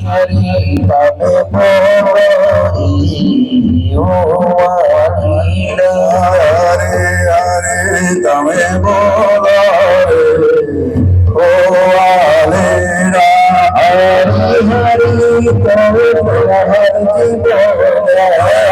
હરી તમે બોલી ઓ વાલીડા હરે હરે તમે બોલો ઓ વાલીડા હરી હરી તમે હરજી બોલ્યા હરે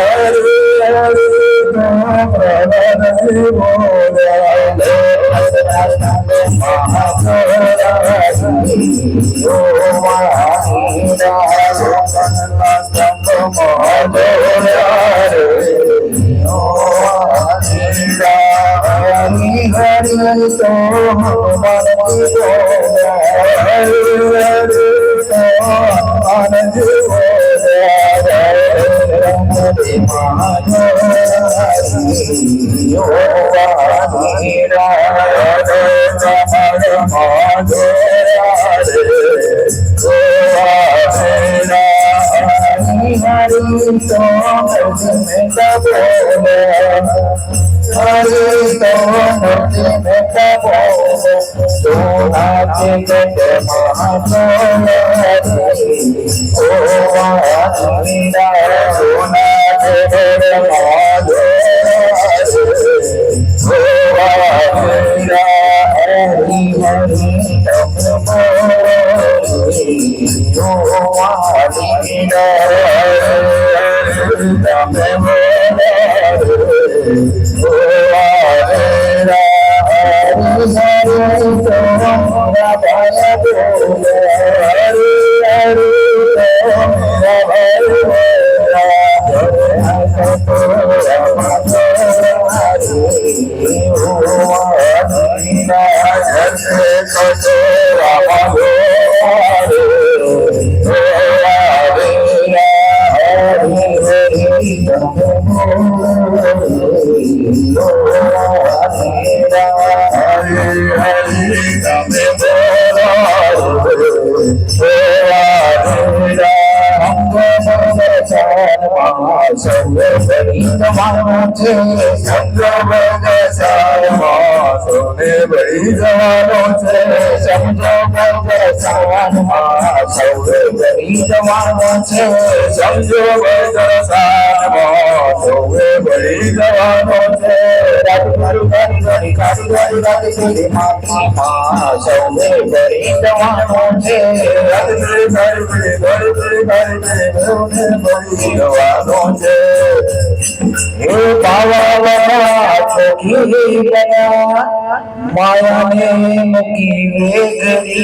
माया ने मुकी वेगरी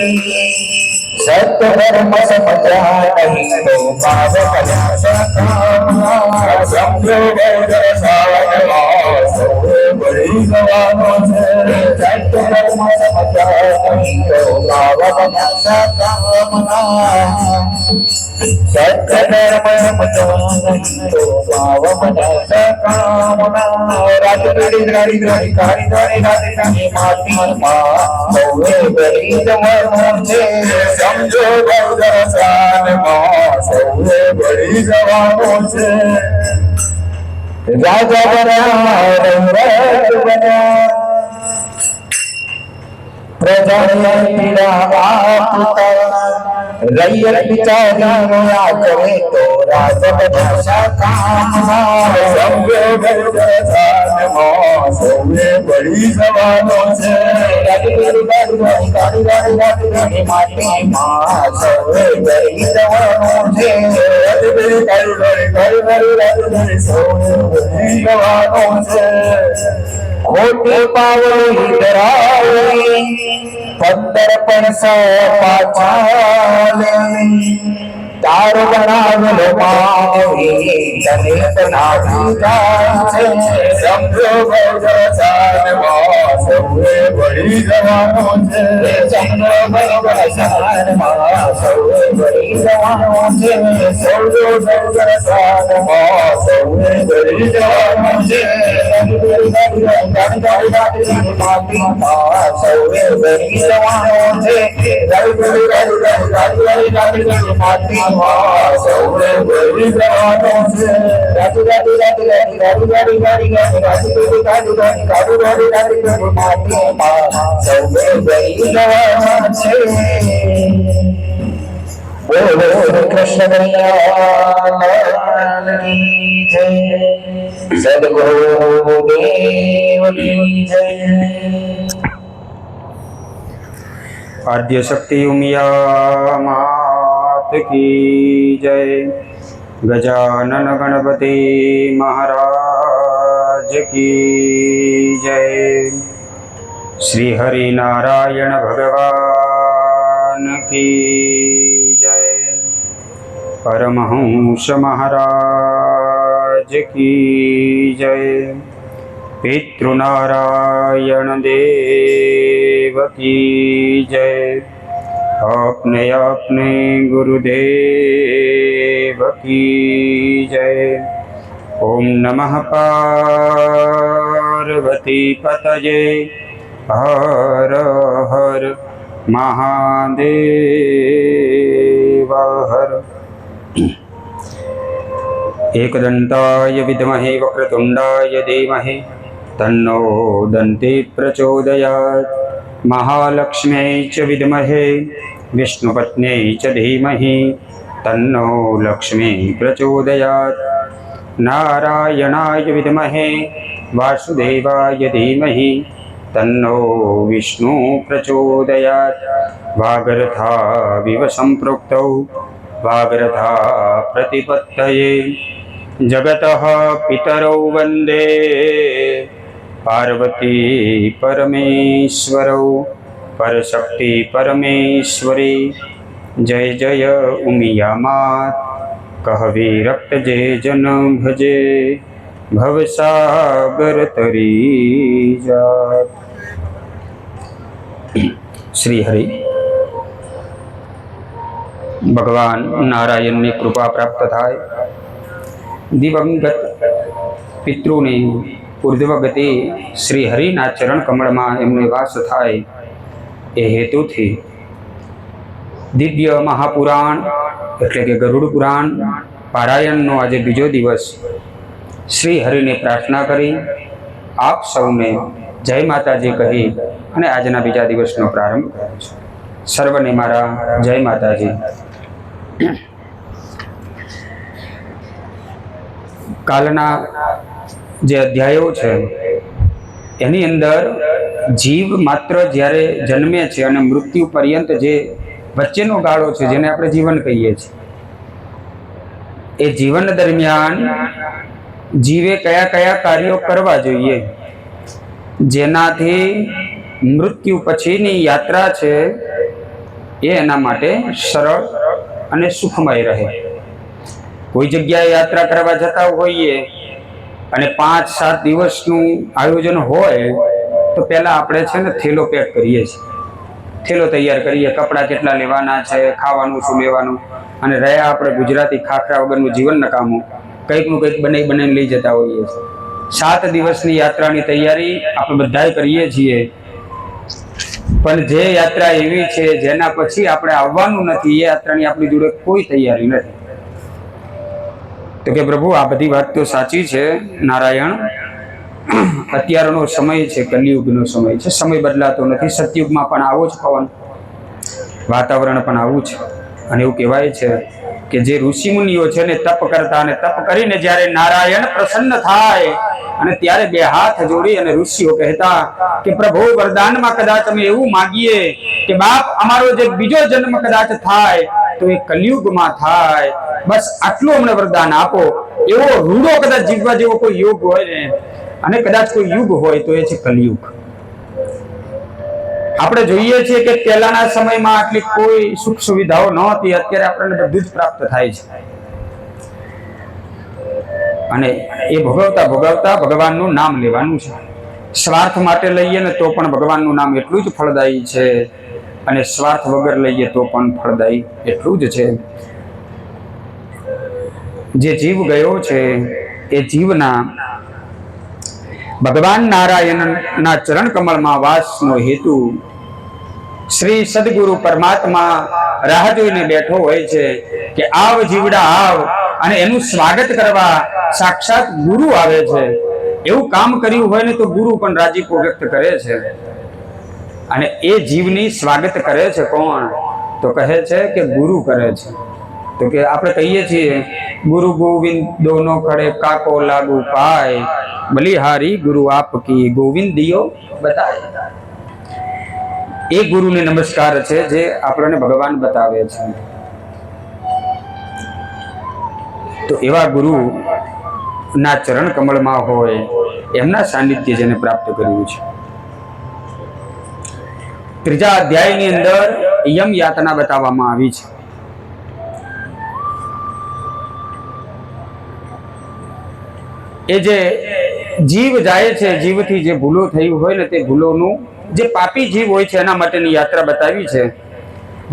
सत्य धर्म समझा नहीं तो पाप कला समझो बड़ी जवानों से सत्य धर्म समझा नहीं तो पाप कला सत्य धर्म समझा नहीं तो पाप कला राजगाड़ी गाड़ी गाड़ी गाड़ी गाड़ी गाड़ी गाड़ी माटी माँ बड़ी जवानों से समझो सौरे बड़ी जवानों से राजा बना रंगत बना प्रजा ने पीड़ा आप रैयत बिचारी रोया करे तो राज बना सौरे बड़ी जवानों से गाड़ी गाड़ी गाड़ी गाड़ी माटी माँ सौरे बड़ी जवानों से सौरे बड़ी जवानों से खोटी पावड़ी डरावड़ी पत्थर पर सौ पाचाले तार बनावलो मावी तने बनावी जाए समझो बरसात सौरे बड़ी जवानों से समझो बरसात सौरे बड़ी जवानों से समझो बरसात सौरे बड़ी जवानों से सौरे बड़ी जवानों से सौरे बड़ी जवानों से गाड़ी गाड़ी गाड़ी गाड़ी गाड़ी गाड़ी गाड़ी गाड़ी गाड़ी गाड़ी गाड़ी गाड़ी गाड़ी गाड़ी गाड़ी माटी माँ सौरे बड़ी जवानों से બોલો શ્રી કૃષ્ણ કનૈયા કી જય, સદગુરુ દેવ કી જય। आद्य शक्ति उमिया मात की जय। गजानन गणपति महाराज की जय। श्री हरि नारायण भगवान की जय। परमहंस महाराज की जय। पितृनारायण देव की जय। अपने अपने गुरुदेव की जय। ओम नमः पार्वती पतये हर हर महादेव हर। एकदंताय विद्महे वक्रतुंडाय धीमहि तन्नो दन्ती प्रचोदयात्। महालक्ष्म्यै च विद्महे विष्णुपत्न्यै च धीमहि तन्नो लक्ष्मी प्रचोदयात्। नारायणाय विद्महे वासुदेवाय धीमहि तन्नो विष्णु प्रचोदयात्। वागर्धाविव सम्पृक्तौ वागर्धा प्रतिपत्तये जगतः पितरौ वन्दे पार्वती परमेश्वरौ परशक्ति परमेश्वरी। जय जय उमिया मात कहवी रक्त जे जन भजे भवसागर तरी जात। श्री हरि भगवान नारायण ने कृपा प्राप्त थाय। दिवंगत पितृने ऊर्ध्वगति श्री हरिना चरण कमल में एमने वास थाय ए हेतु थी दिव्य महापुराण एटले के गरुड़ पुराण पारायण नो आज बीजो दिवस श्री हरि ने प्रार्थना करी आप सौने जय माताजी कही अने आजना बीजा दिवसनो प्रारंभ कर्यो छे। सर्वने मारा जय माताजी। कालना जे अध्यायो छे एनी अंदर जीव मात्र ज्यारे जन्मे छे अने मृत्यु पर्यंत जे वच्चेनो गाळो छे जेने आपणे जीवन कहीए छीए ए जीवन दरमियान जीवे कया कया कार्यो करवा जोईए जेनाथी मृत्यु पछीनी यात्रा छे ए एना माटे सरल अने सुखमय रहे। कोई जग्याए यात्रा करवा जता होईए अने 5-7 दिवसनुं आयोजन होय तो पहेला आपणे छे ने थेलो पेक करीए छीए, थेलो तैयार करीए, कपड़ा केटला लेवाना छे, खावानुं शुं लेवानुं अने रह्या आपणे गुजराती खाखरा वगरनुं जीवन नकामું કંઈકનું કંઈક બનાવીને લઈ જતા હોઈએ છીએ। 7 દિવસની યાત્રાની તૈયારી આપણે બધાય કરીએ છીએ પણ જે યાત્રા એવી છે જેના પછી આપણે આવવાનું નથી એ યાત્રાની આપણી જોડે કોઈ તૈયારી નથી। तो के प्रभु आ बधी बात तो साची छे नारायण। अत्यारनो समय छे कलियुगनो समय छे, समय बदलातो नथी। सतयुगमां पण आवो ज पवन वातावरण पण आवुं छे अने एवुं कहेवाय छे के जे ऋषि मुनिओ छे ने तप करता अने तप करीने ज्यारे नारायण प्रसन्न थाय अने त्यारे बे हाथ जोड़ी अने ऋषिओ कहता के प्रभु वरदानमां कदाच अमे एवुं मागीए के बाप अमारो जे बीजो जन्म कदाच थाय तो ए कलियुगमां थाय, बस आटलुं अमने वरदान आपो। एवो रूडो कदाच जीववा जेवो कोई युग होय ने अने कदाच कोई युग होय तो ए छे कलियुग। આપણે જોઈએ છીએ કે પહેલાના સમયમાં આટલી કોઈ સુખ સુવિધાઓ નહોતી, અત્યારે આપણને બધું જ પ્રાપ્ત થાય છે અને એ ભોગવતા ભોગવતા ભગવાનનું નામ લેવાનું છે। સ્વાર્થ માટે લઈએ ને તો પણ ભગવાનનું નામ એટલું જ ફળદાયી છે અને સ્વાર્થ વગર લઈએ તો પણ ફળદાયી એટલું જ છે। જે જીવ ગયો છે એ જીવના भगवान नारायण ना चरण कमल में वास नो हेतु श्री सदगुरु परमात्मा राह जोईने बैठो होय छे के आव जीवड़ा आव अने एनु स्वागत करवा साक्षात गुरु आवे छे। एवुं काम कर्युं होय ने तो गुरु पण राजीपो व्यक्त करे छे अने ए जीवनी स्वागत करे छे कोण તો કહે છે કે ગુરુ કરે છે. તો કે આપણે કહીએ છીએ ગુરુ ગોવિંદ દોનો ખડે કાકો લાગુ પાય, બલિહારી ગુરુ આપકી ગોવિંદ દિયો બતાય. એ ગુરુને નમસ્કાર છે જે આપણને ભગવાન બતાવે છે. તો એવા ગુરુ ના ચરણ કમળમાં હોય, એમના સાનિધ્ય જેને પ્રાપ્ત કર્યું છે. ત્રીજા અધ્યાયની અંદર યમ યાતના બતાવવામાં આવી છે. એ જે જીવ જાય છે, જીવથી જે ભૂલો થઈ હોય ને તે ભૂલોનું, જે પાપી જીવ હોય છે એના માટેની યાત્રા બતાવી છે.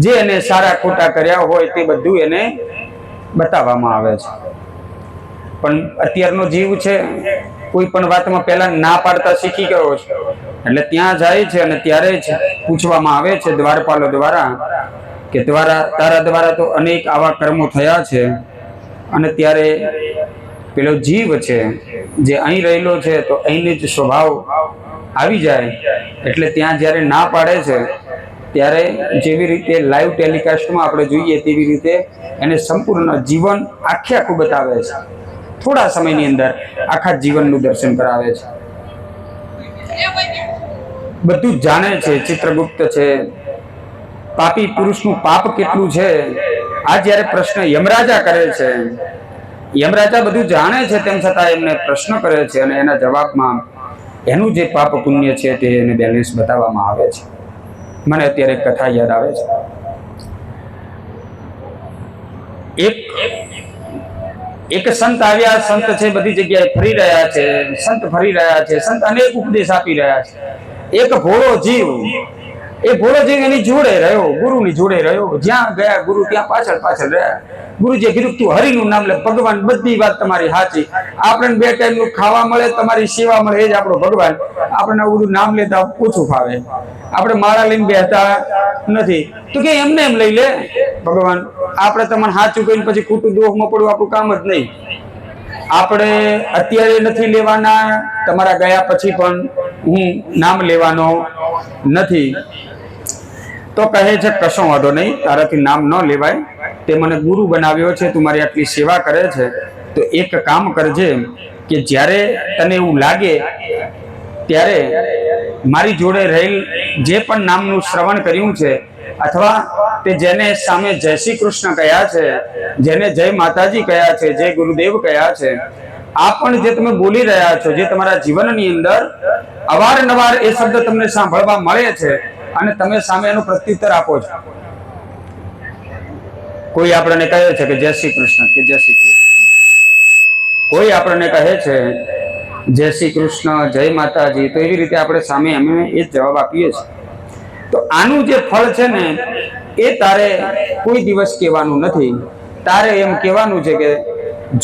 જે એને સારા ખોટા કર્યા હોય તે બધું એને બતાવવામાં આવે છે. પણ અત્યારનો જીવ છે કોઈ પણ વાતમાં પહેલા ના પાડતા શીખી ગયો છે, એટલે ત્યાં જાય છે અને ત્યારે જ પૂછવામાં આવે છે દ્વારપાલો દ્વારા કે તારા દ્વારા તો અનેક આવા કર્મો થયા છે. અને ત્યારે પેલો જીવ છે જે અહીં રહેલો છે તો અહીંનો જ સ્વભાવ આવી જાય, એટલે ત્યાં જ્યારે ના પાડે છે ત્યારે જેવી રીતે લાઈવ ટેલિકાસ્ટમાં આપણે જોઈએ તેવી રીતે એને સંપૂર્ણ જીવન આખું બતાવે છે. થોડા સમયની અંદર આખા જીવનનું દર્શન કરાવે છે. બધું જ જાણે છે. ચિત્રગુપ્ત છે, પાપી પુરુષનું પાપ કેટલું છે આ જ્યારે પ્રશ્ન યમરાજા કરે છે, યમરાજા બધું જાણે છે તેમ છતાં એમને પ્રશ્ન કરે છે અને એના જવાબમાં એનું જે પાપ પુણ્ય છે તે એને બેલેન્સ બતાવવામાં આવે છે. મને અત્યારે એક કથા યાદ આવે છે. એક સંત આવ્યા. સંત છે બધી જગ્યાએ ફરી રહ્યા છે, સંત ફરી રહ્યા છે, સંત અનેક ઉપદેશ આપી રહ્યા છે. એક ભોળો જીવ, એ ભોળો જીવ એની જોડે રહ્યો, ગુરુની જોડે રહ્યો. જ્યાં ગયા ગુરુ ત્યાં પાછળ પાછળ રહ્યા. ગુરુજીએ કીધું તું હરિનું નામ લે, ભગવાન બધી વાત તમારી સાચી, આપણને 2 ટાઈમનું ખાવા મળે, તમારી સેવા મળે, એ જ આપણો ભગવાન. આપણને બધું નામ લેતા ઓછું ફાવે, આપણે માળા લઈને બેસતા નથી. તો કે એમને એમ લઈ લે ભગવાન, આપણે તમને સાચું કહીને પછી ખોટું દોહમાં પડવું આપણું કામ જ નહીં. આપણે અત્યારે નથી લેવાના, તમારા ગયા પછી પણ હું નામ લેવાનો નથી. તો કહે છે કશો વાંધો નહીં, તારાથી નામ ન લેવાય, તે મને ગુરુ બનાવ્યો છે, તું મારી આટલી સેવા કરે છે, તો એક કામ કરજે કે જ્યારે તને એવું લાગે ત્યારે મારી જોડે રહેલ જે પણ નામનું શ્રવણ કર્યું છે, અથવા તે જેને સામે જય શ્રી કૃષ્ણ કહ્યા છે, જેને જય માતાજી કહ્યા છે, જય ગુરુદેવ કહ્યા છે, આ પણ જે તમે બોલી રહ્યા છો, જે તમારા જીવનની અંદર અવારનવાર એ શબ્દ તમને સાંભળવા મળે છે અને તમે સામે એનો પ્રત્યુત્તર આપો છો. કોઈ આપણને કહે છે કે જય શ્રી કૃષ્ણ, કે જય શ્રી કૃષ્ણ. કોઈ આપણને કહે છે જય શ્રી કૃષ્ણ, જય માતાજી, તો એવી રીતે આપણે સામે અમે એ જ જવાબ આપીએ છીએ. તો આનું જે ફળ છે ને એ તારે કોઈ દિવસ કહેવાનું નથી. તારે એમ કહેવાનું છે કે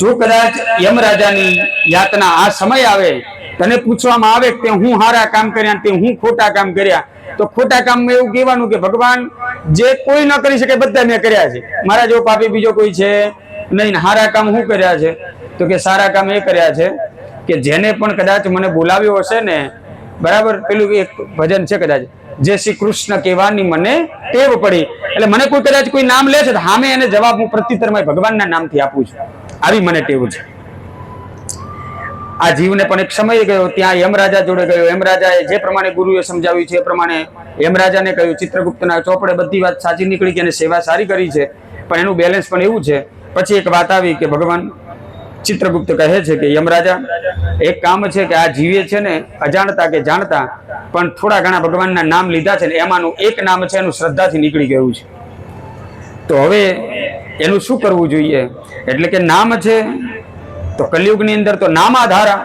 જો કદાચ યમરાજાની યાતના આ સમય આવે, તને પૂછવામાં આવે કે હું સારા કામ કર્યા તે હું ખોટા કામ કર્યા, તો ખોટા કામમાં એવું કહેવાનું કે ભગવાન જે કોઈ ન કરી શકે બધા મેં કર્યા છે, મારા જેવો પાપી બીજો કોઈ છે નહીં. સારા કામ શું કર્યા છે? તો કે સારા કામ એ કર્યા છે કે જેને પણ કદાચ મને બોલાવ્યો હશે ને, બરાબર, પેલું એક ભજન છે કદાચ, જય શ્રી કૃષ્ણ કહેવાની મને ટેવ પડી, એટલે મને કોઈ કદાચ કોઈ નામ લે છે તો સામે એને જવાબ હું પ્રત્યુત્તરમાં ભગવાનના નામથી આપું છું. આવી મને ટેવ છે. આ જીવને પણ એક સમય ગયો, ત્યાં યમરાજા જોડે ગયો. યમરાજાએ જે પ્રમાણે ગુરુએ સમજાવ્યું છે એ પ્રમાણે યમરાજાને કહ્યું, ચિત્રગુપ્તના ચોપડે બધી વાત સાચી નીકળી કે એને સેવા સારી કરી છે, પણ એનું બેલેન્સ પણ એવું છે. પછી એક વાત આવી કે ભગવાન ચિત્રગુપ્ત કહે છે કે યમરાજા, એક કામ છે કે આ જીવે છે ને અજાણતા કે જાણતા પણ થોડા ઘણા ભગવાનના નામ લીધા છે ને એમાંનું એક નામ છે એનું શ્રદ્ધાથી નીકળી ગયું છે, તો હવે એનું શું કરવું જોઈએ? એટલે કે નામ છે તો કલયુગની અંદર તો નામાધારા,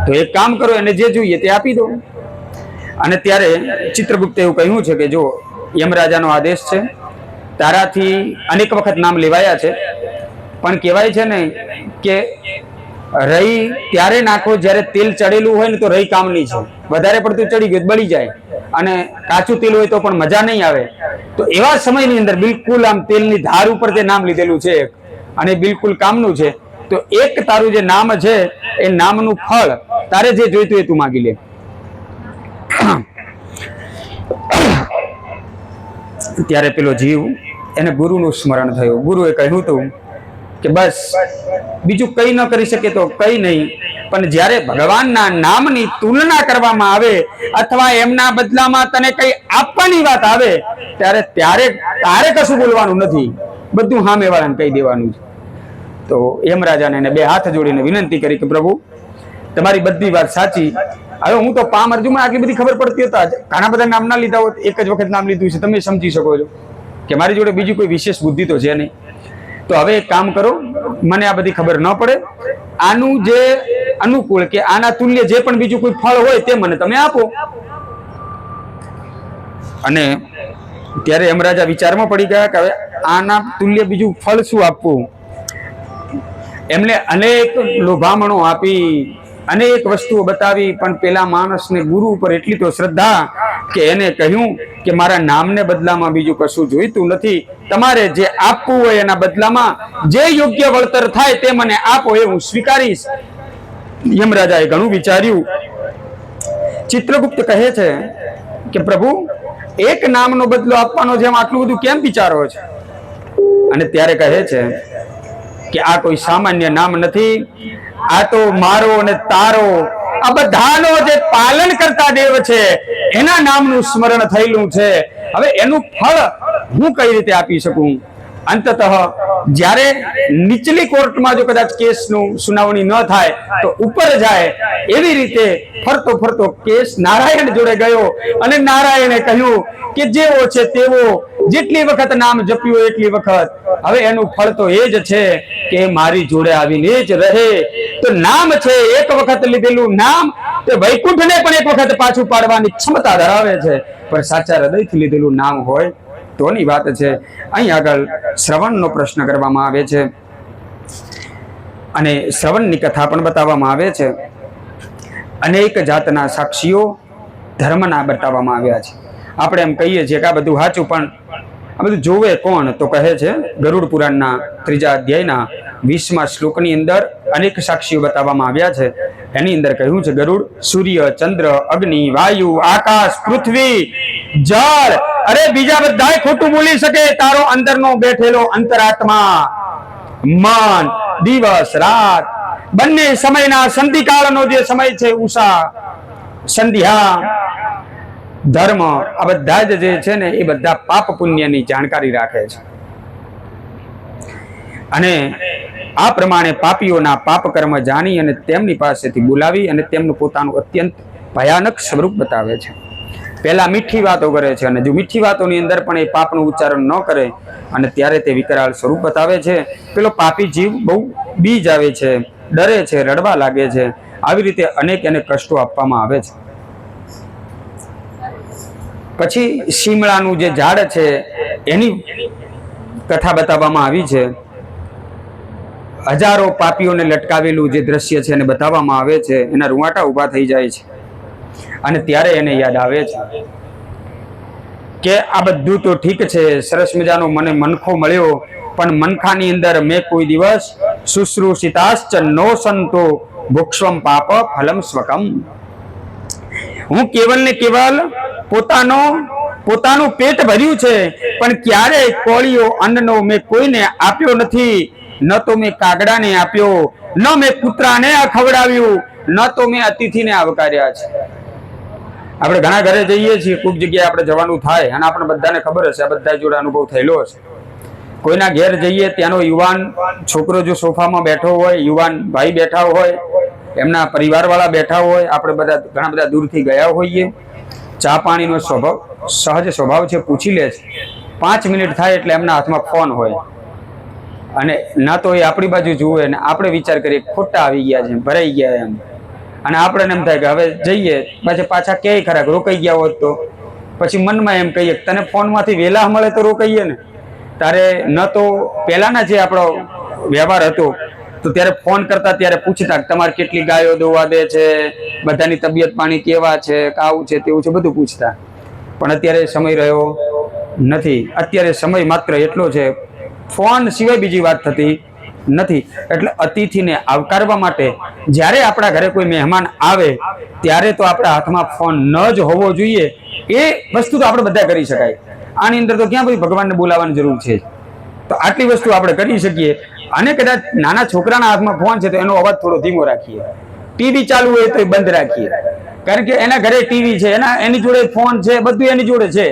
તો એક કામ કરો, એને જે જોઈએ તે આપી દો. અને ત્યારે ચિત્રગુપ્તે એવું કહ્યું છે કે જો યમરાજાનો આદેશ છે, તારાથી અનેક વખત નામ લેવાયા છે, પણ કહેવાય છે ને કે રહી ત્યારે નાખો જ્યારે તેલ ચડેલું હોય ને તો રહી કામની છે. વધારે પડતું ચડી ગયું બળી જાય, અને કાચું તેલ હોય તો પણ મજા નહીં આવે. તો એવા સમયની અંદર બિલકુલ આમ તેલની ધાર ઉપર તે નામ લીધેલું છે અને બિલકુલ કામનું છે, તો એક તારું જે નામ છે એ નામનું ફળ તારે જે જોઈતું એ તું માગી લે. ત્યારે પેલો જીવ એને ગુરુનું સ્મરણ થયું. ગુરુએ કહ્યું હતું કે બસ બીજું કંઈ ન કરી શકે તો કંઈ નહીં, પણ જ્યારે ભગવાનના નામની તુલના કરવામાં આવે અથવા એમના બદલામાં તને કંઈ આપવાની વાત આવે ત્યારે તારે કશું બોલવાનું નથી, બધું સામેવાળાને કહી દેવાનું છે. તો યમરાજાને એને બે હાથ જોડીને વિનંતી કરી કે પ્રભુ તમારી બધી વાત સાચી, હવે હું તો પામ અર્જુનમાં આટલી બધી ખબર પડતી હતા, ઘણા બધા નામ ના લીધા હોત, એક જ વખત નામ લીધું છે, તમે સમજી શકો છો કે મારી જોડે બીજી કોઈ વિશેષ બુદ્ધિ તો છે નહીં. તો હવે એક કામ કરો, મને આ બધી ખબર ન પડે, આનું જે અનુકૂળ કે આના તુલ્ય જે પણ બીજું કોઈ ફળ હોય તે મને તમે આપો. અને ત્યારે યમરાજા વિચારમાં પડી ગયા કે હવે આના તુલ્ય બીજું ફળ શું આપવું. એમને અનેક લોભામણો આપી, અનેક વસ્તુઓ બતાવી, પણ પેલા માણસને ગુરુ ઉપર એટલી તો શ્રદ્ધા કે એને કહ્યું કે મારા નામને બદલામાં બીજું કશું જોઈતું નથી, તમારે જે આપવું હોય એના બદલામાં જે યોગ્ય વળતર થાય તે મને આપો, એ હું સ્વીકારીશ. યમરાજાએ ઘણું વિચાર્યું. ચિત્રગુપ્ત કહે છે કે પ્રભુ એક નામનો બદલો આપવાનો જેમ આટલું બધું કેમ વિચારો છે? અને ત્યારે કહે છે કે આ કોઈ સામાન્ય નામ નથી, આ તો મારો અને તારો, આ બધાનો જે પાલન કરતા દેવ છે એના નામનું સ્મરણ થયેલું છે. હવે એનું ફળ હું કઈ રીતે આપી શકું? અંતતઃ જ્યારે નીચલી કોર્ટમાં જો કદાચ કેસનું સુનાવણી ન થાય તો ઉપર જાય, એવી રીતે ફરતો ફરતો કેસ નારાયણ જોડે ગયો અને નારાયણે કહ્યું કે જેવો છે તેવો, જેટલી વખત નામ જપ્યું એટલી વખત હવે એનું ફળ તો એ જ છે કે મારી જોડે આવીને જ રહે. તો નામ છે, એક વખત લીધેલું નામ તે વૈકુંઠને પણ એક વખત પાછું પાડવાની ક્ષમતા ધરાવે છે, પણ સાચા હૃદયથી લીધેલું નામ હોય તોની વાત છે. અહીં આગળ શ્રવણનો પ્રશ્ન કરવામાં આવે છે અને શ્રવણની કથા પણ બતાવવામાં આવે છે. અનેક જાતના સાક્ષીઓ ધર્મના બતાવવામાં આવ્યા છે. આપણે એમ કહીએ છીએ કે આ બધું સાચું, પણ આ બધું જોવે કોણ? તો કહે છે ગરુડ પુરાણના 3જા અધ્યાયના 20મા શ્લોકની અંદર અનેક સાક્ષીઓ બતાવવામાં આવ્યા છે. એની અંદર કહ્યું છે ગરુડ, સૂર્ય, ચંદ્ર, અગ્નિ, વાયુ, આકાશ, પૃથ્વી, જળ, અરે બીજા બધા ખોટું બોલી શકે, તારો અંદરનો બેઠેલો અંતરાત્મા, મન, દિવસ રાત બંને સમયના સંધિકાળનો જે સમય છે, ઉષા સંધ્યા, ધર્મ, આ બધા જ જે છે ને એ બધા પાપ પુણ્યની જાણકારી રાખે છે. અને આ પ્રમાણે પાપીઓના પાપ કર્મ જાણી અને તેમની પાસેથી બોલાવી અને તેમનું પોતાનું અત્યંત ભયાનક સ્વરૂપ બતાવે છે. પહેલા મીઠી વાતો કરે છે, અને જો મીઠી વાતોની અંદર પણ એ પાપનું ઉચ્ચારણ ન કરે અને ત્યારે તે વિકરાળ સ્વરૂપ બતાવે છે. પેલો પાપી જીવ બહુ બીજ આવે છે, ડરે છે, રડવા લાગે છે. આવી રીતે અનેક એને કષ્ટો આપવામાં આવે છે. પછી શિમળાનું જે ઝાડ છે એની કથા બતાવવામાં આવી છે. હજારો પાપીઓને લટકાવેલું જે દ્રશ્ય છે એને બતાવવામાં આવે છે. એના રૂવાટા ઊભા થઈ જાય છે અને ત્યારે એને યાદ આવે છે કે આ બધું તો ઠીક છે, સરસ મજાનો મને મનખો મળ્યો, પણ મનખાની અંદર મેં કોઈ દિવસ શુશ્રુષિતાશ્ચ નો સંતો ભુક્ષવમ પાપ ફલમ સ્વકમ. હું કેવલ ને કેવલ પોતાનું પેટ ભર્યું છે, પણ ક્યારેય કોળીઓ અન્નનો મેં કોઈને આપ્યો નથી. ન તો મેં કાગડાને આપ્યો, ન મેં કૂતરાને ખવડાવ્યું, ન તો મેં અતિથિને આવકાર્યા છે. આપણે ઘણા ઘરે જઈએ છીએ, ખૂબ જગ્યાએ આપણે જવાનું થાય અને આપણે બધાને ખબર હશે, આ બધા જોડે અનુભવ થયેલો હશે. કોઈના ઘેર જઈએ, ત્યાંનો યુવાન છોકરો જો સોફામાં બેઠો હોય, યુવાન ભાઈ બેઠા હોય, એમના પરિવારવાળા બેઠા હોય, આપણે બધા ઘણા બધા દૂરથી ગયા હોઈએ, ચા પાણીનો સહજ સ્વભાવ છે, પૂછી લે છે. 5 મિનિટ થાય એટલે એમના હાથમાં ફોન હોય અને ના તો એ આપણી બાજુ જુએ ને આપણે વિચાર કરીએ ખોટા આવી ગયા છે, ભરાઈ ગયા એમ, અને આપણે એમ થાય કે હવે જઈએ, પછી પાછા ક્યાંય ખરાક રોકાઈ ગયા હોત તો પછી મનમાં એમ કહીએ તને ફોનમાંથી વહેલા મળે તો રોકાઈએ ને. તારે ન તો પહેલાના જે આપણો વ્યવહાર હતો તો ત્યારે ફોન કરતા ત્યારે પૂછતા તમારે કેટલી ગાયો દોવા દે છે, બધાની તબિયત પાણી કેવા છે, આવું છે તેવું છે, બધું પૂછતા. પણ અત્યારે સમય રહ્યો નથી. અત્યારે સમય માત્ર એટલો છે, ફોન સિવાય બીજી વાત થતી નથી. એટલે અતિથિને આવકારવા માટે જ્યારે આપણા ઘરે કોઈ મહેમાન આવે ત્યારે તો આપણા હાથમાં ફોન ન જ હોવો જોઈએ. એ વસ્તુ તો આપણે બધા કરી શકાય. આની અંદર તો ક્યાં ભાઈ ભગવાનને બોલાવવાની જરૂર છે? તો આટલી વસ્તુ આપણે કરી શકીએ. અને કદાચ નાના છોકરાના હાથમાં ફોન છે તો એનો અવાજ થોડો ધીમો રાખીએ. ટીવી ચાલુ હોય તો બંધ રાખીએ, કારણ કે એના ઘરે ટીવી છે, એની જોડે ફોન છે, બધું એની જોડે છે.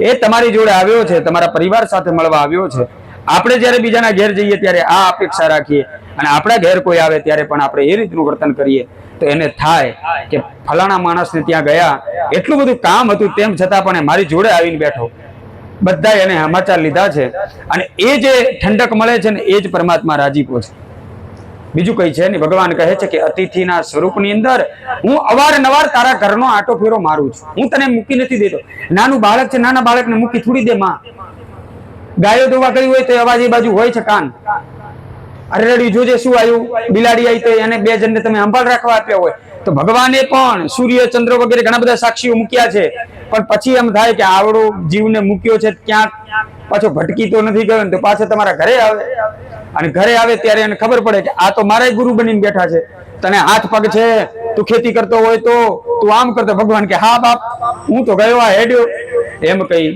એ તમારી જોડે આવ્યો છે, તમારા પરિવાર સાથે મળવા આવ્યો છે. આપણે જ્યારે બીજાના ઘેર જઈએ ત્યારે આ અપેક્ષા રાખીએ, અને આપણા ઘેર કોઈ આવે ત્યારે પણ આપણે એ રીતનું વર્તન કરીએ તો એને થાય કે ફલાણા માણસને ત્યાં ગયા, એટલું બધું કામ હતું તેમ છતાં પણ એ મારી જોડે આવીને બેઠો. બધા એને સમાચાર લીધા છે, અને એ જે ઠંડક મળે છે ને એ જ પરમાત્મા રાજીપો છે. બીજું કઈ છે નહીં. ભગવાન કહે છે કે અતિથિના સ્વરૂપની અંદર હું અવારનવાર તારા ઘરનો આટો ફેરો મારું છું. હું તને મૂકી નથી દેતો. નાનું બાળક છે, નાના બાળકને મૂકી થોડી દે માં. ગાયો દોવા કરી હોય તો અવાજ એ બાજુ હોય છે કાન. અરે રડી જોજે શું આવ્યું, બિલાડી આવી તો એને બે જણને તમે સંભાળ રાખવા આપ્યા હોય. તો ભગવાને પણ સૂર્ય ચંદ્ર વગેરે ઘણા બધા સાક્ષીઓ મૂક્યા છે, પણ પછી એમ થાય કે આવડો જીવને મૂક્યો છે ક્યાંક પાછો ભટકી તો નથી ગયો, તો પાછો તમારા ઘરે આવે. અને ઘરે આવે ત્યારે એને ખબર પડે કે આ તો મારા ગુરુ બનીને બેઠા છે. તને હાથ પગ છે, તું ખેતી કરતો હોય તો તું આમ કરતો. ભગવાન કે હા બાપ, હું તો ગયો આ હેડ્યો એમ કહી.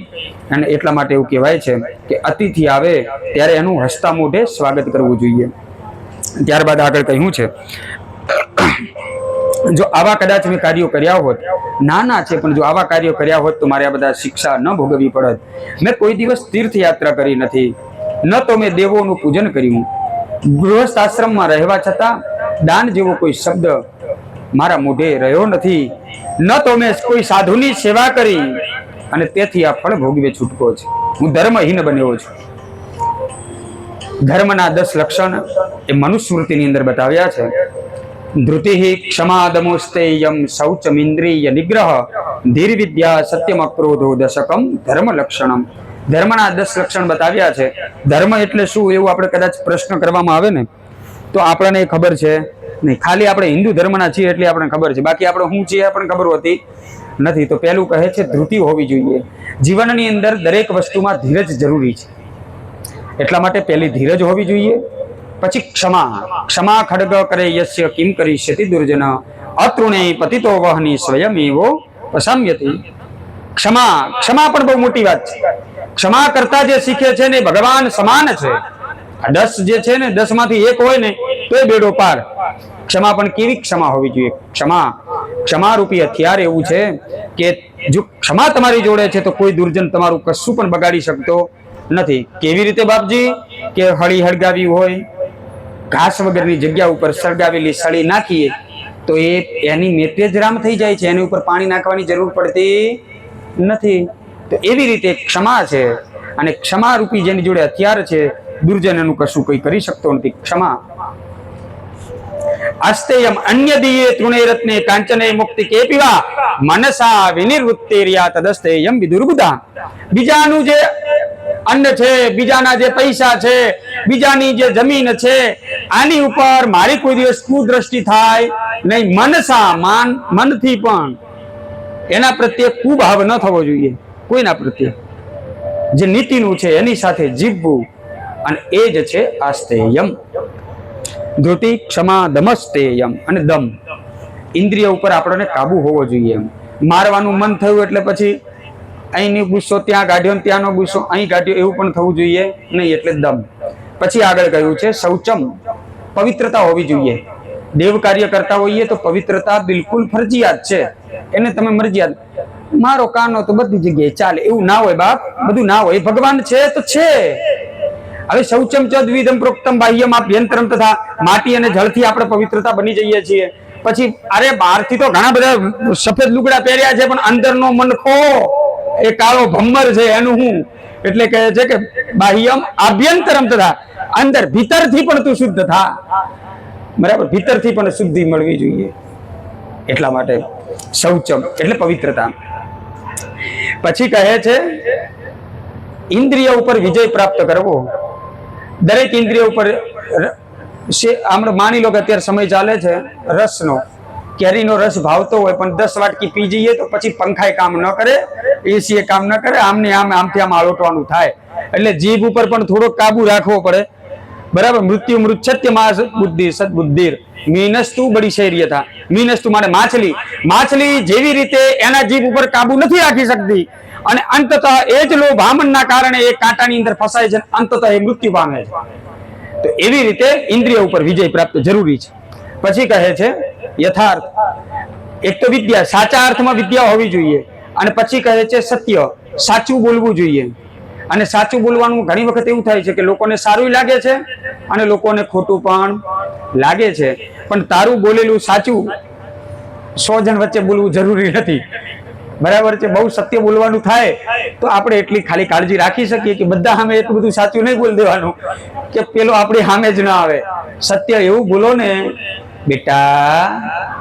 અને એટલા માટે એવું કહેવાય છે કે અતિથિ આવે ત્યારે એનું હસતા મોઢે સ્વાગત કરવું જોઈએ. ત્યારબાદ આગળ કહ્યું છે, જો આવા કદાચ મેં કાર્યો કર્યા હોત, નાના છે પણ જો આવા કાર્યો કર્યા હોત તો મારે આ બધા શિક્ષા ન ભોગવવી પડત. મેં કોઈ દિવસ તીર્થયાત્રા કરી નથી, ન તો મેં દેવોનું પૂજન કર્યું, ગૃહસ્થ આશ્રમમાં રહેવા છતાં દાન જેવો કોઈ શબ્દ મારા મોઢે રહ્યો નથી, ન તો મેં કોઈ સાધુની સેવા કરી, અને તેથી આ ફળ ભોગવે છૂટકો છે. હું ધર્મહીન બન્યો છું. ધર્મના 10 લક્ષણ એ મનુસ્મૃતિની અંદર બતાવ્યા છે. ધૃતિ ક્ષમા દમોસ્તેયમ શૌચમિન્દ્રિય નિગ્રહ ધીર વિદ્યા સત્યમ અક્રોધો દશકમ ધર્મ લક્ષણમ. ધર્મના 10 લક્ષણ બતાવ્યા છે. ધર્મ એટલે શું એવું આપણે કદાચ પ્રશ્ન કરવામાં આવે ને તો આપણને ખબર છે નહીં. ખાલી આપણે હિન્દુ ધર્મના છીએ એટલે આપણને ખબર છે, બાકી આપણે શું છીએ આપણને ખબર હોતી નથી. તો પહેલું કહે છે ધૃતિ હોવી જોઈએ. જીવનની અંદર દરેક વસ્તુમાં ધીરજ જરૂરી છે, એટલા માટે પહેલી ધીરજ હોવી જોઈએ. પછી ક્ષમા. ક્ષમા ખડગ કરે યસ્ય કિમ કરીષ્યતિ દુર્જન અતૃણે પતિતો વહની સ્વયમેવો પસામ્યતિ. ક્ષમા પણ બહુ મોટી વાત છે. ક્ષમા કરતા જે શીખે છે ને ભગવાન સમાન છે. આ 10 જે છે ને 10 માંથી એક હોય ને તો એ બેડો પાર. ક્ષમા પણ કેવી ક્ષમા હોવી જોઈએ? ક્ષમા રૂપી હથિયાર એવું છે કે જો ક્ષમા તમારી જોડે છે તો કોઈ દુર્જન તમારું કશું પણ બગાડી શકતો નથી. કેવી રીતે બાપજી? કે હળી હળગાવી હોય, ઘાસ વગરની જગ્યા ઉપર સળગાવેલી સળી નાખીએ તો એની મેટે જ રામ થઈ જાય છે, એની ઉપર પાણી નાખવાની જરૂર પડતી નથી. તો એવી રીતે ક્ષમા છે, અને ક્ષમા રૂપી જેની જોડે હથિયાર છે દુર્જન એનું કશું કઈ કરી શકતો નથી. ક્ષમા. અસ્તેયમ અન્ય દીયે તૃણે રત્ને કાંચને મુક્તિ કે પીવા મનસા વિનિર્વૃત્તિર્યા તદસ્તેયમ વિદુર્બુધા. બીજાનું જે અન્ન છે, બીજાના જે પૈસા છે, બીજાની જે જમીન છે, આની ઉપર મારી કોઈ દિવસ કુદ્રષ્ટિ થાય નહીં. મનસા મનથી પણ એના પ્રત્યે કુભાવ ન થવો જોઈએ કોઈના પ્રત્યે. જે નીતિનું છે એની સાથે જીવવું, અને એ જ છે આસ્તેયમ. ધૃતિ ક્ષમા દમસ્તેયમ. અને દમ, ઇન્દ્રિય ઉપર આપણને કાબુ હોવો જોઈએ. મારવાનું મન થયું એટલે પછી અહીંની ગુસ્સો ત્યાં કાઢ્યો, ત્યાંનો ગુસ્સો અહીં કાઢ્યો, એવું પણ થવું જોઈએ નહીં, એટલે દમ. પછી આગળ કહ્યું છે શૌચમ. પવિત્રતા હોવી જોઈએ. દેવ કાર્ય કરતા હોઈએ તો પવિત્રતા બિલકુલ ફરજિયાત છે. એને તમે મરજિયાત મારો કાનો તો બધી જગ્યાએ ચાલે એવું ના હોય બાપ, બધું ના હોય. ભગવાન છે તો છે. હવે શૌચમ ચ દ્વિધમ પ્રોક્તમ બાહ્યમ આભ્યંતરમ તથા. માટી અને જળથી આપણે પવિત્રતા બની જઈએ છીએ. પછી અરે બહારથી તો ઘણા બધા સફેદ લુગડા પહેર્યા છે પણ અંદરનો મનખો એ કાળો ભમ્મર છે, એનું હું એટલે કહે છે કે બાહ્યમ આભ્યંતરમ તથા. અંદર ભીતરથી પણ તું શુદ્ધ થા. બરાબર, ભીતરથી પણ શુદ્ધિ મળવી જોઈએ. એટલા માટે શૌચમ એટલે પવિત્રતા. પછી કહે છે ઇન્દ્રિય ઉપર વિજય પ્રાપ્ત કરવો. દરેક ઇન્દ્રિય ઉપર આપણે માની લો કે અત્યારે સમય ચાલે છે રસનો, કેરીનો રસ ભાવતો હોય પણ 10 વાટકી પી જઈએ તો પછી પંખાએ કામ ન કરે, એસી કામ ન કરે, આમને આમથી આમ આલોટવાનું થાય. એટલે જીભ ઉપર પણ થોડોક કાબુ રાખવો પડે. બરાબર. મૃત્યુ મૃચ્છત્યમાં બુદ્ધિ સદબુદ્ધિર મીનસ્તુ બડી શૈર્યતા. મીનસ્તુ માને માછલી જેવી રીતે એના જીભ ઉપર કાબુ નથી રાખી શકતી, અને અંતતઃ એ જ લોભ આમનના કારણે એ કાંટાની અંદર ફસાય છે, અંતતઃ એ મૃત્યુ પામે છે. તો એવી રીતે ઇન્દ્રિય ઉપર વિજય પ્રાપ્ત જરૂરી છે. પછી કહે છે યથાર્થ, એક તો વિદ્યા, સાચા અર્થમાં વિદ્યા હોવી જોઈએ, અને પછી કહે છે સત્ય, સાચું બોલવું જોઈએ. અને સાચું બોલવાનું ઘણી વખત એવું થાય છે કે લોકોને સારું લાગે છે અને લોકોને ખોટું પણ લાગે છે, પણ તારું બોલેલું સાચું 100 જણ વચ્ચે બોલવું જરૂરી નથી. બરાબર છે? બહુ સત્ય બોલવાનું થાય તો આપણે એટલી ખાલી કાળજી રાખી શકીએ કે બધા સામે એટલું બધું સાચું નહીં બોલી દેવાનું કે પેલો આપણી સામે જ ના આવે. સત્ય એવું બોલો ને, બેટા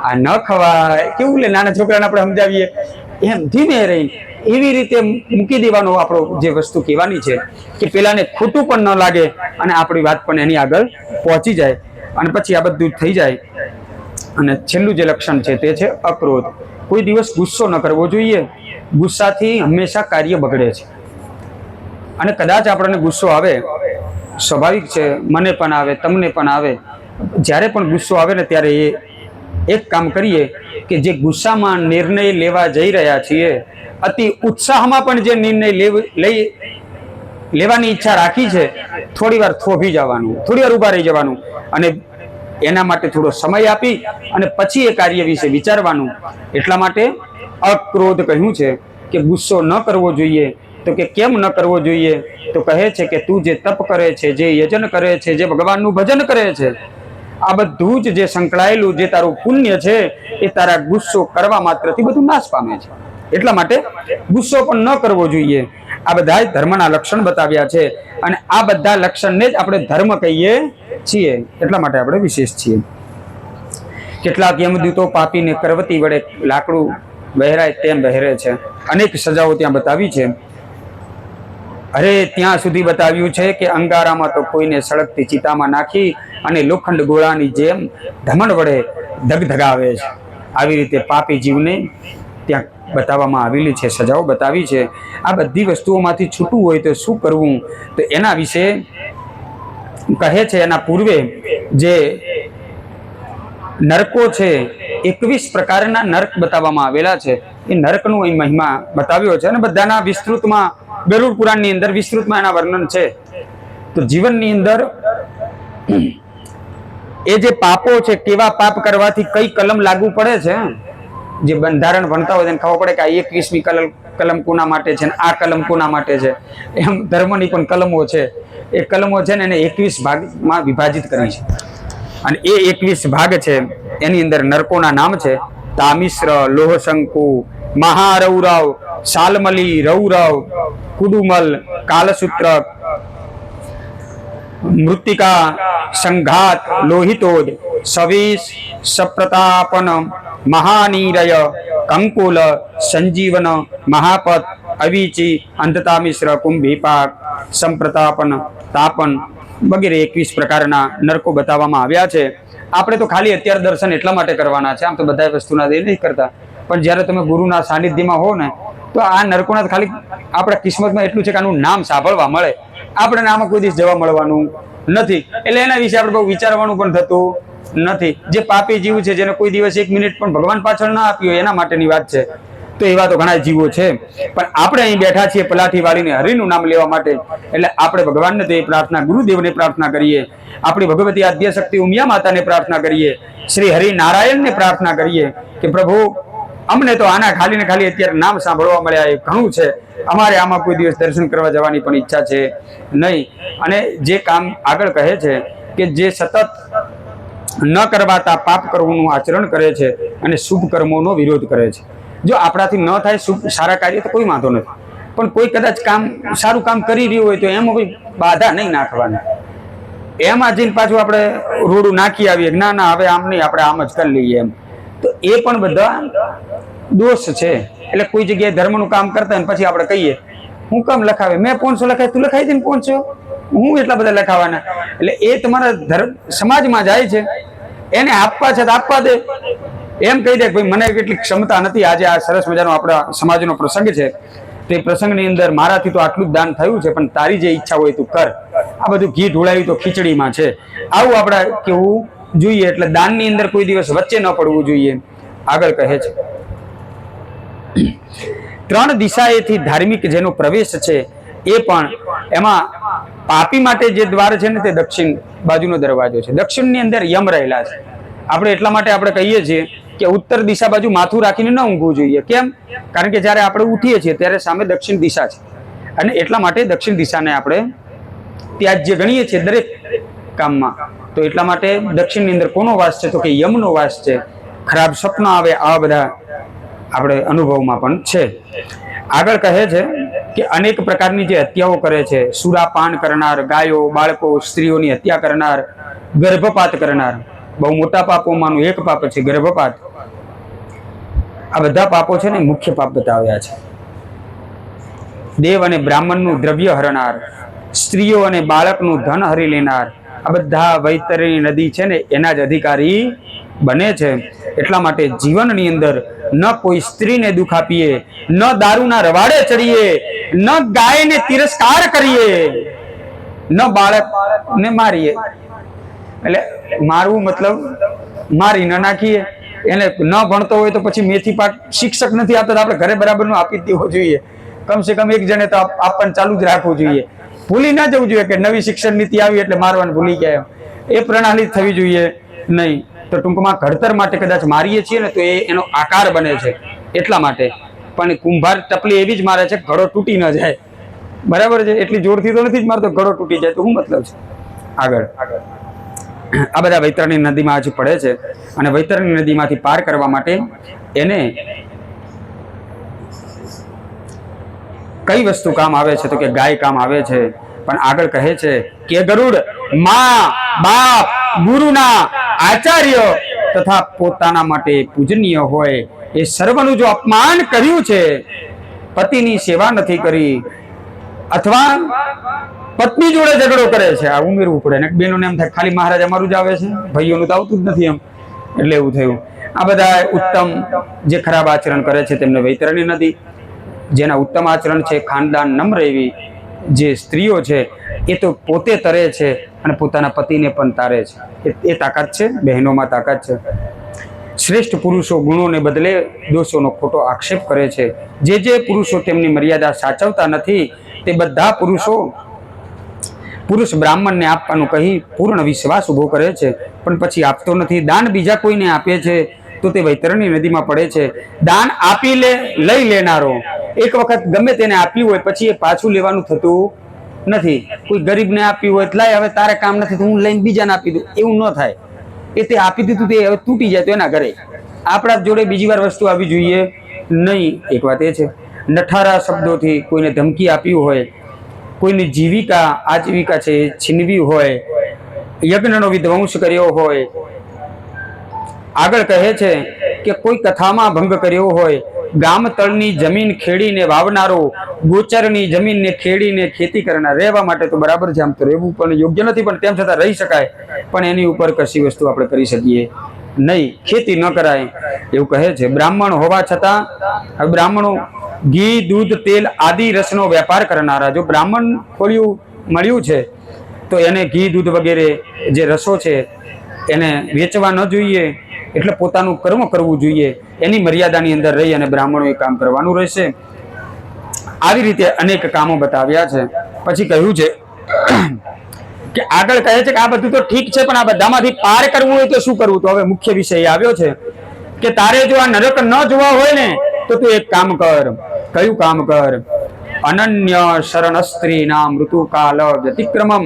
આ ન ખવાય, કેવું લે નાના છોકરાને આપણે સમજાવીએ એમ ધીમે રહી એવી રીતે મૂકી દેવાનો આપણો જે વસ્તુ કહેવાની છે કે પેલાને ખોટું પણ ન લાગે અને આપણી વાત પણ એની આગળ પહોંચી જાય, અને પછી આ બધું થઈ જાય. અને છેલ્લું જે લક્ષણ છે તે છે અક્રોધ. કોઈ દિવસ ગુસ્સો ન કરવો જોઈએ. ગુસ્સાથી હંમેશા કાર્ય બગડે છે. અને કદાચ આપણને ગુસ્સો આવે, સ્વાભાવિક છે, મને પણ આવે, તમને પણ આવે. જ્યારે પણ ગુસ્સો આવે ને ત્યારે એ એક કામ કરીએ કે જે ગુસ્સામાં નિર્ણય લેવા જઈ રહ્યા છીએ, અતિ ઉત્સાહમાં પણ જે નિર્ણય લેવાની ઈચ્છા રાખી છે, થોડી વાર થોભી જવાનું, થોડી વાર ઊભા રહી જવાનું, અને એના માટે થોડો સમય આપી અને પછી એ કાર્ય વિશે વિચારવાનું. એટલા માટે અક્રોધ કહ્યું છે કે ગુસ્સો ન કરવો જોઈએ. તો કે કેમ ન કરવો જોઈએ? તો કહે છે કે તું જે તપ કરે છે, જે યજન કરે છે, જે ભગવાનનું ભજન કરે છે, આ બધું જ જે સંકળાયેલું જે તારું પુણ્ય છે એ તારા ગુસ્સો કરવા માત્રથી બધું નાશ પામે છે. એટલા માટે ગુસ્સો પણ ન કરવો જોઈએ. આ બધા ધર્મના લક્ષણ બતાવ્યા છે, અને આ બધા લક્ષણને જ આપણે ધર્મ કહીએ છીએ. એટલા માટે આપણે વિશેષ છીએ. કેટલાક યમદૂતો પાપીને કરવતી વડે લાકડું વહેરાય તેમ વહેરે છે. અનેક સજાઓ ત્યાં બતાવી છે. અરે ત્યાં સુધી બતાવ્યું છે કે અંગારામાં તો કોઈને સળગતી ચિતામાં નાખી અને લોખંડ ગોળાની જેમ ધમણ વડે ધગધગાવે છે. આવી રીતે પાપી જીવને ત્યાં બતાવવામાં આવેલી છે, સજાઓ બતાવી છે. આ બધી વસ્તુઓમાંથી છૂટવું હોય તો શું કરવું? તો એના વિશે કહે છે, એના પૂર્વે જે નરકો છે, 21 પ્રકારના નરક બતાવવામાં આવેલા છે. એ નરકનું અહીં મહિમા બતાવ્યો છે, અને બધાના વિસ્તૃતમાં ગરુડ પુરાણની અંદર વિસ્તૃતમાં એના વર્ણન છે. તો જીવનની અંદર એ જે પાપો છે, કેવા પાપ કરવાથી કઈ કલમ લાગુ પડે છે, જે બંધારણ ભણતા હોય તેને ખબર પડે કે આ 21મી કલમ કોના માટે છે, આ કલમ કોના માટે છે. એમ ધર્મની પણ કલમો છે. એ કલમો છે ને એને 21 ભાગમાં વિભાજિત કરી છે, અને એ 21 ભાગ છે એની અંદર નરકોના નામ છે તામિશ્ર, લોહશંકુ, મહારૌરવ, શાલમલી, રૌરવ, કુડુમલ, કાલસૂત્ર, મૃત્તિકા, સંઘાત, લોહિતોદ, સવીસ, સપ્રતાપન, મહાનીરય, કંકુલ, સંજીવન, મહાપત, અવિચી, અંધતામિશ્ર, કુંભીપાક, સંપ્રતાપન, તાપન વગેરે 21 પ્રકારના નરકો બતાવવામાં આવ્યા છે. આપણે તો ખાલી અત્યારે દર્શન એટલા માટે કરવાના છે, આમ તો બધા વસ્તુના દે નહીં કરતા, પણ જ્યારે તમે ગુરુના સાનિધ્યમાં હો ને તો આ નરકોના ખાલી આપણા કિસ્મતમાં એટલું છે કે આનું નામ સાંભળવા મળે. આપણે આમાં કોઈ દિવસ જવા મળવાનું નથી, એટલે એના વિશે આપણે બહુ વિચારવાનું પણ થતું નથી. જે પાપી જીવ છે, જેને કોઈ દિવસ 1 મિનિટ પણ ભગવાન પાછળ ના આપી હોય, એના માટેની વાત છે. તો એવા તો ઘણા જીવો છે, પણ આપણે અહીં બેઠા છીએ પલાઠી વાળીને હરિનું નામ લેવા માટે. એટલે આપણે ભગવાનને તો એ પ્રાર્થના, ગુરુદેવને પ્રાર્થના કરીએ, આપણી ભગવતી આદ્ય શક્તિ ઉમિયા માતાને પ્રાર્થના કરીએ, શ્રી હરિનારાયણને પ્રાર્થના કરીએ કે પ્રભુ અમને તો આના ખાલી ને ખાલી અત્યારે નામ સાંભળવા મળ્યા એ ઘણું છે. અમારે આમાં કોઈ દિવસ દર્શન કરવા જવાની પણ ઈચ્છા છે નહીં. અને જે કામ આગળ કહે છે કે જે સતત ન કરવાતા પાપ કર્મોનું આચરણ કરે છે અને શુભ કર્મોનો વિરોધ કરે છે. જો આપણાથી ન થાય શુભ સારા કાર્ય તો કોઈ વાંધો નથી, પણ કોઈ કદાચ કામ સારું કામ કરી રહ્યું હોય તો એમાં કોઈ બાધા નહીં નાખવાની. એમાં જઈને પાછું આપણે રોડું નાખી આવીએ, ના ના હવે આમ નહીં, આપણે આમ જ કરી લઈએ એમ, તો એ પણ બધા દોષ છે. એટલે કોઈ જગ્યાએ ધર્મનું કામ કરતા હોય પછી આપણે કહીએ હું કામ લખાવે, મેં 500 લખાય, તું લખાઈ દે ને 500, હું એટલા બધા લખાવાના. એટલે એ તમારા ધર્મ સમાજમાં જાય છે, એને આપવા છે તો આપવા દે, એમ કહી દે કે ભાઈ મને કેટલી ક્ષમતા નથી. આજે આ સરસ મજાનો આપણા સમાજનો પ્રસંગ છે, તે પ્રસંગની અંદર મારાથી તો આટલું જ દાન થયું છે, પણ તારી જે ઈચ્છા હોય તું કર. આ બધું ઘી ઢોળાયું તો ખીચડીમાં છે, આવું આપણે કેવું જોઈએ. એટલે દાનની અંદર કોઈ દિવસ વચ્ચે ન પડવું જોઈએ. આગળ કહે છે ત્રણ દિશાએથી ધાર્મિક જેનો પ્રવેશ છે એ પણ એમાં પાપી માટે જે દ્વાર છે ને તે દક્ષિણ બાજુનો દરવાજો છે. દક્ષિણની અંદર યમ રહેલા છે. આપણે એટલા માટે આપણે કહીએ છીએ કે ઉત્તર દિશા બાજુ માથું રાખીને ન ઊંઘવું જોઈએ. કેમ? કારણ કે જ્યારે આપણે ઉઠીએ છીએ ત્યારે સામે દક્ષિણ દિશા છે અને એટલા માટે દક્ષિણ દિશાને આપણે ત્યાજ્ય ગણીએ છીએ દરેક કામમાં. તો એટલા માટે દક્ષિણની અંદર કોનો વાસ છે? તો કે યમનો વાસ છે. ખરાબ સપન આવે આવા બધા આપણે અનુભવમાં પણ છે. આગળ કહે છે કે અનેક પ્રકારની જે હત્યાઓ કરે છે, સુરાપાન કરનાર, ગાયો, બાળકો, સ્ત્રીઓની હત્યા કરનાર, ગર્ભપાત કરનાર, બહુ મોટા પાપોમાંનું એક પાપ છે ગર્ભપાત. આ બધા પાપો છે ને મુખ્ય પાપ બતાવ્યા છે. દેવ અને બ્રાહ્મણનું દ્રવ્ય હરનાર, સ્ત્રીઓ અને બાળકનું ધન હરી લેનાર, આ બધા વૈતરણી નદી છે ને એના જ અધિકારી બને છે. એટલા માટે જીવનની અંદર ન કોઈ સ્ત્રીને દુઃખ આપીએ, ન દારૂના રવાડે ચડીએ, ન ગાયને તિરસ્કાર કરીએ, ન બાળકને મારીએ. એટલે મારવું મતલબ મારી ન નાખીએ. એને ન ભણતો હોય તો પછી મેથી પાક શિક્ષક નથી આપતા તો આપણે ઘરે બરાબરનું આપી જ દેવું જોઈએ. કમસે કમ એક જણે તો આપવાનું ચાલુ જ રાખવું જોઈએ. ભૂલી ના જવું જોઈએ કે નવી શિક્ષણ નીતિ આવી એટલે મારવાનું ભૂલી ગયા. એ પ્રણાલી થવી જોઈએ નહીં. તો ટૂંકમાં ઘડતર માટે કદાચ મારીએ છીએ ને તો એ એનો આકાર બને છે એટલા માટે. પણ કુંભાર ટપલી એવી જ મારે છે ઘડો તૂટી ન જાય. બરાબર છે? એટલી જોરથી તો નથી જ મારતો, ઘડો તૂટી જાય તો શું મતલબ છે? આગળ આ બધા વૈતરણી નદીમાં હજી પડે છે અને વૈતરણી નદીમાંથી પાર કરવા માટે એને કઈ વસ્તુ કામ આવે છે? તો કે ગાય કામ આવે છે. પણ આગળ કહે છે કે ગરુડ મા, બાપ, ગુરુના, આચાર્ય તથા પોતાના માટે પૂજનીય હોય એ સર્વનું જો અપમાન કર્યું છે, પતિની સેવા નથી કરી અથવા પત્ની જોડે ઝઘડો કરે છે, આ ઉમેરવું પડે ને. બેનોને એમ થાય ખાલી મહારાજ અમારું જ આવે છે, ભાઈઓનું તો આવતું જ નથી એમ. એટલે એવું થયું. આ બધા ઉત્તમ જે ખરાબ આચરણ કરે છે તેમને વૈતરણી નદી, જેના ઉત્તમ આચરણ છે, ખાનદાન નમ્ર એવી જે સ્ત્રીઓ છે એ તો પોતે તરે છે અને પોતાના પતિને પણ તારે છે. એ તાકાત છે, બહેનોમાં તાકાત છે. શ્રેષ્ઠ પુરુષો ગુણોને બદલે દોષોનો ખોટો આક્ષેપ કરે છે. જે પુરુષો તેમની મર્યાદા સાચવતા નથી તે બધા પુરુષ બ્રાહ્મણને આપવાનું કહી પૂર્ણ વિશ્વાસ ઉભો કરે છે પણ પછી આપતો નથી. દાન બીજા કોઈને આપે છે તો તે વૈતરણી નદીમાં પડે છે. દાન આપી લઈ લેનારો એક વખત ગમે તેને આપ્યું હોય પછી એ પાછું લેવાનું થતું નથી. કોઈ ગરીબને આપ્યું હોય લાય હવે તારે કામ નથી તો હું લઈને બીજાને આપી દઉં, એવું ન થાય. એ તે આપી દીધું તે હવે તૂટી જાય તો એના ઘરે. આપણા જોડે બીજી વાર વસ્તુ આવી જોઈએ નહીં. એક વાત એ છે નઠારા શબ્દોથી કોઈને ધમકી આપી હોય, કોઈની જીવિકા આજીવિકા છે છીનવી હોય, યજ્ઞનો વિધ્વંસ કર્યો હોય. આગળ કહે છે કે કોઈ કથામાં ભંગ કર્યો હોય, ગામ તળની જમીન ખેડીને વાવનારો, ગોચરની જમીનને ખેડીને ખેતી કરનાર. રહેવા માટે તો બરાબર છે, આમ તો રહેવું પણ યોગ્ય નથી પણ તેમ છતાં રહી શકાય. પણ એની ઉપર કશી વસ્તુ આપણે કરી શકીએ નહીં, ખેતી ન કરાય એવું કહે છે. બ્રાહ્મણ હોવા છતાં બ્રાહ્મણો ઘી, દૂધ, તેલ આદિ રસનો વેપાર કરનારા. જો બ્રાહ્મણ ખોલ્યું મળ્યું છે તો એને ઘી, દૂધ વગેરે જે રસો છે એને વેચવા ન જોઈએ. એટલે પોતાનું કર્મ કરવું જોઈએ, એની મર્યાદાની અંદર રહી અને બ્રાહ્મણોએ કામ કરવાનું રહેશે. આવી રીતે અનેક કામો બતાવ્યા છે. પછી કહ્યું છે કે આગળ કહે છે કે આ બધું તો ઠીક છે પણ આ બધામાંથી પાર કરવું હોય તો શું કરવું? તો હવે મુખ્ય વિષય આવ્યો છે કે તારે જો આ નરક ન જોવા હોય ને તો તું એક કામ કર. કયું કામ કર? અનન્ય શરણ સ્ત્રી નામ ઋતુકાલ વ્યતિક્રમમ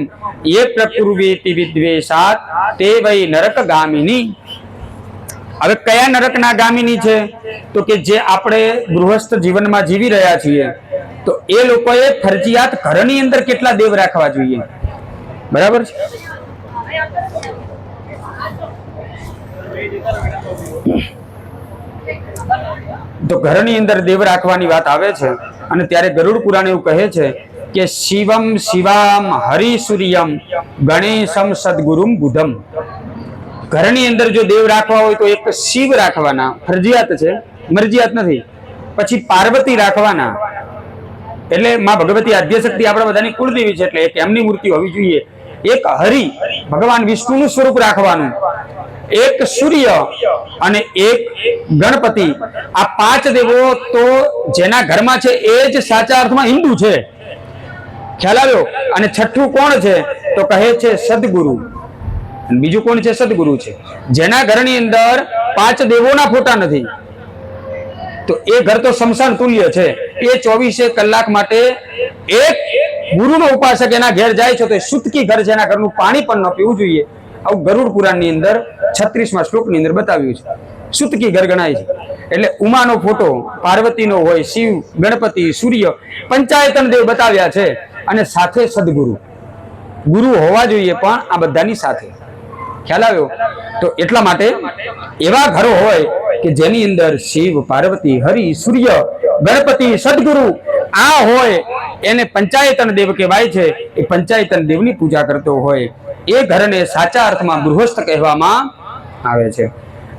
એ પ્રકુર્વેતિ વિદ્વેષાત તે વૈ નરક ગામિની. હવે કયા નરકના ગામિની છે? તો કે જે આપણે ગૃહસ્થ જીવનમાં જીવી રહ્યા છીએ તો એ લોકોએ ફરજિયાત ઘરની અંદર કેટલા દેવ રાખવા જોઈએ? બરાબર છે? તો ઘરની અંદર દેવ રાખવાની વાત આવે છે અને ત્યારે ગરુડ પુરાણ એવું કહે છે કે શિવમ શિવામ હરિસૂર્યમ ગણેશમ સદગુરુમ બુધમ. ઘરની અંદર જો દેવ રાખવા હોય તો એક શિવ રાખવાના, ફરજિયાત છે, મરજિયાત નથી. પછી પાર્વતી રાખવાના, એટલે માં ભગવતી આદ્યશક્તિ આપણા બધાની કુળદેવી છે એટલે એક એમની મૂર્તિ હોવી જોઈએ. એક હરિ ભગવાન વિષ્ણુનું સ્વરૂપ રાખવાનું, એક સૂર્ય અને એક ગણપતિ, આ 5 દેવો તો જેના ઘરમાં છે એ જ સાચા અર્થમાં હિન્દુ છે, ખ્યાલ આવ્યો? અને છઠ્ઠું કોણ છે તો કહે છે સદગુરુ. બીજું કોણ છે? સદગુરુ છે. જેના ઘરની અંદર 5 દેવોના ફોટા નથી તો એ ઘર તો શમશાન તુલ્ય છે. એ 24 કલાક માટે એક ગુરુનો ઉપાસક એના ઘેર જાય છે તો એ સુતકી ઘર છે, એના ઘરનું પાણી પણ ન પીવું જોઈએ. આવું ગરુડ પુરાણની અંદર 36મા શ્લોકની અંદર બતાવ્યું છે. સુતકી ઘર ગણાય છે. એટલે ઉમાનો ફોટો, પાર્વતીનો હોય, શિવ, ગણપતિ, સૂર્ય, પંચાયતન દેવ બતાવ્યા છે. અને સાથે સદગુરુ, ગુરુ હોવા જોઈએ પણ આ બધાની સાથે, ખ્યાલ આવ્યો? તો એટલા માટે એવા ઘરો હોય કે જેની અંદર શિવ, પાર્વતી, હરિ, સૂર્ય, ગણપતિ, સદગુરુ આ હોય એને પંચાયતન દેવ કહેવાય છે. એ પંચાયતન દેવની પૂજા કરતો હોય એ ઘરને સાચા અર્થમાં ગૃહસ્થ કહેવામાં આવે છે.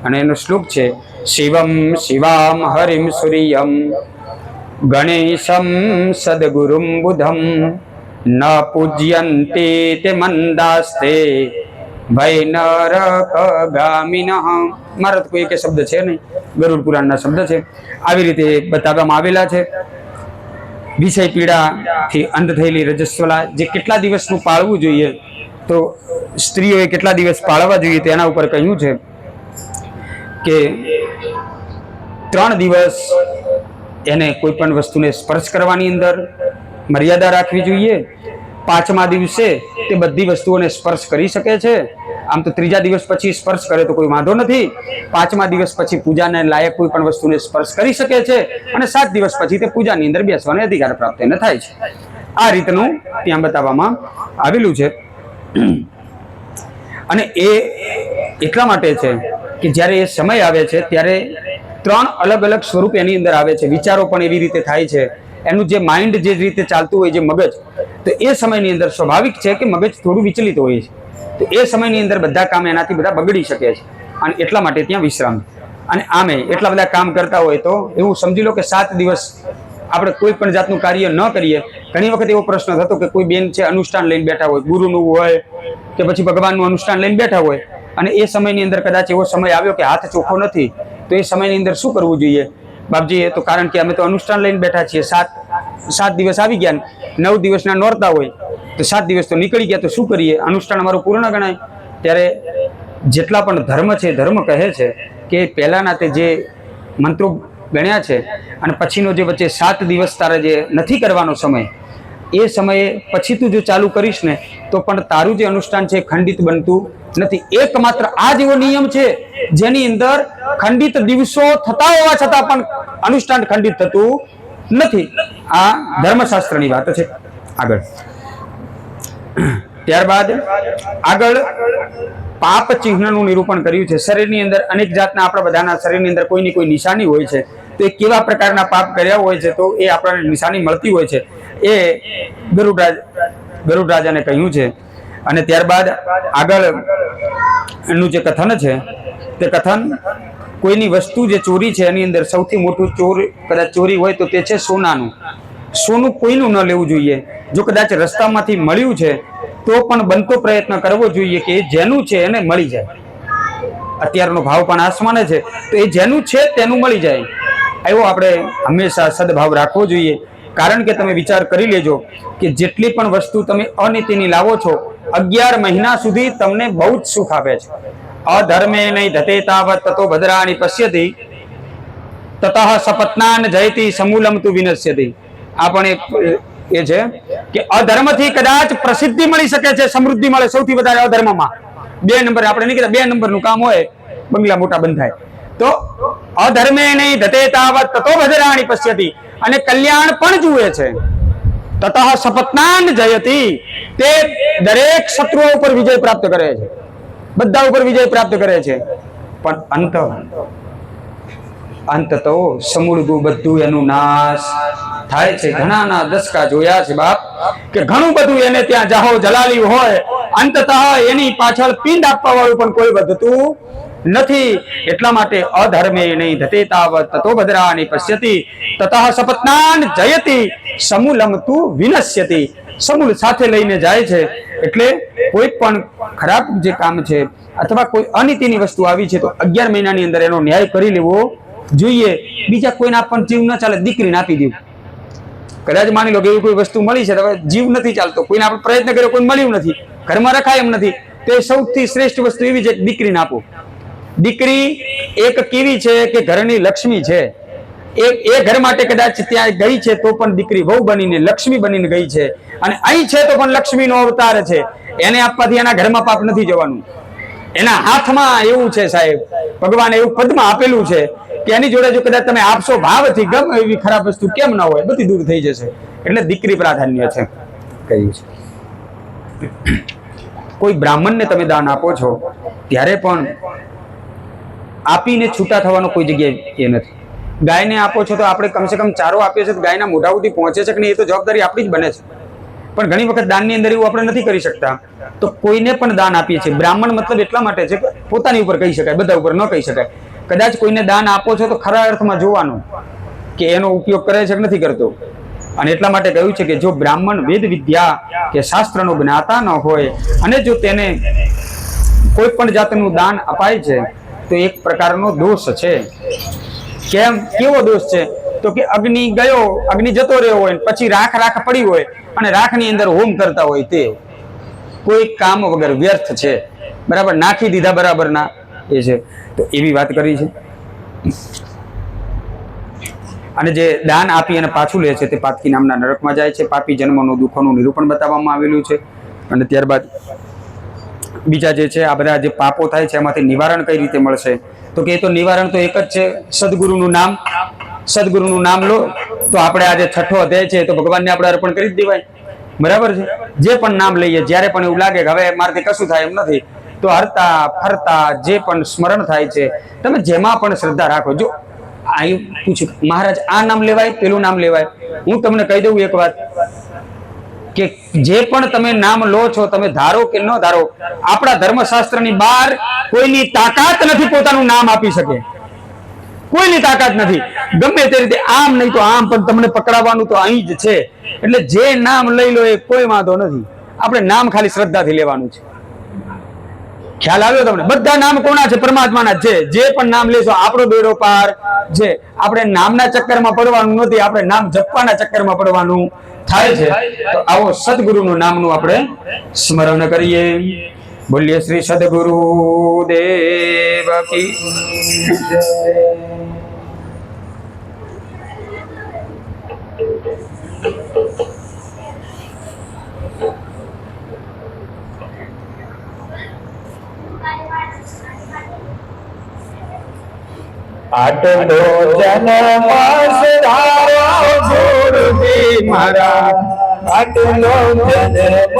અને એનો શ્લોક છે શિવમ શિવામ હરિમ સૂર્યમ ગણેશમ સદગુરુમ બુધમ ન પૂજ્યન્તે તે મંદાસ્તે વૈનરકગામિનઃ. મારા તો કોઈ એક શબ્દ છે નહીં, ગરુડ પુરાણના શબ્દ છે. આવી રીતે બતાવવામાં આવેલા છે. વિષય પીડાથી અંત થયેલી રજસ્વલા જે કેટલા દિવસનું પાળવું જોઈએ તો સ્ત્રીઓએ કેટલા દિવસ પાળવા જોઈએ તેના ઉપર કહ્યું છે કે 3 દિવસ એને કોઈ પણ વસ્તુને સ્પર્શ કરવાની અંદર મર્યાદા રાખવી જોઈએ. 5મા દિવસે તે બધી વસ્તુઓને સ્પર્શ કરી શકે છે. આમ તો 3જા દિવસ પછી સ્પર્શ કરે તો કોઈ વાંધો નથી. 5મા દિવસ પછી પૂજાને લાયક કોઈ પણ વસ્તુને સ્પર્શ કરી શકે છે. અને 7 દિવસ પછી તે પૂજાની અંદર બેસવાનો અધિકાર પ્રાપ્ત એને થાય છે. આ રીતનું ત્યાં બતાવવામાં આવેલું છે. અને એ એટલા માટે છે કે જ્યારે એ સમય આવે છે ત્યારે 3 અલગ અલગ સ્વરૂપ એની અંદર આવે છે. વિચારો પણ એવી રીતે થાય છે. એનું જે માઇન્ડ જે રીતે ચાલતું હોય, જે મગજ, તો એ સમયની અંદર સ્વાભાવિક છે કે મગજ થોડું વિચલિત હોય છે. તો એ સમયની અંદર બધા કામ એનાથી બધા બગડી શકે છે. અને એટલા માટે ત્યાં વિશ્રામ. અને આમે એટલા બધા કામ કરતા હોય તો એવું સમજી લો કે 7 દિવસ આપણે કોઈ પણ જાતનું કાર્ય ન કરીએ. ઘણી વખત એવો પ્રશ્ન થતો કે કોઈ બેન છે અનુષ્ઠાન લઈને બેઠા હોય, ગુરુનું હોય કે પછી ભગવાનનું અનુષ્ઠાન લઈને બેઠા હોય અને એ સમયની અંદર કદાચ એવો સમય આવ્યો કે હાથ ચોખ્ખો નથી તો એ સમયની અંદર શું કરવું જોઈએ? બાપજી એ તો કારણ કે અમે તો અનુષ્ઠાન લઈને બેઠા છીએ, 7 દિવસ આવી ગયા, 9 દિવસના નોરતા હોય તો 7 દિવસ તો નીકળી ગયા, તો શું કરીએ? અનુષ્ઠાન અમારું પૂર્ણ ગણાય. ત્યારે જેટલા પણ ધર્મ છે, ધર્મ કહે છે કે પહેલાના તે જે મંત્રો ગણ્યા છે અને પછીનો જે વચ્ચે 7 દિવસ તારે જે નથી કરવાનો સમય, એ સમયે પછી તું જો ચાલુ કરીશ ને તો પણ તારું જે અનુષ્ઠાન છે ખંડિત બનતું નથી. એકમાત્ર આ જેવો નિયમ છે જેની અંદર ખંડિત દિવસો થતા હોવા છતાં પણ અનુષ્ઠાન ખંડિત થતું નથી. આ ધર્મશાસ્ત્રની વાત છે. આગળ ત્યારબાદ આગળ પાપ ચિહ્નનું નિરૂપણ કર્યું છે. શરીરની અંદર અનેક જાતના આપણા બધાના શરીરની અંદર કોઈની કોઈ નિશાની હોય છે. તો એ કેવા પ્રકારના પાપ કર્યા હોય છે તો એ આપણને નિશાની મળતી હોય છે. એ ગરુડ રાજાને કહ્યું છે. અને ત્યારબાદ આગળ એનું જે કથન છે તે કથન કોઈની વસ્તુ જે ચોરી છે એની અંદર સૌથી મોટું કદાચ ચોરી હોય તો તે છે સોનાનું. સોનું કોઈનું ન લેવું જોઈએ. જો કદાચ રસ્તામાંથી મળ્યું છે તો પણ બનતો પ્રયત્ન કરવો જોઈએ કે જેનું છે એને મળી જાય. અત્યારનો ભાવ પણ આસમાને છે તો એ જેનું છે તેનું મળી જાય. એવો આપણે હંમેશા સદભાવ રાખવો જોઈએ. કારણ કે તમે વિચાર કરી લેજો કે જેટલી પણ વસ્તુ તમે અનીતિની લાવો છો 11 મહિના સુધી તમને બહુ જ સુખ આપે છે. અધર્મે નહીં ધતે તાવત તતો ભદ્રાણી પશ્યતિ તતઃ સપત્નાન જયતિ સમૂલમ તુ વિનશ્યતિ. આ પણ એક એ છે કે અધર્મથી કદાચ પ્રસિદ્ધિ મળી શકે છે, સમૃદ્ધિ મળે. સૌથી વધારે અધર્મમાં 2 નંબર, આપણે નહીં કહેતા 2 નંબરનું કામ હોય બંગલા મોટા બંધાય. તો અધર્મે નહીં ધતે તાવત તતો ભદ્રાણી પશ્યતિ, અને કલ્યાણ પણ જુએ છે. તતઃ સપત્નાન જયતિ, તે દરેક શત્રુઓ ઉપર વિજય પ્રાપ્ત કરે છે, બધા ઉપર વિજય પ્રાપ્ત કરે છે. પણ અંત તો સમૂળગું બધું એનું નાશ થાય છે. ઘણાના દશકા જોયા છે બાપ કે ઘણું બધું એને ત્યાં જાહો જલાલી હોય, અંતતઃ એની પાછળ પિંડ આપવા વાળું પણ કોઈ વધતું નથી. એટલા માટે અધર્મે નહીં ધતે તાવત તતો ભદ્રાણી પશ્યતિ તતઃ સપત્નાન જયતિ સમૂલમ તુ વિનશ્યતિ. સમૂળ સાથે લઈને જાય છે. એટલે કોઈ પણ ખરાબ જે કામ છે અથવા કોઈ અનીતિની વસ્તુ આવી છે તો 11 મહિનાની અંદર એનો ન્યાય કરી લેવો જોઈએ. બીજા કોઈને આપણને જીવ ન ચાલે, દીકરીને આપી દેવું. કદાચ માની લો કે એવી કોઈ વસ્તુ મળી છે, હવે જીવ નથી ચાલતો, કોઈને આપણે પ્રયત્ન કર્યો, કોઈ મળ્યું નથી, ઘરમાં રખાય એમ નથી, તો એ સૌથી શ્રેષ્ઠ વસ્તુ એવી છે કે દીકરીને આપો. દીકરી એક કેવી છે કે ઘરની લક્ષ્મી છે. એ ઘર માટે કદાચ ત્યાં ગઈ છે તો પણ દીકરી વહુ બનીને લક્ષ્મી બનીને ગઈ છે, અને અહીં છે તો પણ લક્ષ્મીનો અવતાર છે. એને આપવાથી એના ઘરમાં પાપ નથી જવાનું. એના હાથમાં એવું છે સાહેબ, ભગવાને એવું પદમાં આપેલું છે કે એની જોડે જો કદાચ તમે આપશો ભાવથી, ગમે એવી ખરાબ વસ્તુ કેમ ના હોય, બધી દૂર થઈ જશે. એટલે દીકરી પ્રાધાન્ય છે કહ્યું છે. કોઈ બ્રાહ્મણને તમે દાન આપો છો ત્યારે પણ આપીને છૂટા થવાનો કોઈ જગ્યાએ એ નથી. ગાયને આપો છો તો આપણે કમસે કમ ચારો આપીએ છીએ તો ગાયના મોઢા સુધી પહોંચે છે કે નહીં એ તો જવાબદારી આપણી જ બને છે. પણ ઘણી વખત દાનની અંદર એવું આપણે નથી કરી શકતા, તો કોઈને પણ દાન આપીએ છીએ. બ્રાહ્મણ મતલબ એટલા માટે છે કે પોતાની ઉપર કહી શકાય, બધા ઉપર ન કહી શકાય. કદાચ કોઈને દાન આપો છો તો ખરા અર્થમાં જોવાનું કે એનો ઉપયોગ કરે છે કે નથી કરતો. અને એટલા માટે કહ્યું છે કે જો બ્રાહ્મણ વેદ વિદ્યા કે શાસ્ત્રનો જ્ઞાતા ન હોય અને જો તેને કોઈ પણ જાતનું દાન અપાય છે તો એક પ્રકારનો દોષ છે. કેવો દોષ છે? તો કે અગ્નિ ગયો, અગ્નિ જતો રહ્યો હોય, પછી રાખ પડી હોય અને રાખની અંદર હોમ કરતા હોય, તે કોઈ કામ વગર વ્યર્થ છે. બરાબર, નાખી દીધા બરાબરના એ છે. તો એવી વાત કરી છે. અને જે દાન આપી અને પાછું લે છે તે પાતકી નામના નરકમાં જાય છે. પાપી જન્મનો દુઃખોનું નિરૂપણ બતાવવામાં આવેલું છે. અને ત્યારબાદ બીજા જે છે આ બધા જે પાપો થાય છે એમાંથી નિવારણ કઈ રીતે મળશે? તો કે એ તો નિવારણ તો એક જ છે, સદગુરુનું નામ. સદગુરુનું નામ લો તો આપણે આજે 6ઠો અધ્યાય છે તો ભગવાનને આપણે અર્પણ કરી જ દેવાય. બરાબર છે. જે પણ નામ લઈએ, જ્યારે પણ એવું લાગે કે હવે મારાથી કશું થાય એમ નથી, તો હરતા ફરતા જે પણ સ્મરણ થાય છે, તમે જેમાં પણ શ્રદ્ધા રાખો. જો આ પૂછ્યું મહારાજ આ નામ લેવાય, પેલું નામ લેવાય, હું તમને કહી દઉં એક વાત કે જે પણ તમે નામ લો છો, તમે ધારો કે ન ધારો, આપણા ધર્મશાસ્ત્રની બહાર કોઈની તાકાત નથી પોતાનું નામ આપી શકે. કોઈની તાકાત નથી. ગમે તે રીતે આમ નહીં તો આમ, પણ તમને પકડાવવાનું તો અહીં જ છે. એટલે જે નામ લઈ લો એ કોઈ વાંધો નથી. આપણે નામ ખાલી શ્રદ્ધાથી લેવાનું છે. ખ્યાલ આવ્યો તમને? બધા નામ કોના છે? પરમાત્માના છે. જે પણ નામ લેશો આપણો બેડો પાર છે. આપણે નામના ચક્કરમાં પડવાનું નથી, આપણે નામ જપવાના ચક્કરમાં પડવાનું થાય છે. તો આવો સદગુરુનું નામનું આપણે સ્મરણ કરીએ. બોલીએ શ્રી સદગુરુ દેવ કી જય. આટલો જન્મ સુધારો ગુરુજી મારા, આટલો જન્મ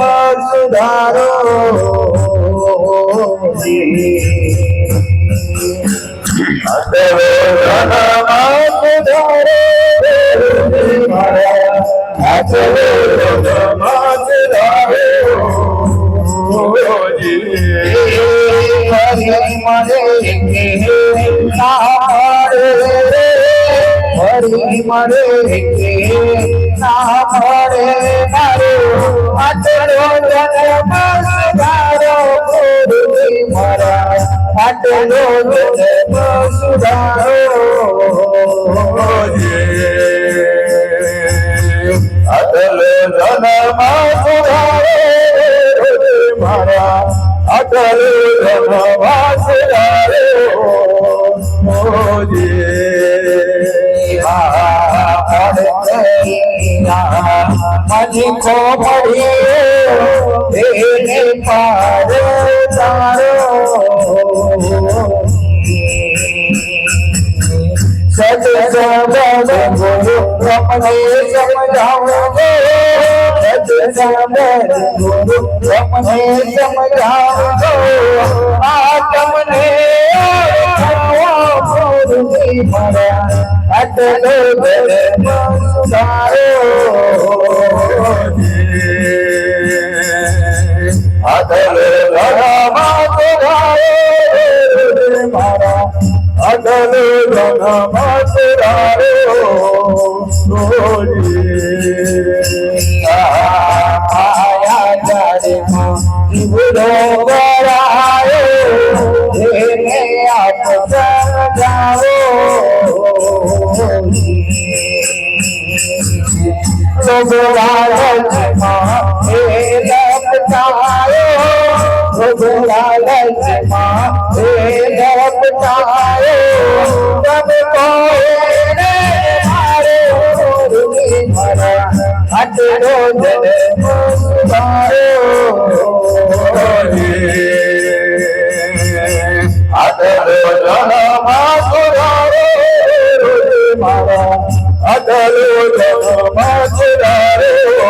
સુધારો મજકો પડ્યો એને પાર તારો સદસંગ ગુરુ તમને સમજાવો, સદસંગ ગુરુ તમને સમજાવો, આ તમને ગુરુજી મારા આટલો ધર્મ સુધારો આટલો ધર્મ સુધારો મારા આટલો ધર્મ સુધારો ગરાયો એને આપ સમજાવો લોભ લાલચમાં એ લપટાયો લોભ લાલચમાં એ લપટાયો તમે કોઈને મારે મારા આટલો જન્મ સુધાર્યો આટલો જન્મ સુધાર્યો મારા આટલો જન્મ સુધાર્યો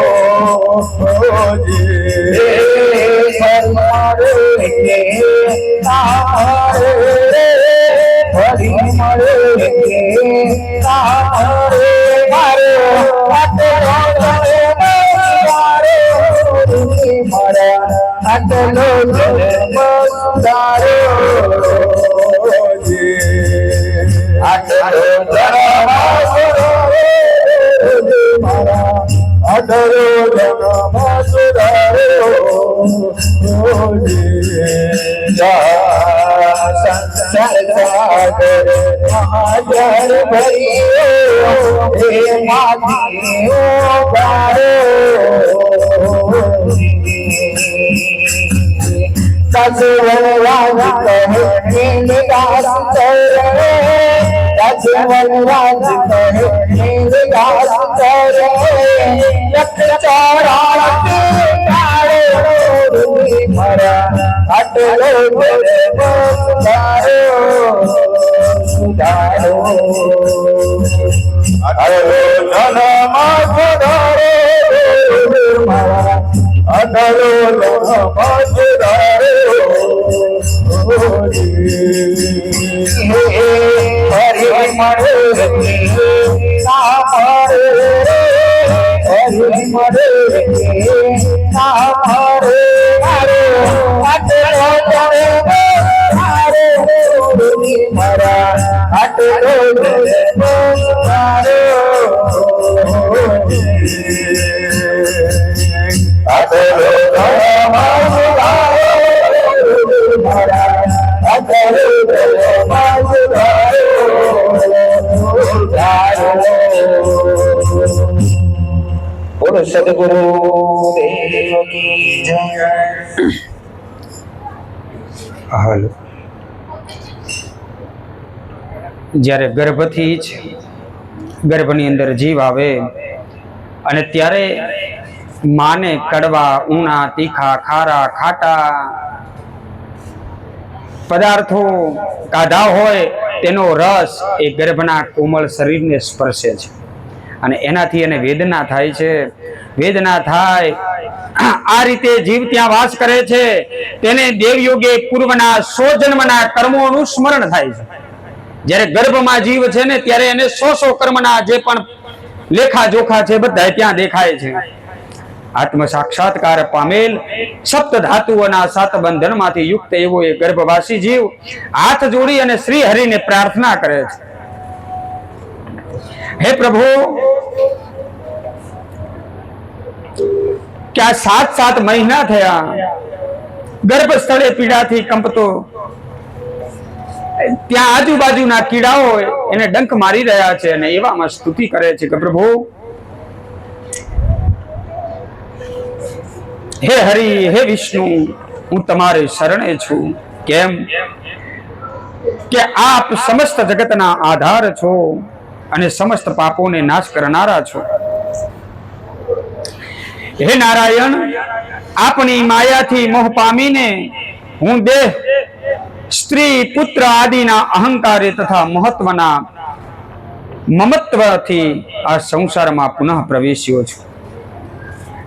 ફરી મળે આટલો જન્મ સુધાર્યો આટલો જન્મ આટલો જન્મ સુધાર્યો સંસાર સાગર મહાજર ભર્યો હે માધીઓ દસ વનરાજ કહે નિગાસ કરે દસ વનરાજ કહે નિગાસ કરે લખ ચોરાસી મારા આટલો જન્મ સુધાર્યો સુધાર્યો આટલો જન્મ સુધાર્યો મારા આટલો જન્મ સુધાર્યો હરી મળે હરી મળે મારા આટલો જન્મ આટલો જન્મ સુધાર્યો મારા આટલો જન્મ બોલો સદગુરુ દેવ કી જય. હાલો જ્યારે ગર્ભથી જ ગર્ભની અંદર જીવ આવે અને ત્યારે માને કડવા ઊણા તીખા ખારા ખાટા પદાર્થો કાઢા હોય તેનો રસ એ ગર્ભના કોમળ શરીરને સ્પર્શે છે અને એનાથી એને વેદના થાય છે. વેદના થાય આ રીતે જીવ ત્યાં વાસ કરે છે. તેને દેવયોગે પૂર્વના 100 જન્મના કર્મોનું સ્મરણ થાય છે. જ્યારે ગર્ભમાં જીવ છે ને ત્યારે એને 100 કર્મના જે પણ લેખા જોખા છે બધા ત્યાં દેખાય છે. આત્મ સાક્ષાત્કાર પામેલ સપ્ત ધાતુઓના 7 બંધનમાંથી યુક્ત એવો એ ગર્ભવાસી જીવ હાથ જોડી અને શ્રી હરિને પ્રાર્થના કરે છે. હે પ્રભુ, કે આ 7 મહિના થયા ગર્ભ સ્થળે પીડાથી કંપતો, ત્યાં આજુબાજુના કીડાઓ એને ડંખ મારી રહ્યા છે અને એવામાં સ્તુતિ કરે છે કે પ્રભુ હે હરિ હે વિષ્ણુ, હું તમારે શરણે છું. કેમ કે આપ સમસ્ત જગતના આધાર છો અને સમસ્ત પાપોને નાશ કરનારા છો. હે નારાયણ, આપની માયાથી મોહ પામીને હું દેહ, સ્ત્રી, પુત્ર આદિના અહંકારે તથા મહત્વના મમત્વથી આ સંસારમાં પુનઃ પ્રવેશ્યો છું.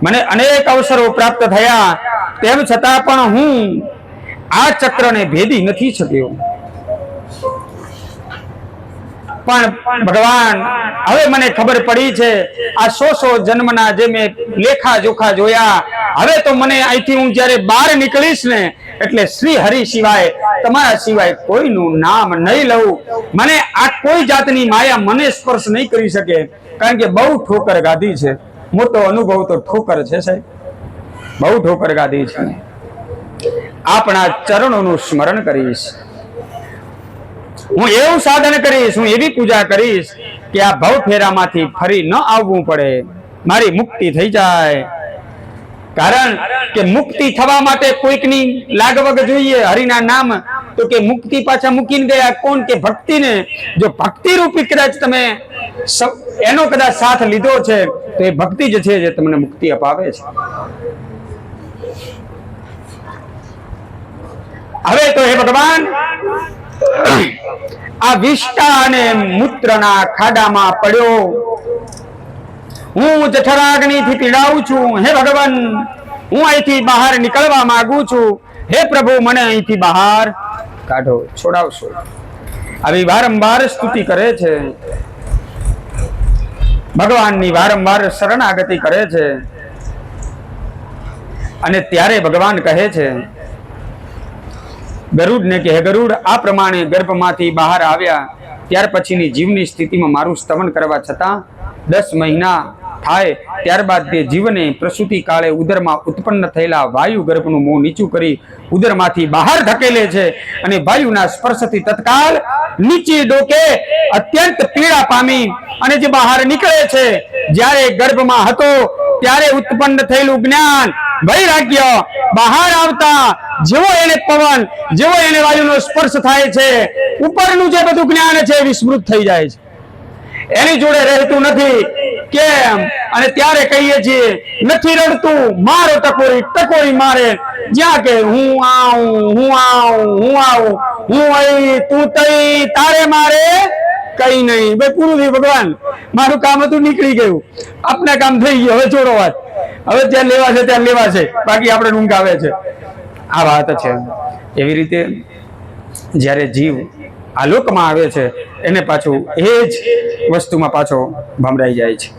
મને અનેક અવસરો પ્રાપ્ત થયા, તેમ છતાં પણ હું આ ચક્રને ભેદી નથી શક્યો. પણ ભગવાન, હવે મને ખબર પડી છે આ 100 જન્મના જે મેં લેખા જોખા જોયા, હવે તો મને અહીંથી હું જ્યારે બહાર નીકળીશ ને એટલે શ્રી હરિ સિવાય, તમારા સિવાય કોઈનું નામ નહીં લઉં. મને આ કોઈ જાતની માયા મને સ્પર્શ નહીં કરી શકે, કારણ કે બહુ ઠોકર ગાધી છે. મોટો અનુભવ તો ઠોકર છે સાહેબ, બહુ ઠોકર ગાધી છે. આપણા ચરણોનું સ્મરણ કરીશ, હું એવું સાધન કરીશ, હું એવી પૂજા કરીશ કે આ ભવ ફેરામાંથી ફરી ન આવવું પડે, મારી મુક્તિ થઈ જાય. કારણ કે મુક્તિ થવા માટે કોઈકની લાગવગ જોઈએ. હરિના નામ તો કે મુક્તિ પાછા મૂકીને ગયા કોણ? કે ભક્તિને. જો ભક્તિ રૂપી કદાચ તમે એનો કદાચ સાથ લીધો છે તો એ ભક્તિ જ છે જે તમને મુક્તિ અપાવે છે. હવે તો હે ભગવાન, આ વિષ્ટા અને મૂત્રના ખાડામાં પડ્યો હું જઠરાગ્નિથી પીડાઉં છું. હે ભગવાન, હું અહીંથી બહાર નીકળવા માંગુ છું. હે પ્રભુ, મને અહીંથી બહાર કાઢો, છોડાવશો. આવી વારંવાર સ્તુતિ કરે છે, ભગવાનની વારંવાર શરણાગતિ કરે છે. અને ત્યારે ભગવાન કહે છે ગરુડને કે હે ગરુડ, આ પ્રમાણે ગર્ભમાંથી બહાર આવ્યા ત્યાર પછીની જીવની સ્થિતિમાં મારું સ્તવન કરવા છતાં 10 મહિના થાય ત્યારબાદ તે જીવને પ્રસૂતિ કાળે ઉદરમાં ઉત્પન્ન થયેલા વાયુ ગર્ભનું મોં નીચું કરી ઉદરમાંથી બહાર ધકેલે છે અને વાયુના સ્પર્શથી તત્કાલ નીચી ડોકે અત્યંત પીડા પામી અને જે બહાર નીકળે છે. જ્યારે ગર્ભમાં હતો ત્યારે ઉત્પન્ન થયેલું જ્ઞાન વૈરાગ્ય બહાર આવતા જેવો એને પવન, જેવો એને વાયુનો સ્પર્શ થાય છે, ઉપરનું જે બધું જ્ઞાન છે વિસ્મૃત થઈ જાય છે, એની જોડે રહેતું નથી. કેમ? અને ત્યારે કહીએ છીએ નથી રડતું, મારો ટકોરી ટકોરી મારે, જ્યાં કે હું આવું, હું આવું, હું આવું, હું અહીં, તું તઈ, તારે મારે કઈ નહીં. ભાઈ પૂરું થયું ભગવાન, મારું કામ હતું નીકળી ગયું, આપના કામ થઈ ગયું, હવે છોડો વાત, હવે ત્યાં લેવા છે ત્યાં લેવા છે, બાકી આપણે ઊંઘ આવે છે. આ વાત છે. એવી રીતે જ્યારે જીવ આલોકમાં આવે છે એને પાછું એ જ વસ્તુમાં પાછો ભમરાઈ જાય છે.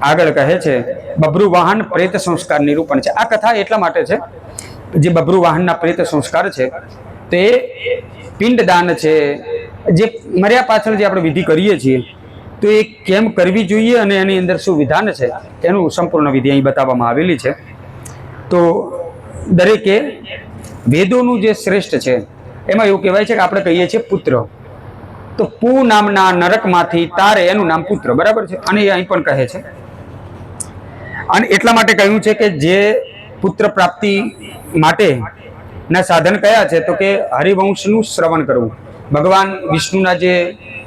આગળ કહે છે બભ્રુ વાહન પ્રેત સંસ્કાર નિરૂપણ છે. આ કથા એટલા માટે છે, જે બભ્રુ વાહનના પ્રેત સંસ્કાર છે તે પિંડદાન છે, જે મર્યા પાછળ જે આપણે વિધિ કરીએ છીએ તો એ કેમ કરવી જોઈએ અને એની અંદર શું વિધાન છે એનું સંપૂર્ણ વિધિ અહીં બતાવવામાં આવેલી છે. તો દરેકે વેદોનું જે શ્રેષ્ઠ છે એમાં એવું કહેવાય છે કે આપણે કહીએ છીએ પુત્ર, તો પુ નામના નરકમાંથી તારે એનું નામ પુત્ર, બરાબર છે. અને એ અહીં પણ કહે છે. અને એટલા માટે કહ્યું છે કે જે પુત્ર પ્રાપ્તિ માટે ના સાધન કયા છે? તો કે હરિવંશનું શ્રવણ કરવું, ભગવાન વિષ્ણુના જે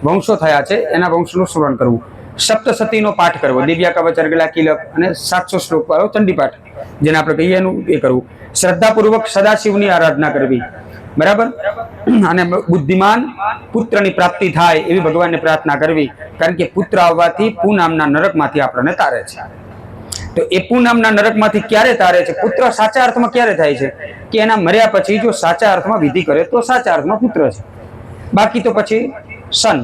વંશો થયા છે એના વંશનું શ્રવણ કરવું, સપ્તસતીનો પાઠ કરવો, દિવ્યા કવચ, અર્ગલા, કિલક અને 700 શ્લોક વાળો ચંડી પાઠ જેને આપણે કહીએ એનું એ કરવું, શ્રદ્ધાપૂર્વક સદાશિવની આરાધના કરવી, બરાબર. અને બુદ્ધિમાન પુત્રની પ્રાપ્તિ થાય એવી ભગવાનને પ્રાર્થના કરવી, કારણ કે પુત્ર આવવાથી પુ નામના નરકમાંથી આપણને તારે છે. તો એ પુ નામના નરકમાંથી ક્યારે તારે છે? પુત્ર સાચા અર્થમાં ક્યારે થાય છે? કે એના મર્યા પછી જો સાચા અર્થમાં વિધિ કરે તો સાચા અર્થમાં પુત્ર છે, બાકી તો પછી સન,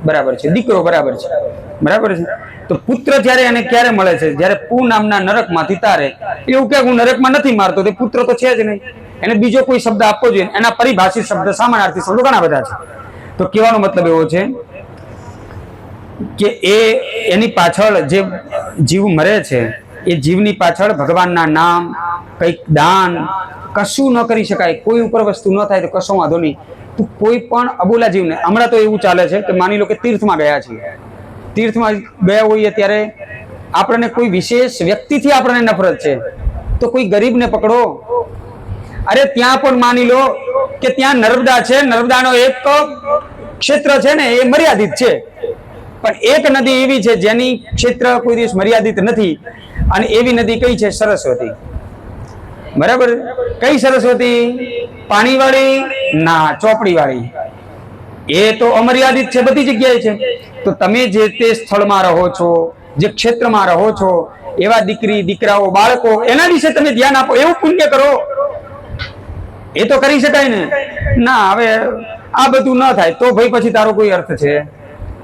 બરાબર છે, દીકરો, બરાબર છે, બરાબર છે. તો પુત્ર જ્યારે એને ક્યારે મળે છે? જ્યારે પુ નામના નરકમાંથી તારે. એવું કે હું નરકમાં નથી મારતો, તે પુત્ર તો છે જ નહીં, એને બીજો કોઈ શબ્દ આપવો જોઈએ. એના પરિભાષિત શબ્દ, સામાનાર્થી શબ્દો ઘણા બધા છે. તો કહેવાનો મતલબ એવો છે કે એની પાછળ જે જીવ મરે છે એ જીવની પાછળ ભગવાનના નામ, કંઈક દાન, કશું ન કરી શકાય, કોઈ ઉપર વસ્તુ ન થાય તો કશો વાંધો નહીં. તો કોઈ પણ અબોલા જીવને, હમણાં તો એવું ચાલે છે કે માની લો કે તીર્થમાં ગયા છીએ, તીર્થમાં ગયા હોઈએ ત્યારે આપણને કોઈ વિશેષ વ્યક્તિથી આપણને નફરત છે, તો કોઈ ગરીબને પકડો. અરે ત્યાં પણ માની લો કે ત્યાં નર્મદા છે, નર્મદાનો એક ક્ષેત્ર છે ને એ મર્યાદિત છે, પણ એક નદી એવી છે જેની ક્ષેત્ર કોઈ દિવસ મર્યાદિત નથી, અને એવી નદી કઈ છે? સરસ્વતી, બરાબર. કઈ સરસ્વતી? પાણીવાળી ના, ચોપડીવાળી. એ તો અમર્યાદિત છે, બધી જગ્યાએ છે. તો તમે જે તે સ્થળમાં રહો છો, જે ક્ષેત્રમાં રહો છો, એવા દીકરી, દીકરાઓ, બાળકો, એના વિશે તમે ધ્યાન આપો, એવું પુણ્ય કરો. એ તો કરી શકાય ને. ના, હવે આ બધું ન થાય તો ભાઈ પછી તારો કોઈ અર્થ છે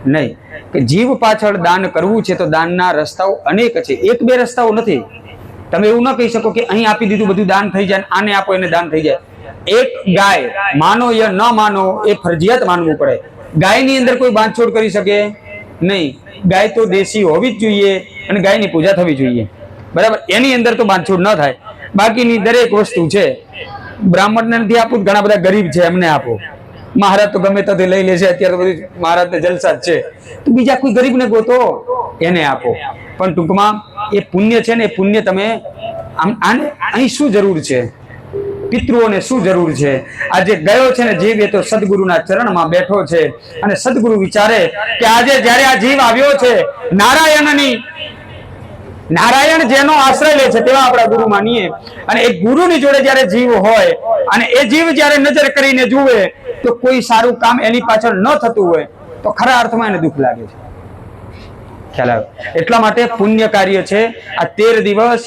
નહીં. કે જીવ પાછળ દાન કરવું છે તો દાનના રસ્તાઓ અનેક છે, એક બે રસ્તાઓ નથી. તમે એવું ન કહી શકો કે અહીં આપી દીધું બધું દાન થઈ જાય, આને આપો એને દાન થઈ જાય. એક ગાય, માનો યા ન માનો, એ ફરજિયાત માનવું પડે. ગાયની અંદર કોઈ બાંધછોડ કરી શકે નહીં. ગાય તો દેશી હોવી જ જોઈએ અને ગાયની પૂજા થવી જોઈએ, બરાબર. એની અંદર તો બાંધછોડ ન થાય. બાકીની દરેક વસ્તુ છે. બ્રાહ્મણને નથી આપવું, ઘણા બધા ગરીબ છે એમને આપો. મહારાજ તો ગમે ત્યાંથી લઈ લે છે, અત્યારે તો બધું મહારાજને જલસા જ છે, તો બીજા કોઈ ગરીબને ગોતો એને આપો. પણ ટૂંકમાં એ પુણ્ય છે ને, એ પુણ્ય તમે અહીં શું જરૂર છે, પિતૃઓને શું જરૂર છે? આજે ગયો છે ને જીવ, એ તો સદગુરુના ચરણમાં બેઠો છે અને સદગુરુ વિચારે કે આજે જ્યારે આ જીવ આવ્યો છે, નારાયણ જેનો આશ્રય લે છે તેવા આપણા ગુરુ માનીએ. અને એક ગુરુની જોડે જ્યારે જીવ હોય અને એ જીવ જ્યારે નજર કરીને જુએ તો કોઈ સારું કામ એની પાછળ ન થતું હોય તો ખરા અર્થમાં એને દુઃખ લાગે છે. ખ્યાલ આવે? એટલા માટે પુણ્ય કાર્ય છે આ 13 દિવસ.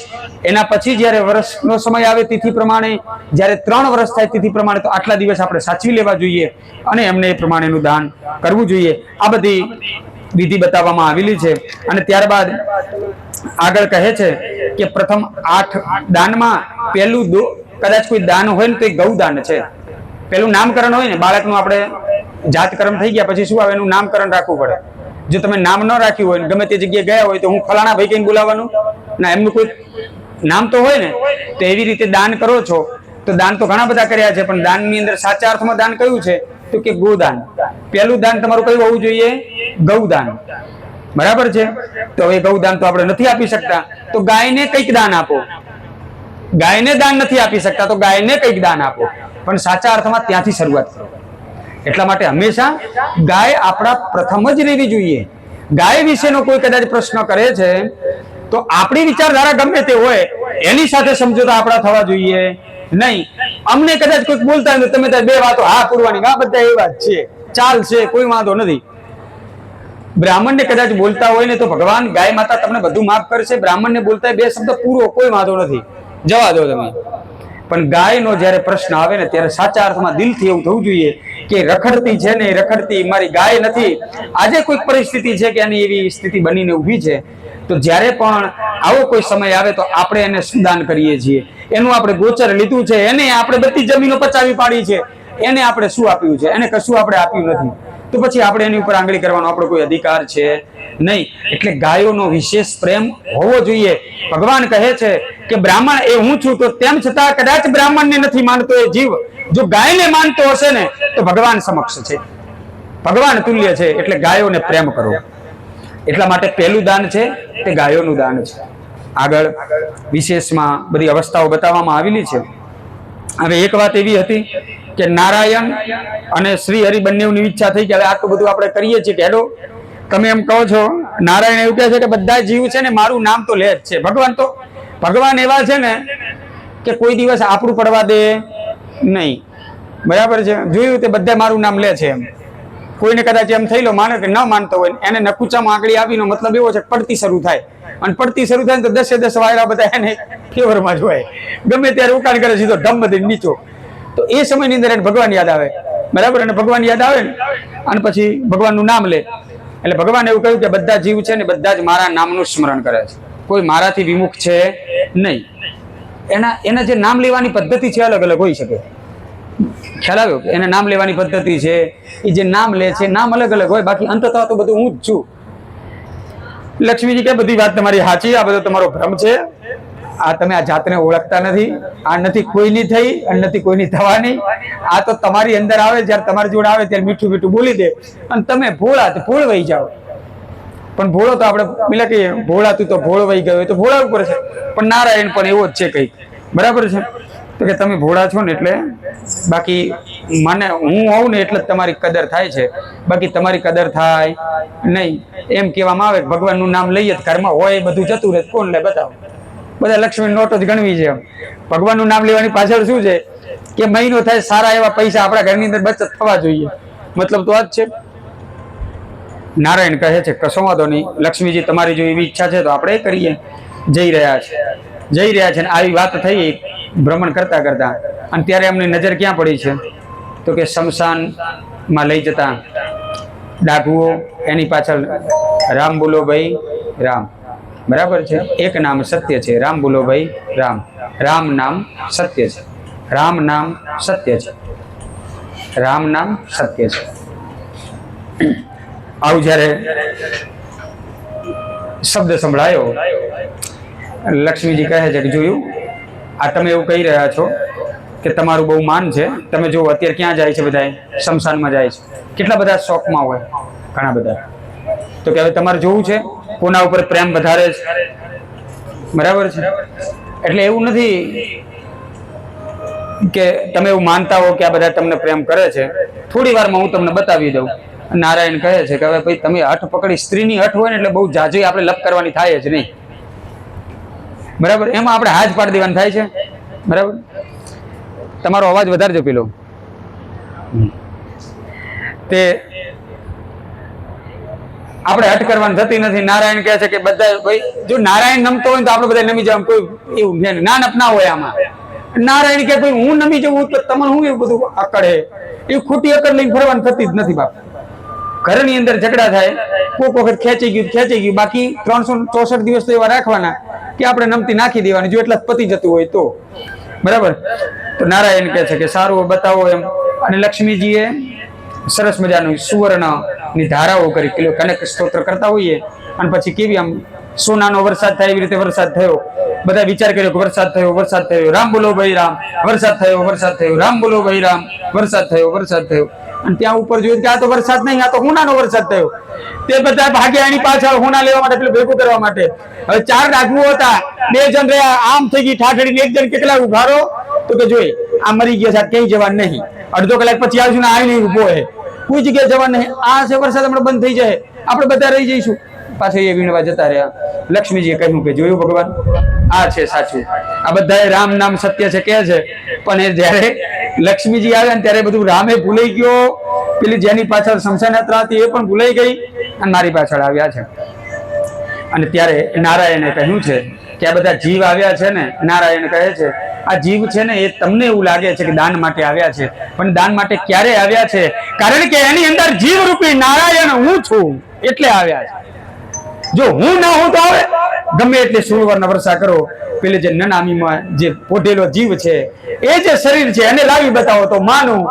એના પછી જ્યારે વર્ષનો સમય આવે તિથિ પ્રમાણે, જ્યારે 3 વર્ષ થાય તિથિ પ્રમાણે, તો આટલા દિવસ આપણે સાચવી લેવા જોઈએ અને એમને એ પ્રમાણેનું દાન કરવું જોઈએ. આ બધી વિધિ બતાવવામાં આવેલી છે. અને ત્યારબાદ આગળ કહે છે કે પ્રથમ 8 દાનમાં પહેલું કદાચ કોઈ દાન હોય ને તો એ ગૌદાન છે. પેલું નામકરણ હોય ને બાળકનું, આપણે જાતકર્મ થઈ ગયા પછી શું આવે, એનું નામકરણ રાખવું પડે. જો તમે નામ ન રાખ્યું હોય, ગમે તે જગ્યાએ ગયા હોય તો હું ફલાણા ભાઈ કહીને બોલાવવાનું ના, એમનું કોઈ નામ તો હોય ને. તો એવી રીતે દાન કરો છો, તો દાન તો ઘણા બધા કર્યા છે, પણ દાનની અંદર સાચા અર્થમાં દાન કયું છે તો કે ગોદાન. પહેલું દાન તમારું કયું હોવું જોઈએ? ગૌદાન. બરાબર છે? તો હવે ગૌદાન તો આપણે નથી આપી શકતા, તો ગાયને કંઈક દાન આપો. ગાયને દાન નથી આપી શકતા તો ગાયને કંઈક દાન આપો, પણ સાચા અર્થમાં ત્યાંથી શરૂઆત કરો. એટલા માટે હંમેશા ગાય આપણા પ્રથમ જ રહેવી જોઈએ. ગાય વિશેનો કોઈ કદાચ પ્રશ્ન કરે છે તો આપણી વિચારધારા ગમે તે હોય એની સાથે સમજોતા આપણા થવા જોઈએ નહીં. અમને કદાચ કોઈક બોલતા હોય તો તમે ત્યાં 2 વાતો હા પૂરવાની, આ બધા એ વાત છે, ચાલશે, કોઈ વાંધો નથી. બ્રાહ્મણને કદાચ બોલતા હોય ને તો ભગવાન ગાય માતા તમને બધું માફ કરશે. બ્રાહ્મણને બોલતા 2 શબ્દ પૂરો, કોઈ વાંધો નથી, જવા દો તમે. પણ ગાયનો જ્યારે પ્રશ્ન આવે ને ત્યારે સાચા અર્થમાં દિલથી એવું થવું જોઈએ કે રખડતી છે ને, રખડતી મારી ગાય નથી. આજે કોઈક પરિસ્થિતિ છે કે એની એવી સ્થિતિ બનીને ઊભી છે, તો જ્યારે પણ આવો કોઈ સમય આવે તો આપણે એને શું દાન કરીએ છીએ? એનું આપણે ગોચર લીધું છે, એને આપણે બધી જમીનો પચાવી પાડી છે, એને આપણે શું આપ્યું છે? એને કશું આપણે આપ્યું નથી, તો પછી આપણે એની ઉપર આંગળી કરવાનો આપણો કોઈ અધિકાર છે નહીં. એટલે ગાયોનો વિશેષ પ્રેમ હોવો જોઈએ. ભગવાન કહે છે કે બ્રાહ્મણ એ હું છું, તો તેમ છતાં કદાચ બ્રાહ્મણને નથી માનતો એ જીવ જો ગાયને માનતો હશે ને તો ભગવાન સમક્ષ છે, ભગવાન તુલ્ય છે. એટલે ગાયોને પ્રેમ કરો. એટલા માટે પહેલું દાન છે તે ગાયોનું દાન છે. આગળ વિશેષમાં બધી અવસ્થાઓ બતાવવામાં આવેલી છે. હવે એક વાત એવી હતી કે નારાયણ અને શ્રી હરિ બંનેની ઈચ્છા થઈ કે હવે આટલું બધું આપણે કરીએ છીએ કે હેડો, તમે એમ કહો છો. નારાયણ એવું કહે છે કે બધા જીવ છે ને મારું નામ તો લે જ છે. ભગવાન એવા છે ને કે કોઈ દિવસ આપણું પડવા દે નહીં. બરાબર છે? જોયું તે બધા મારું નામ લે છે. એમ કોઈને કદાચ એમ થઈ લો માને કે ન માનતો હોય એને નકુચામાં આંગળી આપીનો મતલબ એવો છે પડતી શરૂ થાય, અને પડતી શરૂ થાય તો 10 વાયરા બધા એને ફેવરમાં જ હોય. ગમે ત્યારે ઉકાળ કરે સીધો ઢમ બધી નીચો. તો એ સમયની અંદર એને ભગવાન યાદ આવે. બરાબર? અને ભગવાન યાદ આવે ને અને પછી ભગવાનનું નામ લે. એટલે ભગવાન એવું કહ્યું કે બધા જીવ છે ને બધા જ મારા નામનું સ્મરણ કરે છે, કોઈ મારાથી વિમુખ છે નહીં. એના જે નામ લેવાની પદ્ધતિ છે અલગ અલગ હોઈ શકે. ખ્યાલ આવ્યો? એને નામ લેવાની પદ્ધતિ છે, એ જે નામ લે છે નામ અલગ અલગ હોય, બાકી અંતતઃ તો બધું હું જ છું. લક્ષ્મીજી કે બધી વાત તમારી સાચી, આ બધો તમારો ભ્રમ છે. આ તમે આ જાતને ઓળખતા નથી, આ નથી કોઈની થઈ અને નથી કોઈની થવાની. આ તો તમારી અંદર આવે, જ્યારે તમારી જોડે આવે ત્યારે મીઠું મીઠું બોલી દે અને તમે ભોળા તો ભોળવાઈ જાઓ. પણ ભોળો તો આપણે પેલા કહીએ ભોળા તું તો ભોળવાઈ ગયો તો ભોળા ઉપર છે, પણ નારાયણ પણ એવો જ છે કંઈક. બરાબર છે? તો કે તમે ભોળા છો ને એટલે બાકી મને હું હોઉં ને એટલે તમારી કદર થાય છે, બાકી તમારી કદર થાય નહીં. એમ કહેવામાં આવે કે ભગવાનનું નામ લઈએ ઘરમાં હોય બધું જતું રહે, કોણ લે બતાવો? બધા લક્ષ્મી નોટો જ ગણવી છે. ભગવાનનું નામ લેવાની પાછળ શું છે કે મહિનો થાય સારા એવા પૈસા આપણા ઘરની અંદર બચત થવા જોઈએ. મતલબ તો આ જ છે. નારાયણ કહે છે કશો વાંધો નહીં, લક્ષ્મીજી તમારી જો એવી ઈચ્છા છે તો આપણે કરીએ. જઈ રહ્યા છે ને આવી વાત થઈ ભ્રમણ કરતા કરતા, અને ત્યારે એમની નજર ક્યાં પડી છે તો કે શમશાનમાં લઈ જતા ડાઘુઓ, એની પાછળ રામ બોલો ભાઈ રામ. બરાબર છે? એક નામ સત્ય છે, રામ બોલો ભાઈ રામ. રામ નામ સત્ય છે, રામ નામ સત્ય છે, રામ નામ સત્ય છે. આવું જ્યારે શબ્દ સંભળાયો, લક્ષ્મીજી કહે છે કે જોયું આ તમે એવું કહી રહ્યા છો કે તમારું બહુ માન છે, તમે જો અત્યારે ક્યાં જાય છે બધા, શમશાનમાં જાય છે, કેટલા બધા શોખમાં હોય ઘણા બધા, તો કે હવે તમારે જોવું છે કોના ઉપર પ્રેમ વધારે છે, બરાબર છે? એટલે એવું નથી કે તમે એવું માનતા હો કે આ બધા તમને પ્રેમ કરે છે. થોડી વારમાં હું તમને બતાવી દઉં. નારાયણ કહે છે કે હવે ભાઈ તમે હઠ પકડી, સ્ત્રીની હઠ હોય ને એટલે બહુ જાજી આપણે લપ કરવાની થાય જ નહીં, બરાબર? એમાં આપણે હાથ પાડી દેવાનું થાય છે, બરાબર? તમારો અવાજ વધારે જો પેલો તે આપણે હટ કરવાની થતી નથી. નારાયણ કહે છે કે બધા ભાઈ જો નારાયણ નમતો હોય તો આપણે બધા નમી જવાનું, કોઈ એવું નાનપ ના હોય આમાં. નારાયણ કે ભાઈ હું નમી જવું તો તમને હું એવું બધું અકડે, એ ખોટી અકડ લઈને ફરવાની થતી જ નથી બાપ. ઘરની અંદર ઝઘડા થાય, કોઈક વખત ખેંચી ગયું, બાકી 364 દિવસ તો એવા રાખવાના કે આપણે નમતી નાખી દેવાની, જો એટલા પતી જતું હોય તો, બરાબર? તો નારાયણ કહે છે કે સારું બતાવો એમ. અને લક્ષ્મીજીએ સરસ મજાનું સુવર્ણની ધારાઓ કરી, પેલો કનક સ્તોત્ર કરતા હોઈએ અને પછી કેવી આમ સોનાનો વરસાદ થાય એવી રીતે વરસાદ થયો. બધા વિચાર કર્યો કે વરસાદ થયો, રામ બોલો ભાઈ રામ, વરસાદ થયો, રામ બોલો ભાઈ રામ, વરસાદ થયો. અને ત્યાં ઉપર જોયું કે આ તો વરસાદ નહીં, આ તો હોનાનો વરસાદ થયો. તે બધા ભાગ્યા એની પાછળ હોના લેવા માટે, પેલું ભેગું કરવા માટે. હવે 4 ડાકુ હતા, 2 જણ રહ્યા, આમ થઈ ગઈ ઠાઠડી. એક જણ કેટલા ઉભારો તો કે જોઈ આ મરી ગયા છે, ક્યાંય જવાનું નહીં, અડધો કલાક પછી આવશું ને આવીને ઉભો હે, કોઈ જગ્યાએ જવાનું નહીં, આ છે વરસાદ હમણાં બંધ થઈ જાય, આપણે બધા રહી જઈશું. પાછા એ વીણવા જતા રહ્યા. લક્ષ્મીજીએ કહ્યું કે જોયું ભગવાન, આ છે સાચું, આ બધા રામ નામ સત્ય છે કે છે, પણ એ જયારે લક્ષ્મીજી આવ્યા ને ત્યારે બધું રામે ભૂલાઈ ગયો, પેલી જેની પાછળ શમશાન યાત્રા હતી એ પણ ભૂલાઈ ગઈ અને મારી પાછળ આવ્યા છે. અને ત્યારે નારાયણે કહ્યું છે કે આ બધા જીવ આવ્યા છે ને, નારાયણ કહે છે આ જીવ છે ને એ તમને એવું લાગે છે કે દાન માટે આવ્યા છે, પણ દાન માટે ક્યારે આવ્યા છે? કારણ કે એની અંદર જીવ રૂપી નારાયણ હું છું એટલે આવ્યા છે. જો હું ના હું તો આવે ગમે એટલે સુરવર્ણ વર્ષા કરો, પેલે જે નનામીમાં જે પોઢેલો જીવ છે એ જે શરીર છે એને લાવી બતાવો તો માનું.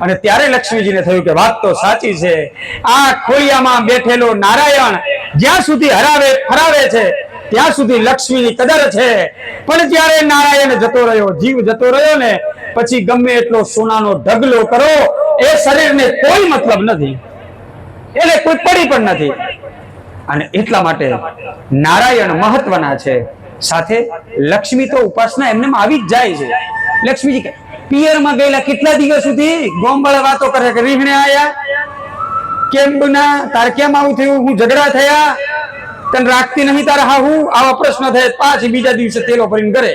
અને ત્યારે લક્ષ્મીજીને થયું કે વાત તો સાચી છે, આ ખોડિયામાં બેઠેલો નારાયણ જ્યાં સુધી ફરાવે છે ત્યાં સુધી લક્ષ્મીની કદર છે, પણ જ્યારે નારાયણ જતો રહ્યો, જીવ જતો રહ્યો ને પછી ગમે એટલો સોનાનો ઢગલો કરો એ શરીરને કોઈ મતલબ નથી, એને કોઈ પડી પણ નથી. અને એટલા માટે નારાયણ મહત્વના છે, સાથે લક્ષ્મી તો ઉપાસના એમને આવી જ જાય છે. લક્ષ્મીજી પિયરમાં ગયેલા કેટલા દિવસ સુધી ગોમવાળા વાતો કરે કે રીહણે આયા કેમ બના, તાર કેમ આવું થયું, હું ઝઘડા થયા, તને રાખતી નહીં તારા હાહુ, આવા પ્રશ્ન થાય. પાછી બીજા દિવસે તેલો ભરીને કરે,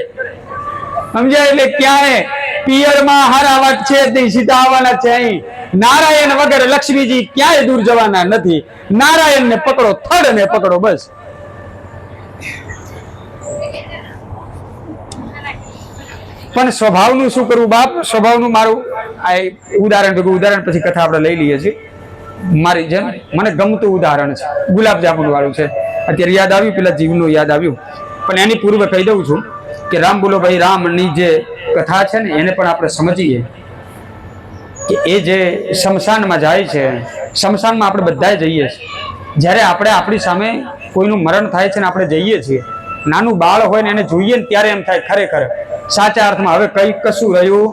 સમજાય? એટલે ક્યાંય પિયરમાં હારા વાત છે જ નહીં, સીધા આવવાના છે અહીં. નારાયણ વગર લક્ષ્મીજી ક્યાંય દૂર જવાના નથી. નારાયણને પકડો, થડને પકડો, બસ. પણ સ્વભાવનું શું કરવું બાપ? સ્વભાવનું મારું આ ઉદાહરણ પછી કથા આપણે લઈ લઈએ છીએ. મારી જેમ મને ગમતું ઉદાહરણ છે, ગુલાબ જામુન વાળું છે. અત્યારે યાદ આવ્યું, પેલા જીવનું યાદ આવ્યું, પણ એની પૂર્વે કહી દઉં છું કે રામ બોલો ભાઈ રામની જે કથા છે ને એને પણ આપણે સમજીએ કે એ જે શમશાનમાં જાય છે, શમશાનમાં આપણે બધા જઈએ છીએ. જ્યારે આપણે આપણી સામે કોઈનું મરણ થાય છે ને આપણે જઈએ છીએ, નાનું બાળ હોય ને એને જોઈએ ને ત્યારે એમ થાય ખરેખર સાચા અર્થમાં હવે કઈ કશું રહ્યું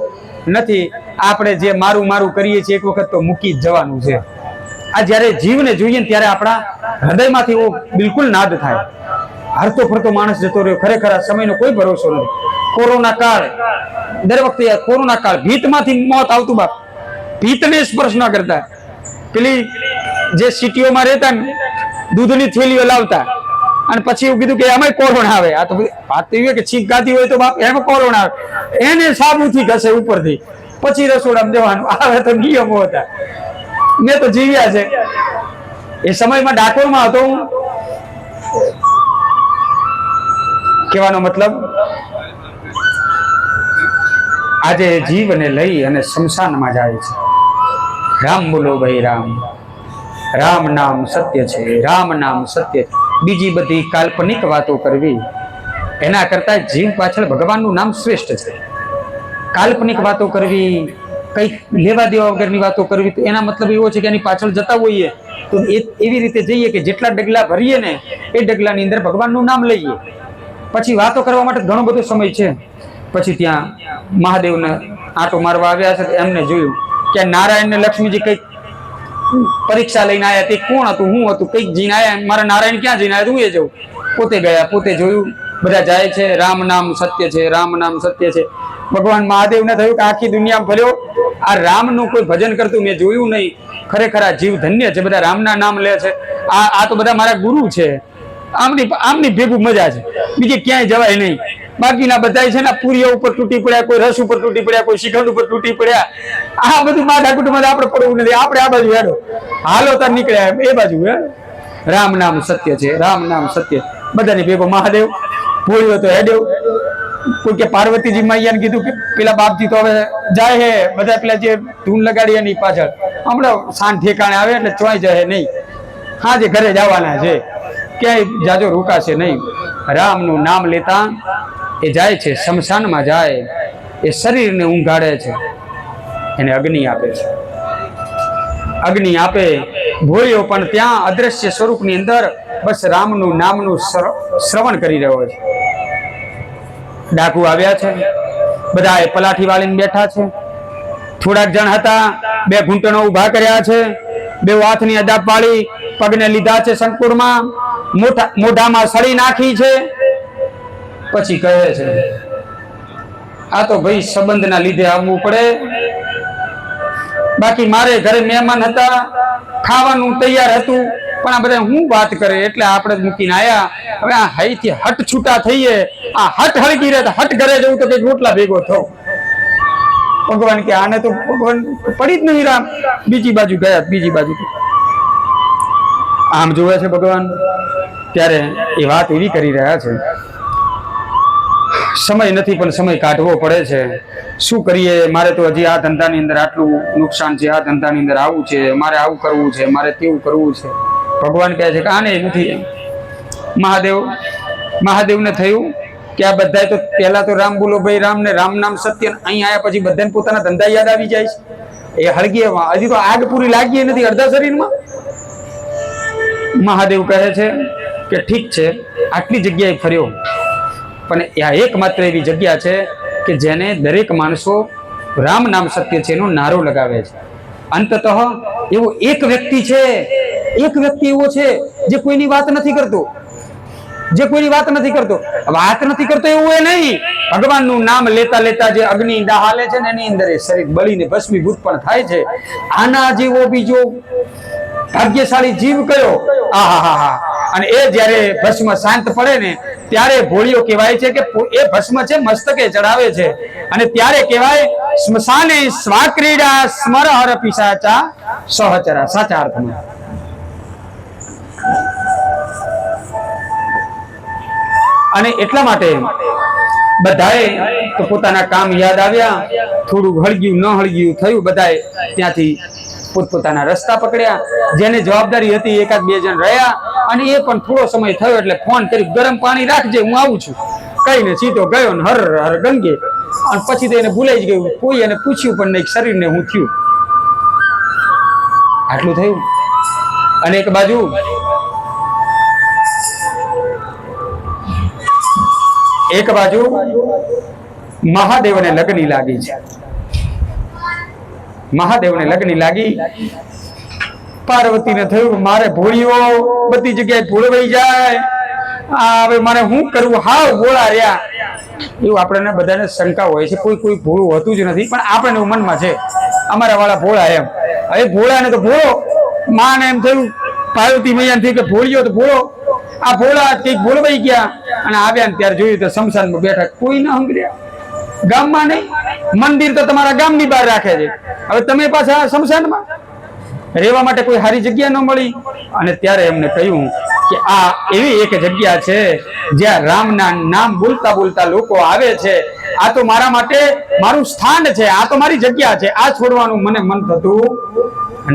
નથી, આપણે જે મારું કરીએ છીએ એક વખત તો મૂકી જ જવાનું છે. આ જ્યારે જીવને જોઈએ ને ત્યારે આપણા હૃદયમાંથી એવો બિલકુલ નાદ થાય. હરતો ફરતો માણસ જતો રહ્યો, ખરેખર આ સમયનો કોઈ ભરોસો નથી. કોરોના કાળ, દર વખતે કોરોના કાળ, ભીતમાંથી મોત આવતું બાપ, ભીતને સ્પર્શ ન કરતા. પેલી જે સિટીઓમાં રહેતા ને દૂધની થેલીઓ લાવતા અને પછી એવું કીધું કે એમાં કોરોના આવે. આ તો વાત એવી કે છીંક ગાતી હોય તો બાપ એમાં કોરોના આવે, એને સાબુથી ઘસે ઉપરથી, પછી રસોડામાં જવાનું. આવે તો નિયમો હતા, મેં તો જીવ્યા છે. એ સમયમાં ડાકોરમાં હતો હું. કહેવાનો મતલબ આજે જીવને લઈ અને શમશાનમાં જાય છે. રામ બોલો ભાઈ રામ, રામ નામ સત્ય છે, રામ નામ સત્ય છે. બીજી બધી કાલ્પનિક વાતો કરવી એના કરતા જીવ પાછળ ભગવાનનું નામ શ્રેષ્ઠ છે. કાલ્પનિક વાતો કરવી, કંઈક લેવા દેવા વગરની વાતો કરવી, તો એના મતલબ એવો છે કે એની પાછળ જતા હોઈએ તો એવી રીતે જઈએ કે જેટલા ડગલા ભરીએ ને એ ડગલાની અંદર ભગવાનનું નામ લઈએ. પછી વાતો કરવા માટે ઘણો બધો સમય છે, પછી ત્યાં મહાદેવને આંટો મારવા આવ્યા છે. એમને જોયું કે નારાયણ ને લક્ષ્મીજી કઈક પરીક્ષા લઈને આવ્યા. તે કોણ હતું, હું હતું, કઈક જઈને આવ્યા. મારા નારાયણ ક્યાં જઈને આવ્યા? હું એ જવું. પોતે ગયા, પોતે જોયું. બધા જાય છે, રામ નામ સત્ય છે, રામ નામ સત્ય છે. ભગવાન મહાદેવને થયું કે આખી દુનિયા ફર્યો, આ રામનું કોઈ ભજન કરતું મેં જોયું નહીં. ખરેખર આ જીવ ધન્ય છે, બધા રામના નામ લે છે. આ તો બધા મારા ગુરુ છે. આમની ભેગું મજા છે, બીજે ક્યાંય જવાય નહીં. બાકીના બધા છે ને પૂરીઓ ઉપર તૂટી પડ્યા, કોઈ રસ ઉપર તૂટી પડ્યા, કોઈ શ્રીખંડ ઉપર તૂટી પડ્યા. આ બધું માથાકૂટમાં આપણે પડવું નથી. આપણે આ બાજુ હેડો, હાલો તાર નીકળ્યા એ બાજુ. રામ નામ સત્ય છે, રામ નામ સત્ય. બધાની ભેગો મહાદેવ ભોળ્યો તો હેડ્યો. કોઈ કે પાર્વતીજી મૈયાને કીધું કે પેલા બાપજી તો હવે જાય હે, બધા પેલા જે ધૂન લગાડી એની પાછળ હમણાં સાંજ ઠેકાણે આવે એટલે ચોઈ જાય નહીં. હા જે ઘરે જવાના છે, ક્યાંય જાજો રોકાશે નહીં. રામનું નામ લેતા એ જાય છે, શમશાનમાં જાય, એ શરીરને ઊંઘાડે છે, એને અગ્નિ આપે છે. અગ્નિ આપે ભોળ્યો પણ ત્યાં અદ્રશ્ય સ્વરૂપની અંદર બસ રામનું નામનું શ્રવણ કરી રહ્યો છે. ડાકુ આવ્યા છે, બધા એ પલાઠી વાળીને બેઠા છે. થોડાક જણ હતા, બે ઘૂંટણો ઉભા કર્યા છે, બે હાથની અદા પાડી, પગને લીધા છે સંકુળમાં, મોઢામાં સળી નાખી છે. પછી કહે છે આ તો ભાઈ સંબંધના લીધે આવવું પડે, બાકી મારે ઘરે મહેમાન હતા, ખાવાનું તૈયાર હતું, પણ આ બધા હું વાત કરે એટલે આપણે મૂકીને આયા. હવે આ હઈથી હટ છૂટા થઈએ, આ હટ હળગી રહે, હટ ઘરે જવું તો કઈક રોટલા ભેગો થયો. ભગવાન કે આને તો ભગવાન પડી જ નહીં. રામ બીજી બાજુ ગયા, બીજી બાજુ આમ જોવે છે ભગવાન. ત્યારે એ વાત એવી કરી રહ્યા છે, સમય નથી પણ સમય કાઢવો પડે છે. શું કરીએ, મારે તો હજી આ ધંધાની અંદર આટલું નુકસાન છે, આ ધંધાની અંદર આવું છે, મારે આવું કરવું છે, મારે તેવું કરવું છે. ભગવાન કહે છે કે આને નથી. મહાદેવને થયું કે આ બધા તો પહેલા તો રામ બોલો ભાઈ રામ ને રામ નામ સત્ય, અહીં આવ્યા પછી બધાને પોતાના ધંધા યાદ આવી જાય છે. એ હળગી હજી તો આગ પૂરી લાગી નથી અડધા શરીરમાં. મહાદેવ કહે છે કે ઠીક છે, આટલી જગ્યાએ ફર્યો, પણ આ એકમાત્ર એવી જગ્યા છે કે જેને દરેક માણસો રામ નામ સત્ય છે એનો નારો લગાવે છે. અંતતઃ એવો એક વ્યક્તિ છે, એક વ્યક્તિ એવો છે જે કોઈની વાત નથી કરતો, જે કોઈની વાત નથી કરતો. વાત નથી કરતો એવું એ નહીં, ભગવાનનું નામ લેતા લેતા જે અગ્નિ દહાલે છે ને એની અંદર એ શરીર બળીને ભસ્મીભૂત પણ થાય છે. આના જેવો બીજો ભાગ્યશાળી જીવ કયો? આહાહા. અને એ જ્યારે ભસ્મ શાંત પડે ને ત્યારે ભોળિયો કહેવાય છે કે એ ભસ્મ છે મસ્તકે ચડાવે છે, અને ત્યારે કહેવાય સ્મશાને સ્વાક્રીડા સ્મરહર પિશાચા સહચરા. સાચા અર્થમાં અને એટલા માટે બધાએ તો પોતાના કામ યાદ આવ્યા, થોડું હળગ્યું ન હળગ્યું થયું, બધાએ ત્યાંથી પોતપોતાના રસ્તા પકડ્યા. જેને જવાબદારી હતી એકાદ બે જણ રહ્યા, અને એ પણ થોડો સમય થયો એટલે ફોન કરી ગરમ પાણી રાખજે હું આવું છું કહીને સીધો ગયો ને હર હર ગંગે. અને પછી તો એને ભૂલાઈ જ ગયું, કોઈ એને પૂછ્યું પણ નહીં શરીરને હું થયું. આટલું થયું. અને એક બાજુ મહાદેવને લગ્ન લાગી છે. મહાદેવને લગ્ન લાગી. પાર્વતીને થયું મારે ભોળીઓ બધી જગ્યાએ ભૂળવાઈ જાય, હવે મારે શું કરવું, હાવ ભોળા રહ્યા. એવું આપણને બધાને શંકા હોય છે, કોઈ ભોળું હોતું જ નથી, પણ આપણને મનમાં છે અમારા વાળા ભોળા એમ. હવે ભોળાને તો ભોળો, માને એમ થયું પાર્વતી મૈયાને થયું કે ભોળિયો તો ભોળો. આ ભોળા કંઈક ભોળવાઈ ગયા અને આવ્યા ને ત્યારે જોયું તો શમશાનમાં બેઠા, કોઈ ન હંગર્યા. ગામમાં નહીં, મંદિર તો તમારા ગામની બહાર રાખે છે, હવે તમે પાછા શમશાનમાં રહેવા માટે કોઈ સારી જગ્યા ન મળી. અને ત્યારે એમને કહ્યું કે આ એવી એક જગ્યા છે જ્યાં રામના નામ બોલતા બોલતા લોકો આવે છે. આ તો મારા માટે મારું સ્થાન છે, આ તો મારી જગ્યા છે, આ છોડવાનું મને મન થતું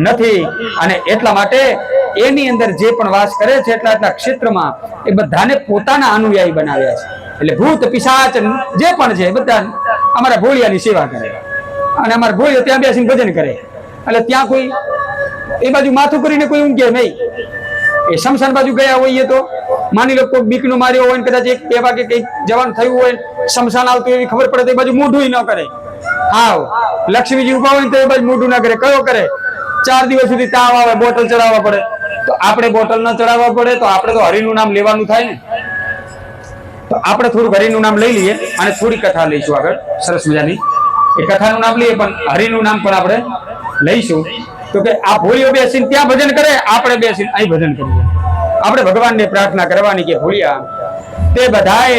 નથી. અને એટલા માટે એની અંદર જે પણ વાસ કરે છે એટલા ક્ષેત્રમાં એ બધાને પોતાના અનુયાયી બનાવ્યા છે. એટલે ભૂત પિશાચ જે પણ છે બધા અમારા ભોળિયાની સેવા કરે, અને અમારા ભોળિયો ત્યાં બેસીને ભજન કરે. એટલે ત્યાં કોઈ એ બાજુ માથું કરીને કોઈ ઊંઘે નહીં. એ શમશાન બાજુ ગયા હોઈએ તો માની લો કોઈ બીકનું માર્યો હોય ને કદાચ 1-2 વાગે કંઈક જવાન થયું હોય, શમશાન આવતું એવી ખબર પડે તો એ બાજુ મોઢું ન કરે. હાવ લક્ષ્મીજી ઉભા હોય ને તો એ બાજુ મોઢું ના કરે. કયો કરે? 4 દિવસ સુધી તાવ આવે, બોટલ ચડાવવા પડે. તો આપણે બોટલ ન ચડાવવા પડે તો આપણે તો હરિનું નામ લેવાનું થાય ને. તો આપણે થોડું હરિનું નામ લઈ લઈએ અને થોડી કથા લઈશું આગળ, સરસ મજાની. એ કથાનું નામ લઈએ પણ હરિનું નામ પણ આપણે લઈશું. તો કે આ ભોળિયો બેસીને ત્યાં ભજન કરે, આપણે બેસીને અહીં ભજન કરીએ. આપણે ભગવાનને પ્રાર્થના કરવાની કે ભોળિયા તે બધાએ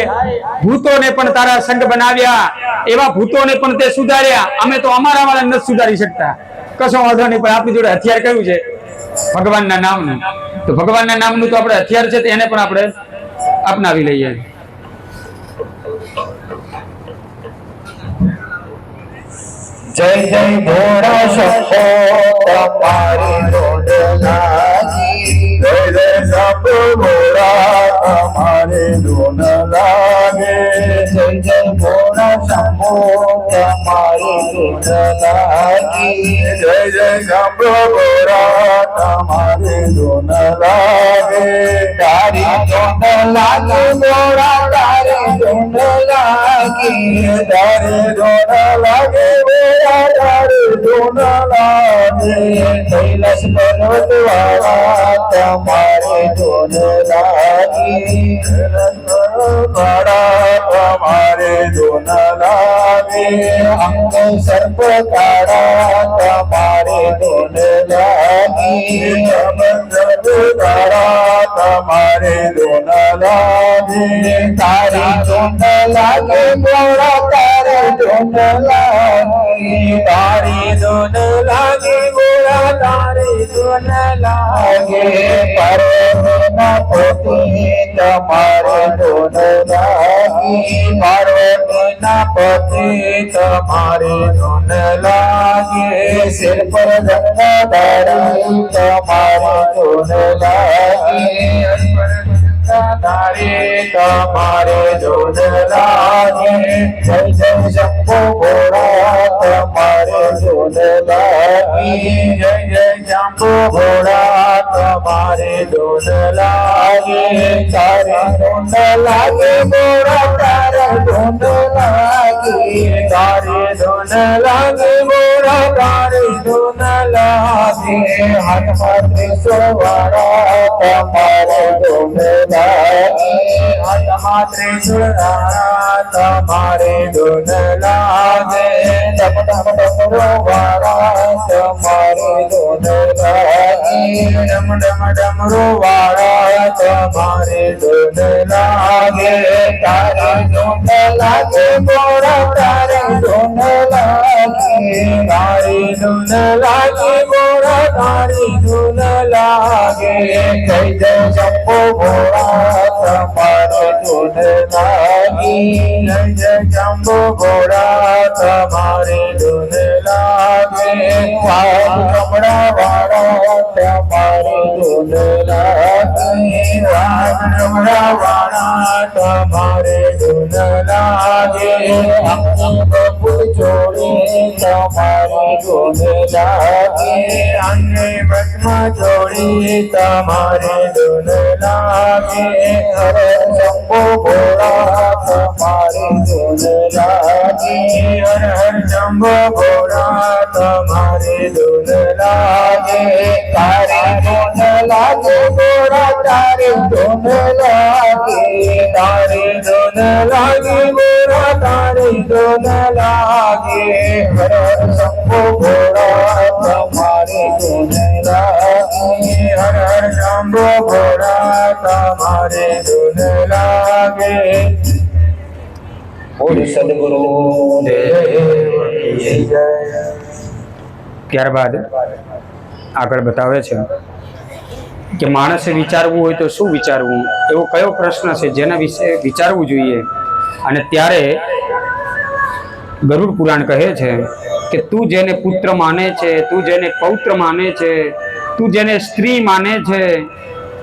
ભૂતોને પણ તારા સંગ બનાવ્યા, એવા ભૂતોને પણ તે સુધાર્યા. અમે તો અમારા વાળા નથી સુધારી શકતા. કશો વાંધો નહીં, પણ આપણી જોડે હથિયાર કયું છે? ભગવાનના નામનું. તો ભગવાનના નામનું તો આપણે હથિયાર છે, એને પણ આપણે અપનાવી લઈએ. જય જય ભોળા શંભો તમારી દોડ લાગી, જય જય શંભો ભોળા તમારે ધૂન લાગે, જય જય ભોળા શંભો તમારી દોડ લાગી, જય જય શંભો ભોળા તમારે ધૂન લાગે, તારી દોડ લાગે ભોળા, તારી દોડ લાગી, તારે ધૂન લાગે ભોળા, તારે ધૂન લાગે, કૈલાસ પર્વત વાળા તમારે ધૂન લાગી, ભોળા તમારે ધૂન લાગે, અંગ સર્પ કાળા તમારે ધૂન લાગી, તમારે ધૂન લાગે, તારી ધૂન લાગે ભોળા, તારે ધૂન લાગી, તારી ધૂન લાગે ભોળા, તારી ધૂન લાગે, પાર્વતીના પતિ તમારે ધૂન લાગી, પાર્વતીના પતિ તમારે ધૂન લાગે, સિર પર ગંગાધારી તમારે ધૂન લાગી, તમારે ધૂન લાગે, જય જય શંભો ભોળા તમારે ધૂન લાગી, જય જય શંભો ભોળા તમારે ધૂન લાગે, તારે ધૂન લાગે ભોળા, તારે ધૂન લાગી, તારે ધૂન લાગે ભોળા, તારે ધૂન લાગે, હાથમાં ત્રિશૂળ વાળા તમારે ધૂન લાગે, હાથમાં ત્રિશૂળ વાળા તમારે ધૂન લાગે, ડમ ડમ ડમરો વાળા તમારે ધૂન લાગે, ડમ ડમ ડમરો વાળા તમારે ધૂન લાગે, તારે ધૂન લાગે ભોળા, તારે ધૂન લાગે, તારી ધૂન લાગે ભોળા, તારી ધૂન લાગે, જય જય શંભો ભોળા તમારે ધૂન લાગી, જય જય શંભો ભોળા તમારે ધૂન લાગે, વાઘ વાળા તમારે ધૂન લાગે, વાઘ વાળા તમારે ધૂન લાગે, બબુ જોડી તમારે ધૂન લાગે, અન્ય ભસ્મ જોડી તમારે ધૂન લાગે, હર શંભો ભોળા તમારે ધૂન લાગે, હર હર શંભો ભોળા તમારે ધૂન લાગે, તારે ધૂન લાગે ભોળા, તારે ધૂન લાગે, તારે ધૂન લાગે ભોળા, તારે ધૂન લાગે, હર હર શંભો ભોળા તમારે ધૂન લાગે, હર હર શંભો ભોળા તમારે ધૂન લાગે. બોલ સદગુરુ દેવ જય. ત્યારબાદ આગળ બતાવે છે કે માણસે વિચારવું હોય તો શું વિચારવું, એવો કયો પ્રશ્ન છે જેના વિશે વિચારવું જોઈએ. અને ત્યારે ગરુડ પુરાણ કહે છે કે તું જેને પુત્ર માને છે, તું જેને પૌત્ર માને છે, તું જેને સ્ત્રી માને છે,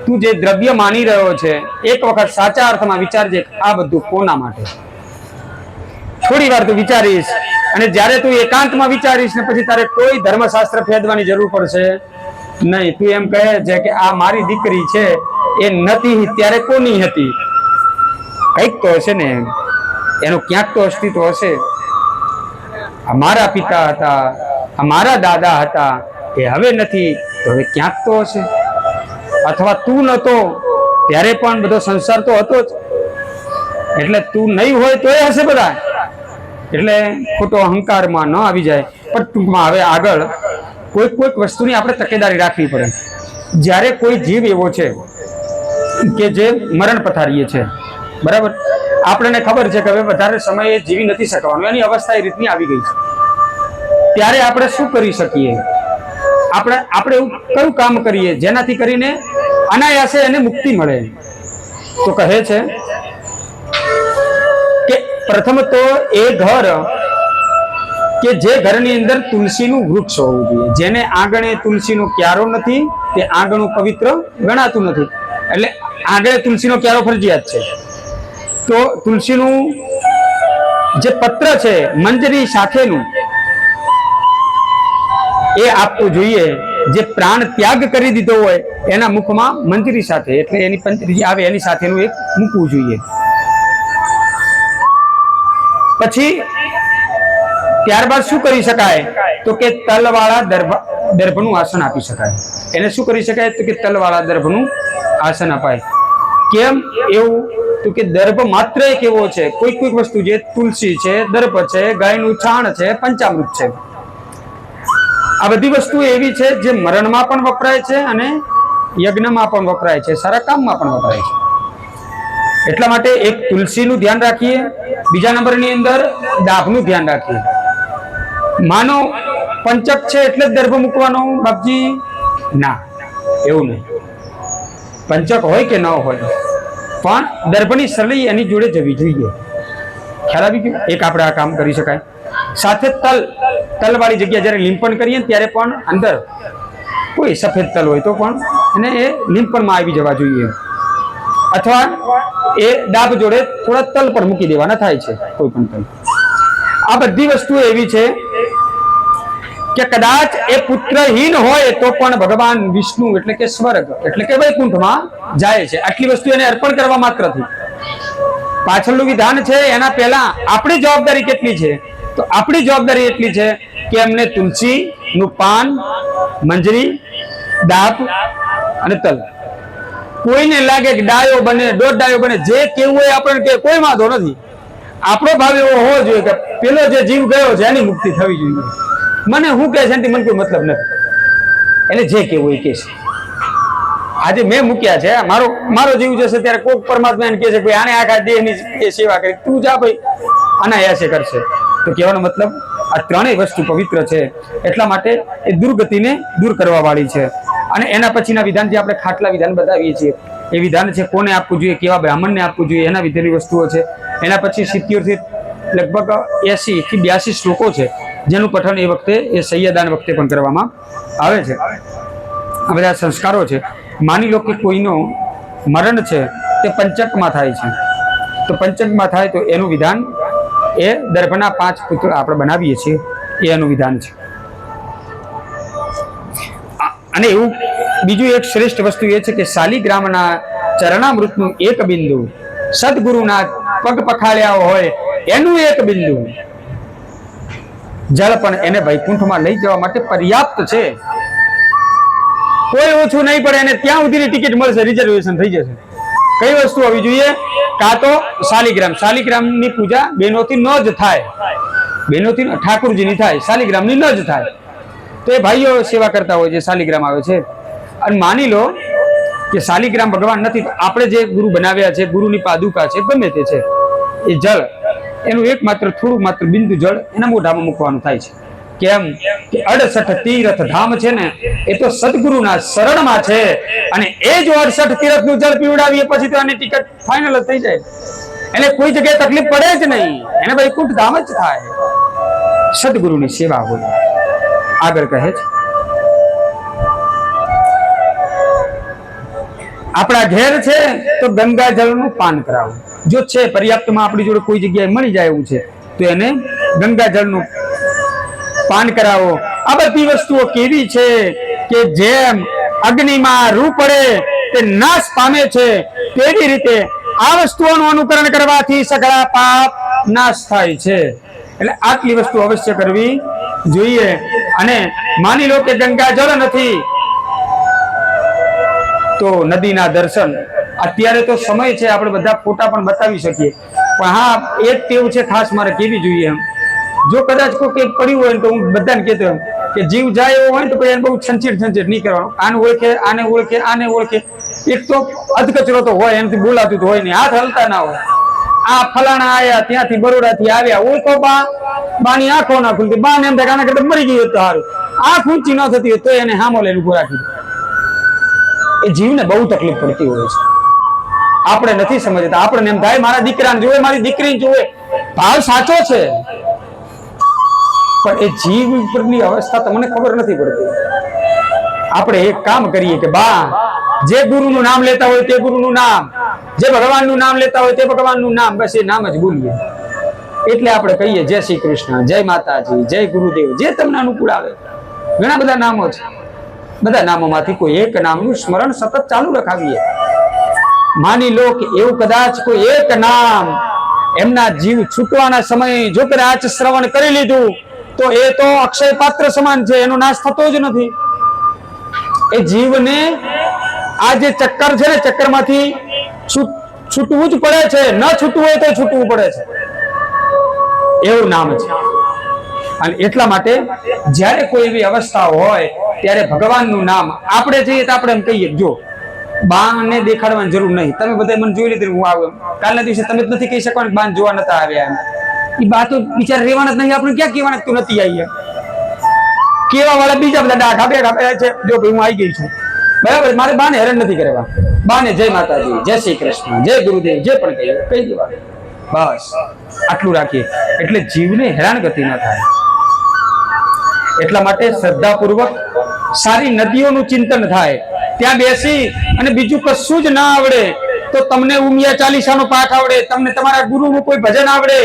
તું જે દ્રવ્ય માની રહ્યો છે, એક વખત સાચા અર્થમાં વિચારજે આ બધું કોના માટે. થોડી વાર તું વિચારીશ અને જ્યારે તું એકાંતમાં વિચારીશ ને પછી તારે કોઈ ધર્મશાસ્ત્ર ફેદવાની જરૂર પડશે નહીં. તું એમ કહે છે કે આ મારી દીકરી છે એ નથી ત્યારે કોની હતી? કંઈક તો હશે ને, એનું ક્યાંક તો અસ્તિત્વ હશે. અમારા પિતા હતા, અમારા દાદા હતા, એ હવે નથી તો હવે ક્યાંક તો હશે. અથવા તું નતો ત્યારે પણ બધો સંસાર તો હતો જ, એટલે તું નહીં હોય તો એ હશે બધા. એટલે ખોટો અહંકારમાં ન આવી જાય. પણ ટૂંકમાં હવે આગળ કોઈક વસ્તુની આપણે તકેદારી રાખવી પડે. જ્યારે કોઈ જીવ એવો છે કે જે મરણ પથારીએ છે, બરાબર, આપણને ખબર છે કે હવે વધારે સમય જીવી નથી શકવાનું, એની અવસ્થા એ રીતની આવી ગઈ છે, ત્યારે આપણે શું કરી શકીએ? આપણે એવું કયું કામ કરીએ જેનાથી કરીને અનાયાસે એને મુક્તિ મળે? તો કહે છે કે પ્રથમ તો એ ઘર કે જે ઘરની અંદર તુલસીનું વૃક્ષ હોવું જોઈએ. જેને આંગણે તુલસીનો ક્યારો નથી તે આંગણું પવિત્ર ગણાતું નથી. એટલે આંગણે તુલસીનો ક્યારો ફરજિયાત છે. તો તુલસીનું જે પત્ર છે મંજરી સાથેનું એ આપવું જોઈએ. જે પ્રાણ ત્યાગ કરી દીધો હોય એના મુખમાં મંજરી સાથે, એટલે એની પંચરી આવે એની સાથેનું એક મૂકવું જોઈએ. પછી ત્યારબાદ શું કરી શકાય? તો કે તલવાળા દર્ભનું આસન આપી શકાય. એને શું કરી શકાય? તો કે તલવાળા દર્ભનું આસન અપાય. કેમ એવું? તો કે દર્ભ માત્ર એક એવો છે, કોઈક વસ્તુ જે તુલસી છે, દર્ભ છે, ગાયનું છાણ છે, પંચામૃત છે, આ બધી વસ્તુ એવી છે જે મરણમાં પણ વપરાય છે અને યજ્ઞમાં પણ વપરાય છે, સારા કામમાં પણ વપરાય છે. એટલા માટે એક તુલસીનું ધ્યાન રાખીએ. બીજા નંબરની અંદર ડાભનું ધ્યાન રાખીએ. માનો પંચક છે એટલે જ દર્ભ મૂકવાનો બાપજી? ના, એવું નહીં. પંચક હોય કે ન હોય, પણ દર્ભની સળી એની જોડે જવી જોઈએ. ખ્યાલ આવી ગયો? એક આપણે આ કામ કરી શકાય. સાથે તલવાળી જગ્યા જ્યારે લીંપણ કરીએ ત્યારે પણ અંદર કોઈ સફેદ તલ હોય તો પણ એને એ લીંપણમાં આવી જવા જોઈએ. અથવા એ ડાબ જોડે થોડા તલ પણ મૂકી દેવાના થાય છે, કોઈ પણ તલ. આ બધી વસ્તુ એવી છે કે કદાચ એ પુત્રહીન હોય તો પણ ભગવાન વિષ્ણુ એટલે કે સ્વર્ગ એટલે કે વૈકુંઠમાં જાય છે. આટલી વસ્તુ એને અર્પણ કરવા માત્રથી. પાછળનું વિધાન છે એના પહેલા આપણી જવાબદારી કેટલી છે? તો આપણી જવાબદારી એટલી છે કે એમને તુલસીનું પાન, મંજરી, ડાબ અને તલ. કોઈને લાગે કે ડાયો બને, દોઢ ડાયો બને, જે કેવું હોય આપણને કે કોઈ વાંધો નથી. આપણો ભાવ એવો હોવો જોઈએ કે પેલો જે જીવ ગયો છે એની મુક્તિ થવી જોઈએ. મને શું કહે છે મને કોઈ મતલબ નથી, એને જે કેવું એ કે છે. આજે મેં મૂક્યા છે, મારો જીવ જશે ત્યારે કોઈક પરમાત્મા એને કહે છે કે આને આખા દેહની સેવા કરી, તું જા ભાઈ, અનાયાસે કરશે. તો કહેવાનો મતલબ આ ત્રણેય વસ્તુ પવિત્ર છે. એટલા માટે એ દુર્ગતિને દૂર કરવા વાળી છે. અને એના પછીના વિધાન જે આપણે ખાટલા વિધાન બતાવીએ છીએ એ વિધાન છે કોને આપવું જોઈએ, કેવા બ્રાહ્મણને આપવું જોઈએ, એના વિધેની વસ્તુઓ છે. એના પછી 70 થી લગભગ 80 થી 82 શ્લોકો છે જેનું પઠન એ વખતે એ સૈયદાન વખતે પણ કરવામાં આવે છે. આ બધા સંસ્કારો છે. માની લો કે કોઈનું મરણ છે તે પંચકમાં થાય છે, તો પંચકમાં થાય તો એનું વિધાન એ દર્ભના 5 પુત્ર આપણે બનાવીએ છીએ એ એનું વિધાન છે. અને એવું બીજું એક શ્રેષ્ઠ વસ્તુ એ છે કે શાલિગ્રામના ચરણામૃતનું એક બિંદુ, સદગુરુના પગ પખાળ્યા હોય એનું એક બિંદુ જળ પણ એને વૈકુંઠમાં લઈ જવા માટે પર્યાપ્ત છે. કોઈ ઓછું નહીં પડે, એને ત્યાં સુધીની ટિકિટ મળશે, રિઝર્વેશન થઈ જશે. કઈ વસ્તુ હોવી જોઈએ? કાં તો શાલિગ્રામની પૂજા બહેનોથી ન જ થાય, બહેનોથી ઠાકોરજીની થાય, શાલિગ્રામની ન જ થાય. તો એ ભાઈઓ સેવા કરતા હોય છે, શાલિગ્રામ આવે છે. અને માની લો કે શાલિગ્રામ ભગવાન નથી, તો આપણે જે ગુરુ બનાવ્યા છે, ગુરુની પાદુકા છે, ગમે તે છે, એ જળ એનું એકમાત્ર થોડું માત્ર બિંદુ જળ એના મોઢામાં મૂકવાનું થાય છે. કેમ કે 68 તીર્થ ધામ છે ને એ તો સદગુરુના શરણમાં છે. અને એ જો 68 તીર્થનું જળ પીવડાવીએ પછી તો આની ટિકિટ ફાઇનલ જ થઈ જાય. એને કોઈ જગ્યાએ તકલીફ પડે જ નહીં, એને વૈકુંઠ ધામ જ થાય. સદગુરુની સેવા હોય. આગળ કહે છે આપણા ઘેર છે તો ગંગા જળનું પાન કરાવો. જો છે પર્યાપ્તમાં આપણી જોડે કોઈ જગ્યાએ મળી જાય એવું છે તો એને ગંગા જળનું પાન કરાવો. આ બધી વસ્તુઓ કેવી છે કે જેમ અગ્નિમાં રૂ પડે તે નાશ પામે છે, તેવી રીતે આ વસ્તુઓનું અનુકરણ કરવાથી સઘળા પાપ નાશ થાય છે. એટલે આટલી વસ્તુ અવશ્ય કરવી જોઈએ. અને માની લો કે ગંગાજળ નથી તો નદીના દર્શન. અત્યારે તો સમય છે, આપણે બધા ફોટા પણ બતાવી શકીએ, પણ હા એક ટેવ છે ખાસ મારે કેવી જોઈએ. એમ જો કદાચ કોઈ પડ્યું હોય તો હું બધાને કહેતો એમ કે જીવ જાય એવો હોય તો પછી એને બહુ છંછેડ નહીં કરવાનું. આને ઓળખે, આને ઓળખે, આને ઓળખે. એક તો અધકચરો તો હોય, એમથી બોલાતું તો હોય નહીં, હાથ હલતા ના હોય. આ ફલાણા આયા, ત્યાંથી બરોડાથી આવ્યા, ઓળખો બાની આંખો ના ખુલતી, બાને એમ થાય આના કરતા મરી ગયું તો સારું. આંખ ઊંચી ન થતી હોય તો એને હામો લઈને ઉભો રાખી દે. એ જીવને બહુ તકલીફ પડતી હોય છે. આપણે નથી સમજતા. આપણને એમ થાય મારા દીકરાને જોવે, મારી દીકરીને જોવે. ભાવ સાચો છે, પણ એ જીવ ઉપરની અવસ્થા તમને ખબર નથી પડતી. આપણે એક કામ કરીએ કે બા જે ગુરુનું નામ લેતા હોય તે ગુરુનું નામ, જે ભગવાનનું નામ લેતા હોય તે ભગવાનનું નામ, બસ એ નામ જ બોલીએ. એટલે આપણે કહીએ જય શ્રી કૃષ્ણ, જય માતાજી, જય ગુરુદેવ, જે તમને અનુકૂળ આવે. ઘણા બધા નામો છે, બધા નામોમાંથી કોઈ એક નામનું સ્મરણ સતત ચાલુ રખાવીએ. માની લો કે એવું કદાચ કોઈ એક નામ એમના જીવ છૂટવાના સમયે જો કદાચ શ્રવણ કરી લીધું તો એ તો અક્ષય પાત્ર સમાન છે, એનો નાશ થતો જ નથી. એ જીવને આ જે ચક્કર છે ને, ચક્કરમાંથી છૂટવું જ પડે છે. ન છૂટવું હોય તો છૂટવું પડે છે, એવું નામ છે. અને એટલા માટે જ્યારે કોઈ એવી અવસ્થા હોય ત્યારે ભગવાનનું નામ આપણે જઈએ તો આપણે એમ કહીએ, જો બાને દેખાડવાની જરૂર નહીં, તમે બધા મને જોઈ લીધું, હું આવું. કાલના દિવસે તમે જ નથી કહી શકવાનું બાન જોવા નતા આવ્યા. એ બા તો બિચારા રહેવાના જ નહીં, આપણે ક્યાં કહેવાના તું નથી આવી. કેવા વાળા બીજા બધા ડાઘા બેઠા છે, જો ભાઈ હું આવી ગઈ છું, બરાબર. મારે બાને હેરાન નથી કરવા. બાને જય માતાજી, જય શ્રી કૃષ્ણ, જય ગુરુદેવ જે પણ કહી દેવાનું, બસ આટલું રાખીએ. એટલે જીવને હેરાનગતિ ન થાય. એટલા માટે શ્રદ્ધાપૂર્વક સારી નદીઓનું ચિંતન થાય. ત્યાં બેસી અને બીજું કશું જ ના આવડે તો તમને ઉમિયા ચાલીસાનો પાઠ આવડે, તમને તમારા ગુરુનું કોઈ ભજન આવડે,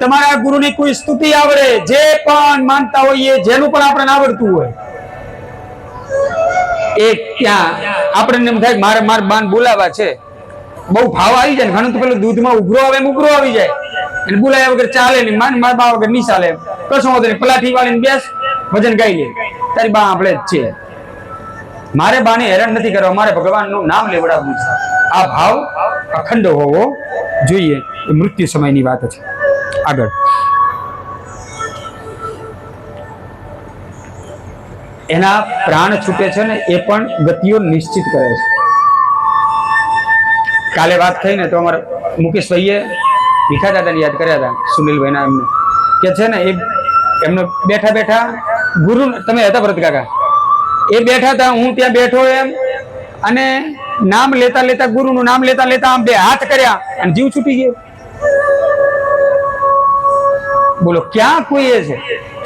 તમારા ગુરુની કોઈ સ્તુતિ આવડે, જે પણ માનતા હોઈએ, જેનું પણ આપણને આવડતું હોય, એ ત્યાં આપણને એમ થાય મારે બાન બોલાવા છે. બહુ ભાવ આવી જાય ને, ઘણું તો પેલું દૂધમાં ઉભરો આવે એમ ઉભરો આવી જાય, અને બોલાયા વગર ચાલે નહીં. મારા બા વગર નહીં ચાલે, કશું હોતું નહીં. પલાઠી વાળીને બેસ, ભજન ગાઈ લે, તારી બા આપણે જ છે. મારે બાને હેરાન નથી કરવા, મારે ભગવાનનું નામ લેવડાવવું છે. આ ભાવ અખંડ હોવો જોઈએ. એ મૃત્યુ સમયની વાત છે. આગળ એના પ્રાણ છૂટે છે ને, એ પણ ગતિઓ નિશ્ચિત કરે છે. કાલે વાત થઈ ને તો અમારા મુકેશભાઈએ ભીખા દાદાને યાદ કર્યા હતા, સુનિલભાઈના. એમને કે છે ને એમને બેઠા બેઠા ગુરુ, તમે હતા ભરત કાકા, એ બેઠા હતા, હું ત્યાં બેઠો એમ, અને નામ લેતા લેતા, ગુરુનું નામ લેતા લેતા આમ બે હાથ કર્યા અને જીવ છૂટી ગયો. બોલો ક્યાં કોઈ છે?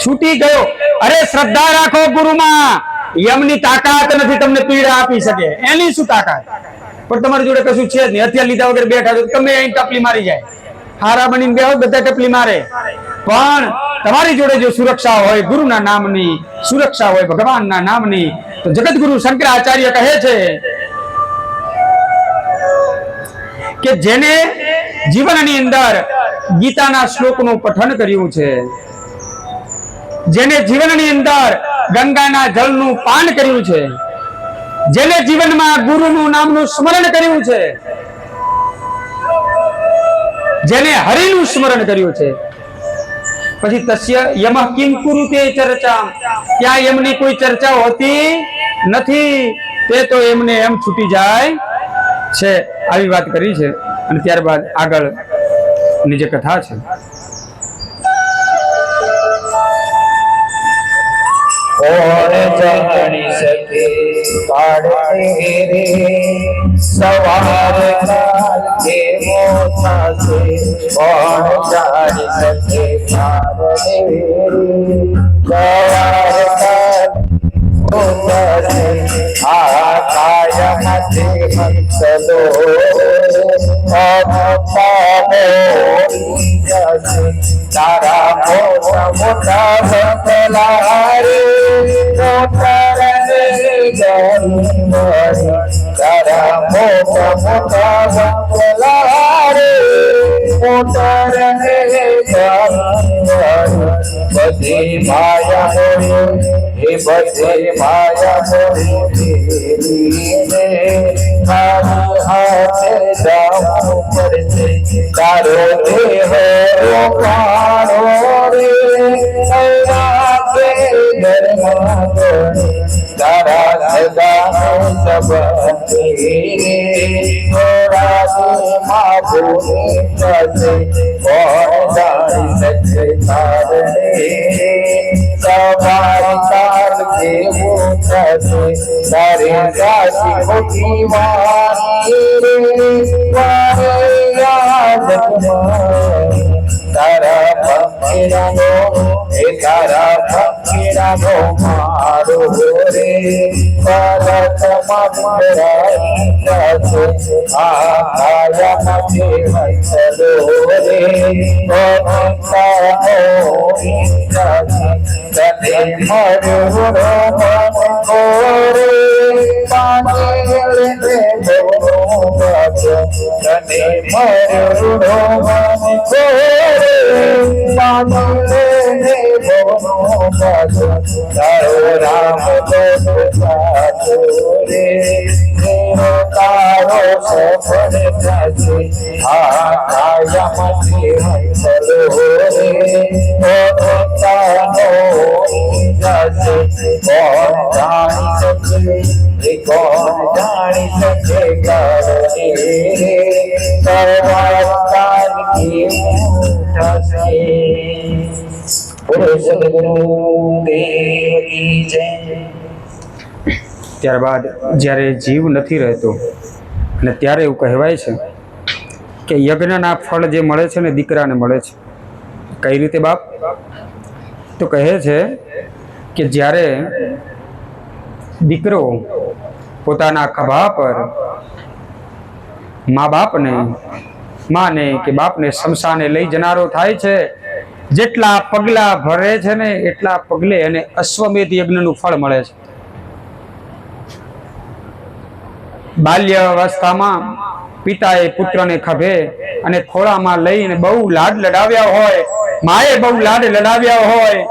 છૂટી ગયો. અરે શ્રદ્ધા રાખો ગુરુમાં, યમની તાકાત નથી તમને પીડા આપી શકે, એની શું તાકાત? પણ તમારી જોડે કશું છે જ નહીં. હથિયાર લીધા વગર બેઠા છો, તમે અહીં ટપલી મારી જાય. હારા બનીને બેહો, બધા ટપલી મારે. પણ તમારી જોડે જો સુરક્ષા હોય, ગુરુના નામની સુરક્ષા હોય, ભગવાનના નામની, તો જગતગુરુ શંકરાચાર્ય કહે છે કે જેને જીવનની અંદર ગીતાના શ્લોકનું પઠન કર્યું છે, જેને જીવનની અંદર ગંગાના જળનું પાન કર્યું છે, જેને જીવનમાં ગુરુનું નામનું સ્મરણ કર્યું છે, જેને હરિનું સ્મરણ કર્યું છે, પછી તસ્ય યમઃ કિં કુરુતે ચર્ચા, ત્યાં એમની કોઈ ચર્ચા હોતી નથી, તે તો એમને એમ છૂટી જાય છે. આવી વાત કરી છે. અને ત્યારબાદ આગળની જે કથા છે, કોણ જાણી શકે કાળે રે સવાર કેવો થશે, કોણ જાણી શકે કાળે રે સવાર આ કાયમથી હંસલો તારા મોટા મોટા ભક્તલા રે મોટા રે તારા મોટા મોટા બંગલા રે મોટા રે બધી માયા મોરી એ બધી માયા મોરી તારા હાથે જાવું પડશે તારો દેહ રોકાણો રે તારા સદાનો સંબંધી માભૂમિ થશે કોણ જાણી શકે તારને તમારી તાર કેવું થશે તારે જાતી ખોટી વાણી મારે યાદ તારા ભક્તિરાનો એ તારા ભક્તિરાનો મારો રે ભારત મંગળાઈ જશે આ કાયામાંથી હસલો રે ભક્તાનો જશે તને મળ્યું રે પાનેલ ને બોલો તને મળ્યું તારો રામ સાચો રે તારો સફળ થશે આ કાયામાંથી હસલો રે પોતાનો જશે કોણ જાણી શકે કોણ જાણી શકે કારણે રે સર્વાકાર કેવું થશે ત્યારબાદ જ્યારે જીવ નથી રહેતો અને ત્યારે એવું કહેવાય છે કે યજ્ઞના ફળ જે મળે છે ને દીકરાને મળે છે. કઈ રીતે બાપ? તો કહે છે કે જ્યારે દીકરો પોતાના ખભા પર મા બાપને માને કે બાપને શમશાને લઈ જનારો થાય છે, જેટલા પગલા ભરે છે ને એટલા પગલે એને અશ્વમેધ યજ્ઞનું ફળ મળે છે. બાલ્ય અવસ્થામાં પિતાએ પુત્રને ખભે અને ખોળામાં લઈને બહુ લાડ લડાવ્યા હોય, માએ બહુ લાડ લડાવ્યા હોય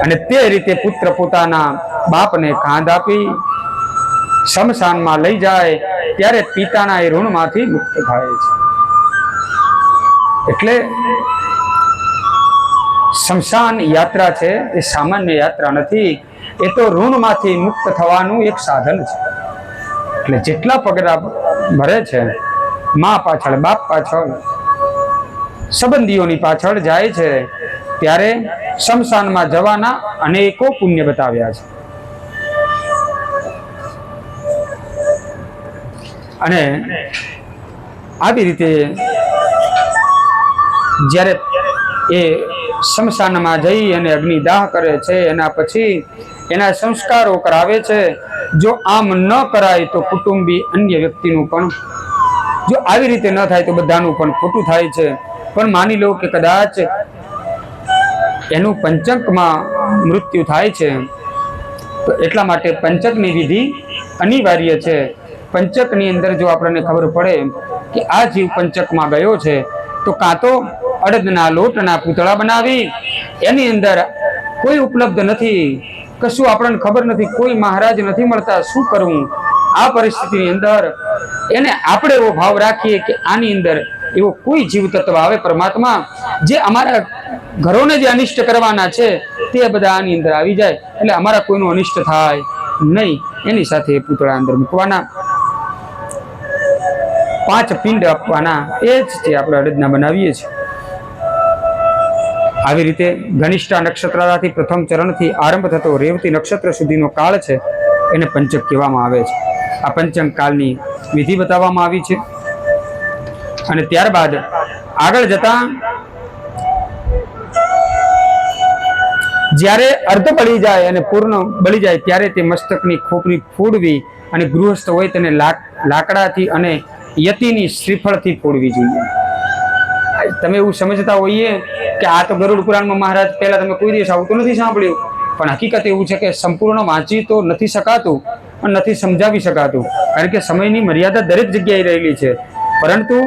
અને તે રીતે પુત્ર પોતાના બાપને કાંધ આપી શમશાનમાં લઈ જાય ત્યારે પિતાના એ ઋણમાંથી મુક્ત થાય છે. એટલે શમશાન યાત્રા છે એ સામાન્ય યાત્રા નથી, એ તો ઋણમાંથી મુક્ત થવાનું એક સાધન છે. એટલે જેટલા પગલા ભરે છે મા પાછળ, બાપ પાછળ, સંબંધીઓની પાછળ જાય છે ત્યારે શમશાનમાં જવાના અનેકો પુણ્ય બતાવ્યા છે. અને આવી રીતે જ્યારે એ શમશાનમાં જઈ અને અગ્નિદાહ કરે છે, એના પછી એના સંસ્કારો કરાવે છે. જો આમ ન કરાય તો કુટુંબી અન્ય વ્યક્તિનું પણ, જો આવી રીતે ન થાય તો બધાનું પણ ખોટું થાય છે. પણ માની લો કે કદાચ એનું પંચકમાં મૃત્યુ થાય છે તો એટલા માટે પંચકની વિધિ અનિવાર્ય છે. પંચકની અંદર જો આપણને ખબર પડે કે આ જીવ પંચકમાં ગયો છે તો કાં તો અડદના લોટના પૂતળા બનાવી, એની અંદર કોઈ ઉપલબ્ધ નથી, કશું આપણને ખબર નથી, કોઈ મહારાજ નથી મળતા, શું કરવું? આ પરિસ્થિતિની અંદર એને આપણે એવો ભાવ રાખીએ કે આની અંદર એવો કોઈ જીવ તત્વ આવે પરમાત્મા જે અમારા ઘરોને જે અનિષ્ટ કરવાના છે તે બધા આની અંદર આવી જાય, એટલે અમારા કોઈનું અનિષ્ટ થાય નહીં. એની સાથે પૂતળા અંદર મૂકવાના, 5 પિંડ આપવાના, એ જ તે આપણે અડદના બનાવીએ છીએ. આવી રીતે ઘનિષ્ઠા નક્ષત્રથી પ્રથમ ચરણથી આરંભ થતો રેવતી નક્ષત્ર સુધીનો કાળ છે એને પંચક કહેવામાં આવે છે. આ પંચમ કાળની વિધિ બતાવવામાં આવી છે. અને ત્યારબાદ આગળ જતા જ્યારે અર્ધ બળી જાય અને પૂર્ણ બળી જાય ત્યારે તે મસ્તકની ખોપરી ફોડવી અને ગૃહસ્થ હોય તેને લાકડાથી અને યતિની શ્રીફળથી ફોડવી જોઈએ. તમે એવું સમજતા હોઈએ કે આ તો ગરુડ પુરાણમાં મહારાજ પહેલા તમે કોઈ દિવસ આવતું નથી સાંભળ્યું, પણ હકીકત એવું છે કે સંપૂર્ણ વાંચી તો નથી શકાતું, પણ નથી સમજાવી શકાતું, કારણ કે સમયની મર્યાદા દરેક જગ્યાએ રહેલી છે. પરંતુ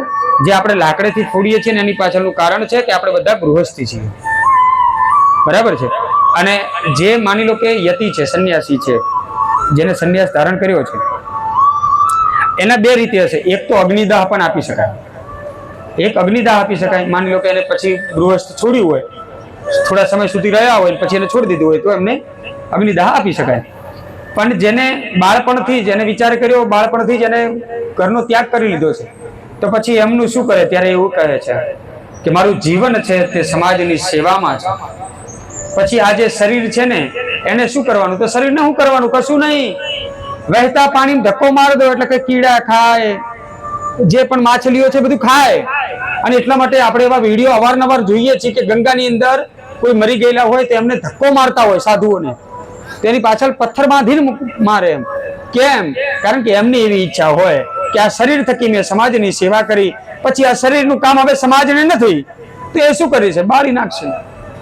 જે આપણે લાકડેથી ફોડીએ છીએ ને એની પાછળનું કારણ છે કે આપણે બધા ગૃહસ્થી છીએ, બરાબર છે. અને જે માની લો કે યતિ છે, સંન્યાસી છે, જેને સંન્યાસ ધારણ કર્યો છે, એના બે રીતે હશે. એક તો અગ્નિદાહ પણ આપી શકાય, એક અગ્નિદાહ આપી શકાય. માની લો કે એને પછી ગૃહસ્થ છોડ્યું હોય, થોડા સમય સુધી રહ્યા હોય પછી એને છોડી દીધું હોય તો એમને અગ્નિદાહ આપી શકાય. પણ જેને બાળપણથી જ એને વિચાર કર્યો, બાળપણથી જ એને ઘરનો ત્યાગ કરી લીધો છે, તો પછી એમનું શું કરે? ત્યારે એવું કહે છે કે મારું જીવન છે તે સમાજની સેવામાં છે. પછી આ જે શરીર છે ને એને શું કરવાનું? તો શરીરને શું કરવાનું? કશું નહીં. વહેતા પાણી ધક્કો મારી દો એટલે કે કીડા ખાય, જે પણ માછલીઓ છે બધું ખાય. અને એટલા માટે આપણે એવા વિડીયો અવારનવાર જોઈએ છીએ કે ગંગાની અંદર કોઈ મરી ગયેલા હોય તો એમને ધક્કો મારતા હોય સાધુઓને, તેની પાછળ પથ્થર બાંધીને મારે. એમ કેમ? કારણ કે એમની એવી ઈચ્છા હોય કે આ શરીર થકી મેં સમાજની સેવા કરી, પછી આ શરીરનું કામ હવે સમાજને નથી તો એ શું કરે છે? બાળી નાખશે.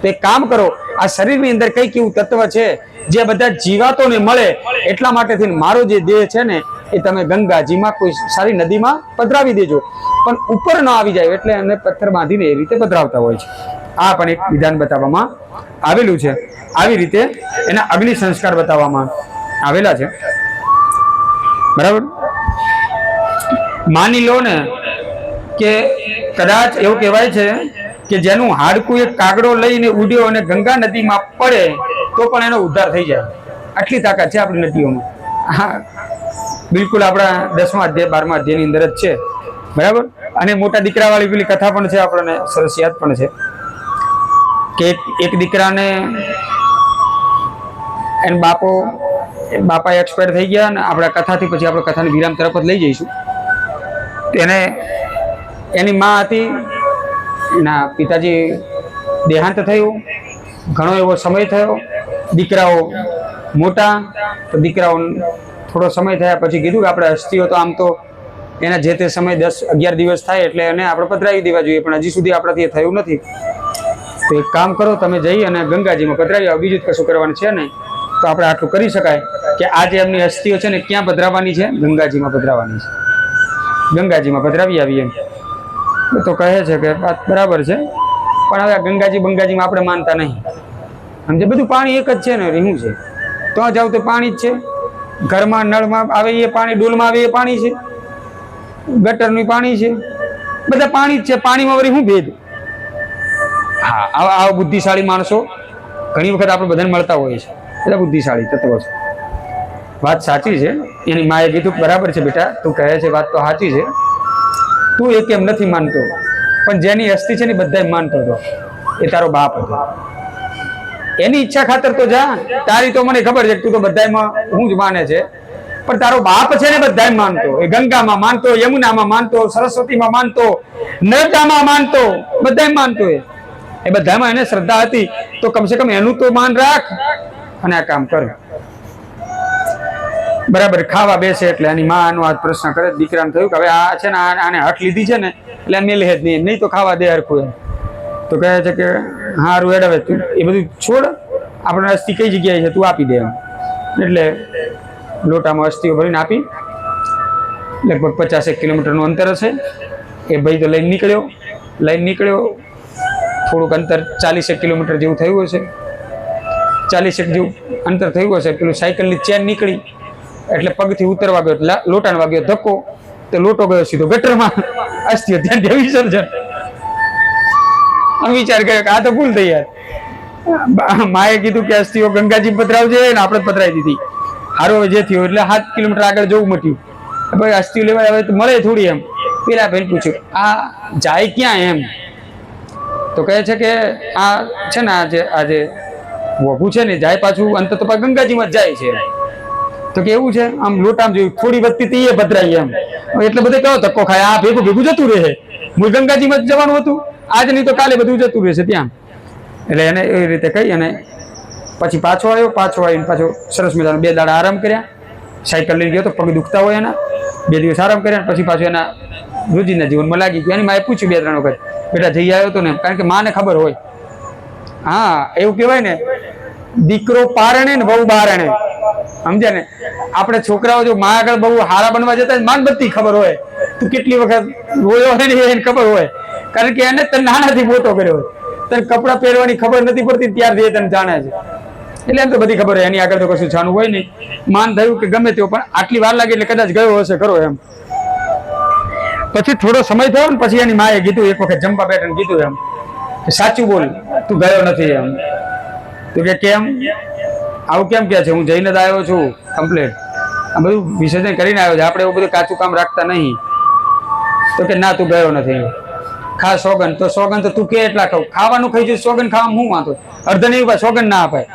તો એક કામ કરો, આ શરીરની અંદર કઈક એવું તત્વ છે જે બધા જીવાતોને મળે, એટલા માટેથી મારો જે દેહ છે ને એ તમે ગંગાજીમાં કોઈ સારી નદીમાં પધરાવી દેજો, પણ ઉપર ન આવી જાય એટલે એમને પથ્થર બાંધીને એ રીતે પધરાવતા હોય છે. આ પણ એક વિધાન બતાવવામાં આવેલું છે. આવી રીતે એના અગ્નિ સંસ્કાર બતાવવામાં આવેલા છે, બરાબર. માની લો ને કે કદાચ એવું કહેવાય છે કે જેનું હાડકું એક કાગડો લઈને ઉડ્યો અને ગંગા નદીમાં પડે તો પણ એનો ઉદ્ધાર થઈ જાય, આટલી તાકાત છે આપણી નદીઓમાં. હા, બિલકુલ આપણા 10મા અધ્યાય 12મા અધ્યાયની અંદર જ છે, બરાબર. અને મોટા દીકરાવાળી પેલી કથા પણ છે, આપણને સરસ યાદ પણ છે કે એક દીકરાને એન બાપા એક્સપાયર થઈ ગયા. અને આપણા કથાથી પછી આપણે કથાની વિરામ તરફ જ લઈ જઈશું. એને એની માં હતી, એના પિતાજી દેહાંત થયું, ઘણો એવો સમય થયો. દીકરાઓ મોટા, તો દીકરાઓ થોડો સમય થયા પછી કીધું કે આપણે અસ્થિઓ તો આમ તો એના જે તે સમય 10-11 દિવસ થાય એટલે એને આપણે પધરાવી દેવા જોઈએ, પણ હજી સુધી આપણાથી થયું નથી. તો એક કામ કરો, તમે જઈ અને ગંગાજીમાં પધરાવી આવો, બીજું જ કશું કરવાનું છે નહીં. તો આપણે આટલું કરી શકાય કે આ જે એમની અસ્થિઓ છે ને ક્યાં પધરાવવાની છે? ગંગાજીમાં પધરાવવાની છે. ગંગાજીમાં પધરાવી આવીએ તો કહે છે કે વાત બરાબર છે, પણ હવે ગંગાજીમાં આપણે માનતા નહીં. સમજે? બધું પાણી એક જ છે ને, શું છે? તો જાવ તો પાણી જ છે. ઘરમાં નળમાં આવે એ પાણી, ડોલમાં આવે એ પાણી છે, ગટરનું પાણી છે, બધા પાણી જ છે. પાણીમાં વળી શું ભેદ? હા, આવા બુદ્ધિશાળી માણસો ઘણી વખત આપણે બધાને મળતા હોય છે, બધા બુદ્ધિશાળી તત્વો છે. વાત સાચી છે. એની માએ કીધું બરાબર છે બેટા, તું કહે છે વાત તો સાચી છે, તું એ કેમ નથી માનતો? પણ જેની અસ્થિ છે ને બધા માનતો હતો, એ તારો બાપ હતો. એની ઈચ્છા ખાતર તો જા. તારી તો મને ખબર છે તું તો બધામાં હું જ માને છે, પણ તારો બાપ છે ને બધા માનતો. એ ગંગામાં માનતો, યમુનામાં માનતો, સરસ્વતીમાં માનતો, નર્મદામાં માનતો, બધા માનતો. એ બધામાં એને શ્રદ્ધા હતી, તો કમસે કમ એનું તો માન રાખ અને આ કામ કર. બરાબર. ખાવા બેસે એટલે એની માં આનો આ પ્રશ્ન કરે. દીકરાને થયું કે હવે આ છે ને આને હઠ લીધી છે ને એટલે મેલે જ નહીં તો ખાવા દે હરખું. તો કહે છે કે હારું હેડ, હવે તું એ બધું છોડ, આપણે અસ્થિ કઈ જગ્યાએ છે તું આપી દે એમ. એટલે લોટામાં અસ્થિઓ ભરીને આપી. લગભગ 50 કિલોમીટરનું અંતર હશે. એ ભાઈ તો લઈને નીકળ્યો. થોડુંક અંતર 40 કિલોમીટર જેવું થયું હશે, 40 જેવું અંતર થયું હશે. પેલું સાયકલની ચેન નીકળી એટલે પગથી ઉતરવા ગયો, લોટાને વાગ્યો ધક્કો, તો લોટો ગયો સીધો ગટરમાં. અસ્થિઓ ત્યાં વિસર્જન. વિચાર કર્યો કે આ તો ભૂલ થઈ યાર. માએ કીધું કે અસ્થિઓ ગંગાજી પધરાવજે ને આપણે પધરાવી દીધી. હારો જે થયું એટલે 7 કિલોમીટર આગળ જવું મટ્યું. ભાઈ અસ્થિઓ લેવા હવે તો મળે થોડી એમ. પેલા ભાઈ પૂછ્યું આ જાય ક્યાં એમ? તો કહે છે કે આ છે ને આજે વોઘું છે ને જાય પાછું અંત તો ગંગાજીમાં જ જાય છે. તો કે એવું છે? આમ લોટામાં જોયું થોડી વધતી હતી એ પધરાઈ એમ. એટલે બધે કયો ધક્કો ખાય, આ ભેગું જતું રહે. મૂળ ગંગાજીમાં જ જવાનું હતું, આજ નહીં તો કાલે બધું જતું રહેશે ત્યાં. એટલે એને એવી રીતે કહી અને પછી પાછો આવીને પાછો સરસ મજાનો 2 દાડા આરામ કર્યા. સાયકલ લઈ ગયો તો પગ દુખતા હોય એના, 2 દિવસ આરામ કર્યા. પછી પાછું એના રોજીના જીવનમાં લાગી ગયું. એની માએ પૂછ્યું 2-3 વખત, બેટા જઈ આવ્યો તો ને? કારણ કે માને ખબર હોય. હા, એવું કહેવાય ને, દીકરો પારણે ને વહુ બારણે. સમજ્યા ને? આપણે છોકરાઓ જો માં આગળ બહુ હારા બનવા જતા માન બધી ખબર હોય, તું કેટલી વખત રોયો હોય ને એને ખબર હોય, કારણ કે એને તને નાનાથી મોટો કર્યો હોય. તને કપડાં પહેરવાની ખબર નથી પડતી ત્યારથી તને જાણે છે, એટલે એમ તો બધી ખબર હોય. એની આગળ તો કશું છાનું હોય નહીં. માન થયું કે ગમે તેવું, પણ આટલી વાર લાગે એટલે કદાચ ગયો હશે ખરો એમ. પછી થોડો સમય થયો ને પછી એની માએ કીધું, એક વખત જમવા બેઠા કીધું એમ કે સાચું બોલ, તું ગયો નથી એમ. તો કે કેમ આવું કેમ કે છે? હું જઈને જ આવ્યો છું કમ્પ્લેટ, આ બધું વિસર્જન કરીને આવ્યો છે, આપણે એવું બધું કાચું કામ રાખતા નહીં. તો કે ના તું ગયો નથી. ખા સોગન. તો સોગન તો તું કે એટલા ખાવ, ખાવાનું ખાઈ જઈશ, સોગન ખાવામાં હું વાંધો? અર્ધ નહીં સોગન ના અપાય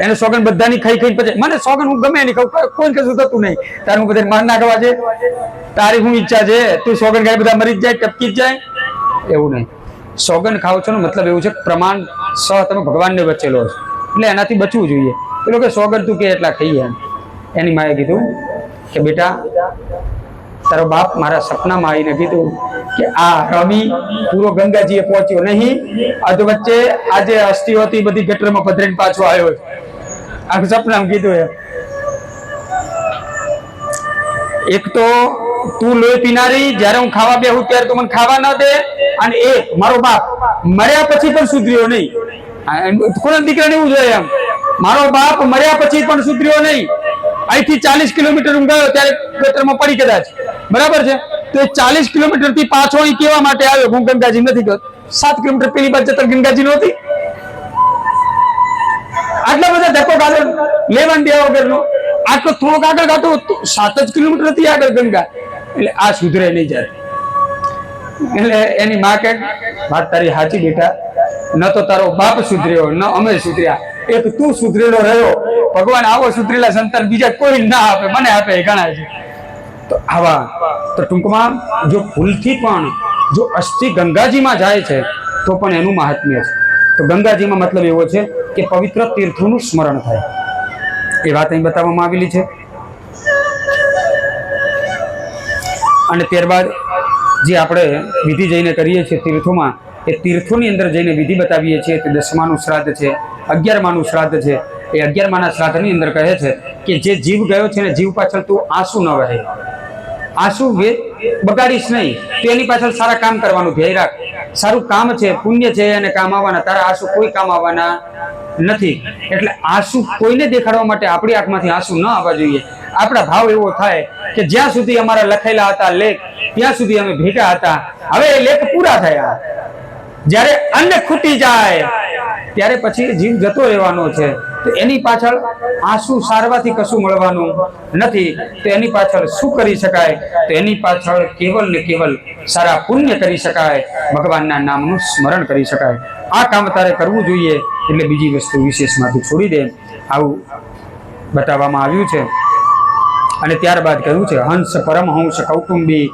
એને. સોગન બધાની ખાઈ ખાઈ પછી મને સોગન હું ગમે નહીં ખાવ, કોઈ કશું થતું નહીં. તારે હું બધા માર નાખવા છે? તારી શું ઈચ્છા છે? તું સોગન ખાઈ બધા મરી જ જાય, ટપકી જ જાય? એવું નહીં. સોગન ખાવ છો ને મતલબ એવું છે પ્રમાણ તમે ભગવાનને બચેલો છો, એટલે એનાથી બચવું જોઈએ. પેલો કે સોગન તું કે એટલા ખાઈએ એમ. એની માએ કીધું કે બેટા તારો બાપ મારા સપનામાં આવીને કીધું કે આ રમી પૂરો ગંગાજીએ પહોંચ્યો નહીં, અધ વચ્ચે આજે અસ્થિઓ હતી બધી ગટરમાં પધરીને પાછો આવ્યો છે. આ સપનામાં કીધું એમ. એક તો તું લોહી પીનારી, જયારે હું ખાવા બેહું ત્યારે તું મને ખાવા ન દે, અને એક મારો બાપ મર્યા પછી પણ સુધર્યો નહીં. કોના દીકરાને એવું જોઈએ એમ? મારો બાપ મર્યા પછી પણ સુધર્યો નહીં. અહીંથી 40 કિલોમીટર હું ગયો ત્યારે ગટરમાં પડી કદાચ, બરાબર છે? તો એ 40 કિલોમીટર થી પાછો અહીં કેવા માટે આવ્યો? હું ગંગાજી નથી ગયો. 7 કિલોમીટર પેલી બાજુ જતા ગંગાજી નહોતી. આટલા બધા ધક્કો ખાધો લેવાન દેવા વગરનો. આટલો થોડોક આગળ ગાતો 7 જ કિલોમીટર થી આગળ ગંગા. એટલે આ સુધરે નહીં જ્યારે. એટલે એની માં કે વાત તારી સાચી બેટા, ન તો તારો બાપ સુધર્યો ન અમે સુધર્યા, એક તું સુધરેલો રહ્યો. ભગવાન આવો સુધરેલા સંતાન બીજા કોઈ ના આપે, મને આપે એ ઘણા છે. તો આવા તો ટૂંકમાં જો ભૂલથી પણ જો અસ્થિ ગંગાજીમાં જાય છે તો પણ એનું મહાત્મ્ય છે. તો ગંગાજીમાં મતલબ એવો છે કે પવિત્ર તીર્થોનું સ્મરણ થાય, એ વાત અહીં બતાવવામાં આવેલી છે. અને ત્યારબાદ જે આપણે વિધિ જઈને કરીએ છીએ તીર્થોમાં, એ તીર્થોની અંદર જઈને વિધિ બતાવીએ છીએ. તે 10માનું શ્રાદ્ધ છે, 11માનું શ્રાદ્ધ છે. એ 11માના શ્રાદ્ધની અંદર કહે છે કે જે જીવ ગયો છે ને જીવ પાછળ તું આંસુ ન વહે, આંસુ બગાડીશ નહીં. તો એની પાછળ સારા કામ કરવાનું ધ્યેય રાખ. સારું કામ છે, પુણ્ય છે, એને કામ આવવાના. તારા આંસુ કોઈ કામ આવવાના નથી. એટલે આંસુ કોઈને દેખાડવા માટે આપણી આંખમાંથી આંસુ ન આવવા જોઈએ. આપણા ભાવ એવો થાય કે જ્યાં સુધી અમારા લખેલા હતા લેખ ત્યાં સુધી અમે ભેગા હતા, હવે એ લેખ પૂરા થયા. જ્યારે અન્ન ખૂટી જાય ત્યારે પછી જીવ જતો રહેવાનો છે. તો એની પાછળ આંસુ સારવાથી કશું મળવાનું નથી. તો એની પાછળ શું કરી શકાય? તો એની પાછળ કેવલ ને કેવલ સારા પુણ્ય કરી શકાય, ભગવાનના નામનું સ્મરણ કરી શકાય. આ કામ તારે કરવું જોઈએ. એટલે બીજી વસ્તુ વિશેષમાંથી છોડી દે, આવું બતાવવામાં આવ્યું છે. અને ત્યારબાદ કહ્યું છે હંસ, પરમહંસ, કૌટુંબી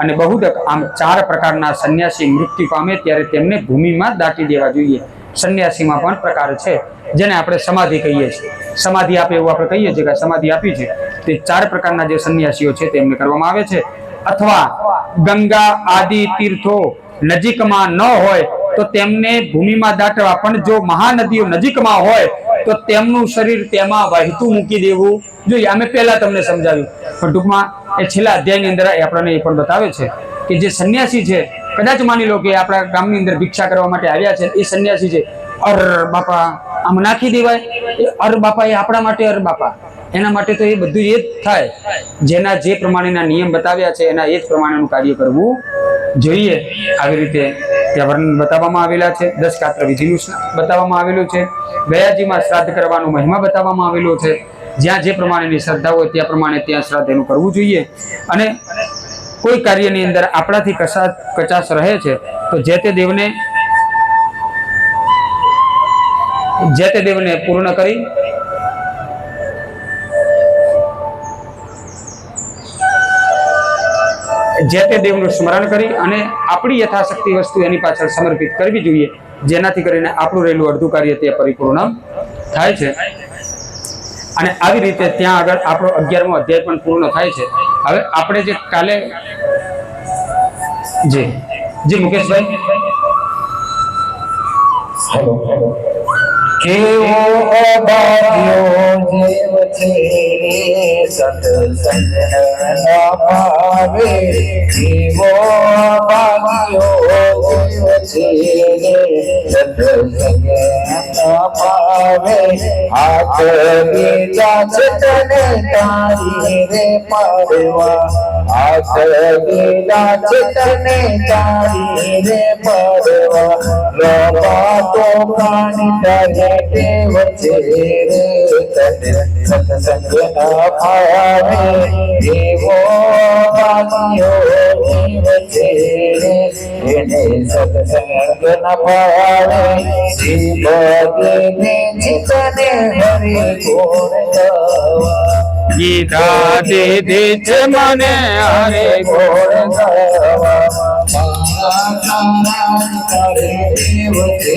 અને બહુદક, આમ 4 પ્રકારના સંન્યાસી મૃત્યુ પામે ત્યારે તેમને ભૂમિમાં દાટી દેવા જોઈએ. સંન્યાસીમાં પણ પ્રકાર છે, જેને આપણે સમાધિ કહીએ છીએ. સમાધિ આપે એવું આપણે કહીએ છીએ કે સમાધિ આપી છે. તે 4 પ્રકારના જે સંન્યાસીઓ છે તેમને કરવામાં આવે છે. અથવા ગંગા આદિ તીર્થો નજીકમાં ન હોય તો તેમને ભૂમિમાં દાટવા, પણ જો મહાનદીઓ નજીકમાં હોય તો તેમનું શરીર તેમાં વહેતું મૂકી દેવું જોઈએ. અમે પહેલા તમને સમજાવ્યું, પણ ટૂંકમાં એ છેલ્લા અધ્યાયની અંદર આપણને એ પણ બતાવે છે કે જે સંન્યાસી છે, કદાચ માની લો કે આપણા ગામની અંદર ભિક્ષા કરવા માટે આવ્યા છે, એ સંન્યાસી છે, અર બાપા આમ નાખી દેવાય. એ અર બાપા એ આપણા માટે અર બાપા, એના માટે તો એ બધું એ જ થાય. જેના જે પ્રમાણેના નિયમ બતાવ્યા છે એના એ જ પ્રમાણેનું કાર્ય કરવું જોઈએ. આવી રીતે ત્યાં વર્ણન બતાવવામાં આવેલા છે. 10 કાત્ર વિધિનું બતાવવામાં આવેલું છે. ગયાજીમાં શ્રાદ્ધ કરવાનો મહિમા બતાવવામાં આવેલો છે. જ્યાં જે પ્રમાણેની શ્રદ્ધા હોય ત્યાં પ્રમાણે ત્યાં શ્રાદ્ધ એનું કરવું જોઈએ. અને કોઈ કાર્યની અંદર આપણાથી કચાશ રહે છે તો જે તે દેવને પૂર્ણ કરી જે તે દેવનું સ્મરણ કરી અને આપણી યથાશક્તિ વસ્તુ એની પાછળ સમર્પિત કરવી જોઈએ, જેનાથી કરીને આપણું રહેલું અડધું કાર્ય તે પરિપૂર્ણ થાય છે. અને આવી રીતે ત્યાં આગળ આપણો 11મો અધ્યાય પણ પૂર્ણ થાય છે. હવે આપણે જે કાલે જી મુકેશભાઈ, કેવો અભાગ્યો જીવ છે સત્સંગ ન પાવે એવો ભાગ્યો જીવ છે સત્સંગ ન પાવે હાથ બીજા છે તને તારી રે પડવા હાથ બીજા છે તને તારી રે પડવા લોપા તો કાની તારે ટેવ છે રે તને સત્સંગ ન પાવે એવો ભાગ્યો જીવ છે રે એને સત્સંગ ન પાવે જીવ દેને ચિતને હરિ ગુણ ગાવા ગીતા દીધી છે મને હરે ગુણ ગાવા મારા તારા તારે દેવ છે